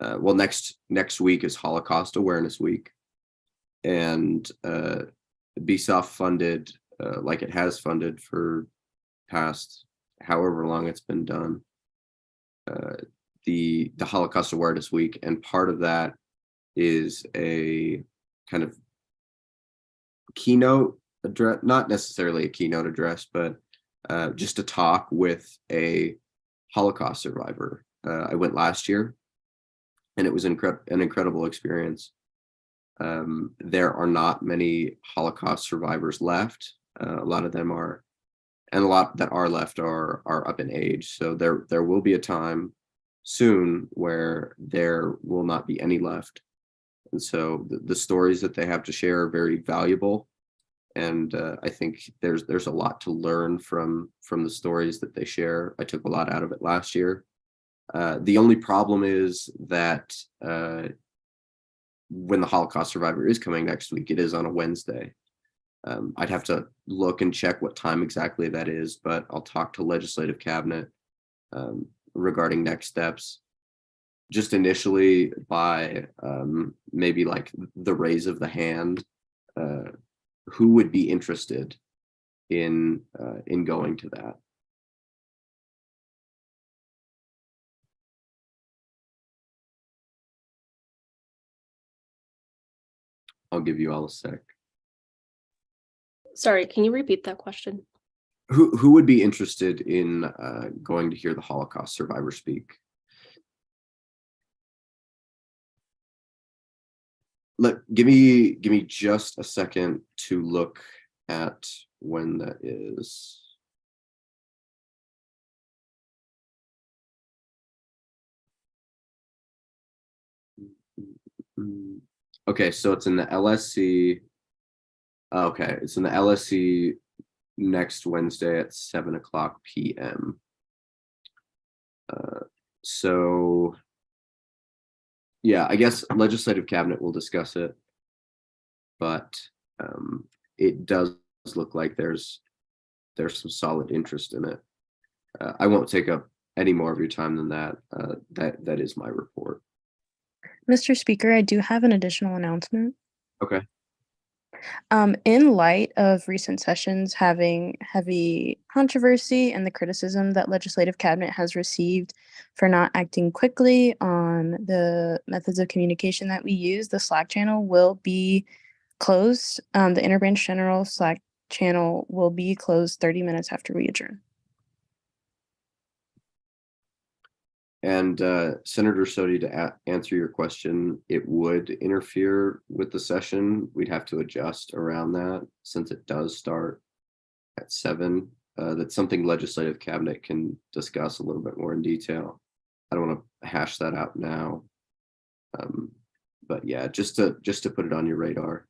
well, next week is Holocaust Awareness Week, and be self-funded like it has funded for past however long it's been done. The Holocaust Awareness Week, and part of that is a kind of keynote address, not necessarily a keynote address, but just a talk with a Holocaust survivor. I went last year, and it was an incredible experience. There are not many Holocaust survivors left. A lot of them are, and a lot that are left are up in age. So there will be a time soon where there will not be any left. And so the stories that they have to share are very valuable. And I think there's a lot to learn from the stories that they share. I took a lot out of it last year. The only problem is that when the Holocaust survivor is coming next week, it is on a Wednesday. I'd have to look and check what time exactly that is, but I'll talk to legislative cabinet regarding next steps. Just initially by maybe like the raise of the hand, who would be interested in going to that? I'll give you all a sec. Sorry, can you repeat that question? Who would be interested in going to hear the Holocaust survivor speak? Give me just a second to look at when that is. Okay, so it's in the LSC. Okay, it's in the LSC next Wednesday at 7:00 p.m. So yeah, I guess legislative cabinet will discuss it, but it does look like there's some solid interest in it. I won't take up any more of your time than that. That is my report. Mr. Speaker, I do have an additional announcement. Okay. In light of recent sessions having heavy controversy and the criticism that legislative cabinet has received for not acting quickly on the methods of communication that we use, the Slack channel will be closed. The Interbranch General Slack channel will be closed 30 minutes after we adjourn. And Senator Sodi, to answer your question, it would interfere with the session. We'd have to adjust around that since it does start at 7. That's something legislative cabinet can discuss a little bit more in detail. I don't want to hash that out now. But yeah, just to put it on your radar.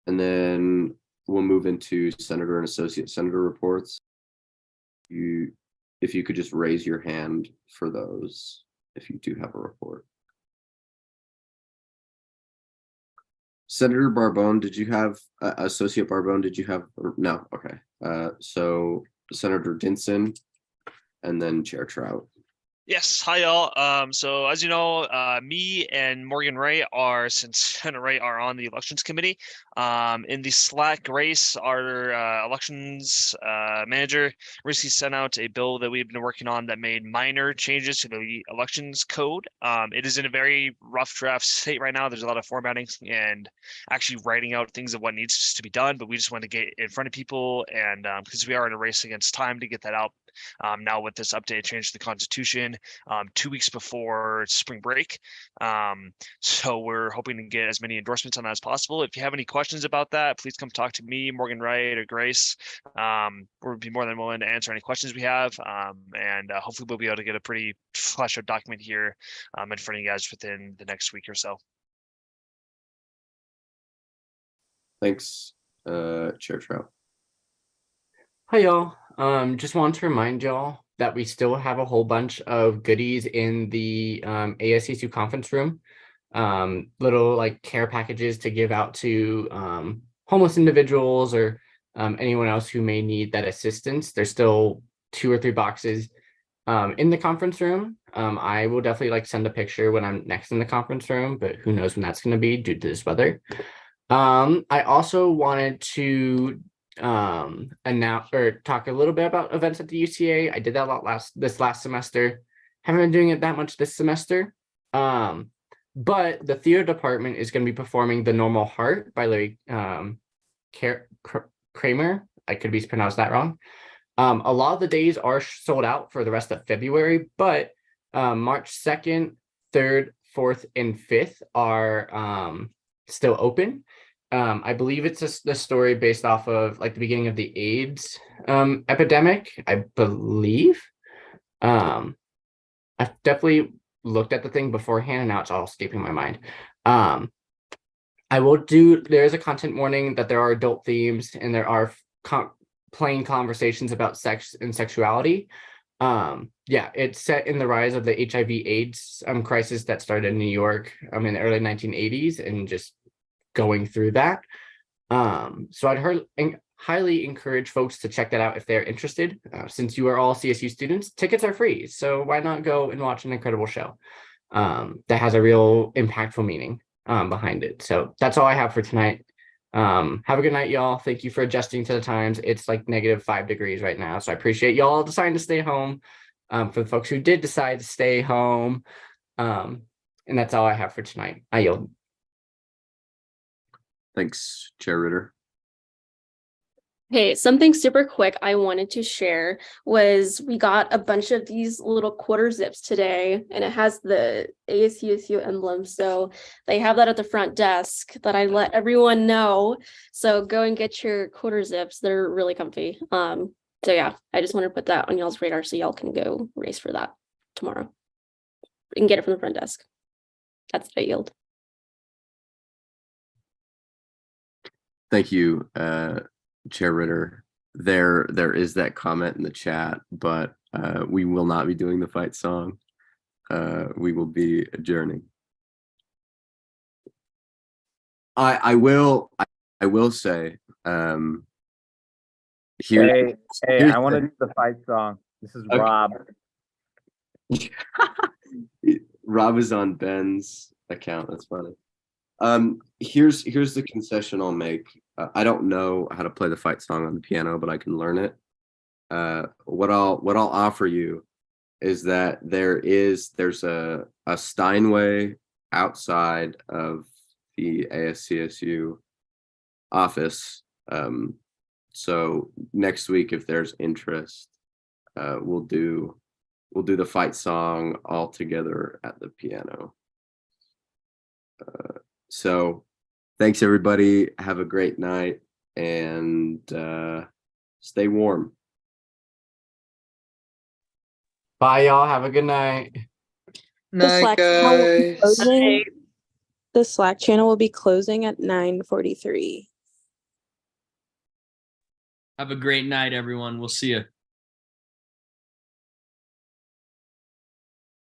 And then we'll move into Senator and Associate Senator reports. If you could just raise your hand for those, if you do have a report. Senator Barbone, did you have Associate Barbone? Did you have no? Okay. So Senator Dinson, and then Chair Trout. Yes, hi y'all. So as you know, me and Morgan Ray are, since Senator Ray are on the elections committee. In the Slack race, our elections manager recently sent out a bill that we've been working on that made minor changes to the elections code. It is in a very rough draft state right now. There's a lot of formatting and actually writing out things of what needs to be done, but we just want to get in front of people, and because we are in a race against time to get that out. Now with this updated change to the Constitution, 2 weeks before spring break. So we're hoping to get as many endorsements on that as possible. If you have any questions about that, please come talk to me, Morgan Wright, or Grace. We'll be more than willing to answer any questions we have. And hopefully we'll be able to get a pretty fleshed out document here in front of you guys within the next week or so. Thanks, Chair Trout. Hi, y'all. Just want to remind y'all that we still have a whole bunch of goodies in the ASCSU conference room. Little like care packages to give out to homeless individuals or anyone else who may need that assistance. There's still 2 or 3 boxes in the conference room. I will definitely like send a picture when I'm next in the conference room, but who knows when that's going to be due to this weather. I also wanted to announce or talk a little bit about events at the UCA. I did that a lot this last semester. Haven't been doing it that much this semester. But the theater department is going to be performing The Normal Heart by Larry Kramer. I could be pronounced that wrong. A lot of the days are sold out for the rest of February, but March 2nd, 3rd, 4th, and 5th are still open. I believe it's the story based off of like the beginning of the AIDS epidemic, I believe. I've definitely looked at the thing beforehand and now it's all escaping my mind. There is a content warning that there are adult themes and there are plain conversations about sex and sexuality. Yeah, it's set in the rise of the HIV/AIDS crisis that started in New York in the early 1980s and just going through that. So I'd highly encourage folks to check that out if they're interested. Since you are all CSU students, tickets are free. So why not go and watch an incredible show that has a real impactful meaning behind it. So that's all I have for tonight. Have a good night, y'all. Thank you for adjusting to the times. It's like -5 degrees right now. So I appreciate y'all deciding to stay home. For the folks who did decide to stay home. And that's all I have for tonight. I yield. Thanks, Chair Ritter. Hey, something super quick I wanted to share was we got a bunch of these little quarter zips today, and it has the ASCSU emblem. So they have that at the front desk that I let everyone know. So go and get your quarter zips. They're really comfy. So yeah, I just want to put that on y'all's radar so y'all can go race for that tomorrow. You can get it from the front desk. That's what I yield. Thank you, Chair Ritter. There is that comment in the chat, but we will not be doing the fight song. We will be adjourning. I will say Hey, I want to do the fight song. This is okay. Rob. Rob is on Ben's account. That's funny. Here's the concession I'll make. I don't know how to play the fight song on the piano, but I can learn it. What I'll offer you is that there's a Steinway outside of the ASCSU office. So next week, if there's interest, we'll do we'll do the fight song all together at the piano. So thanks everybody. Have a great night and stay warm. Bye, y'all. Have a good night. The Slack channel will be closing. The Slack channel will be closing at 9:43. Have a great night, everyone. We'll see you.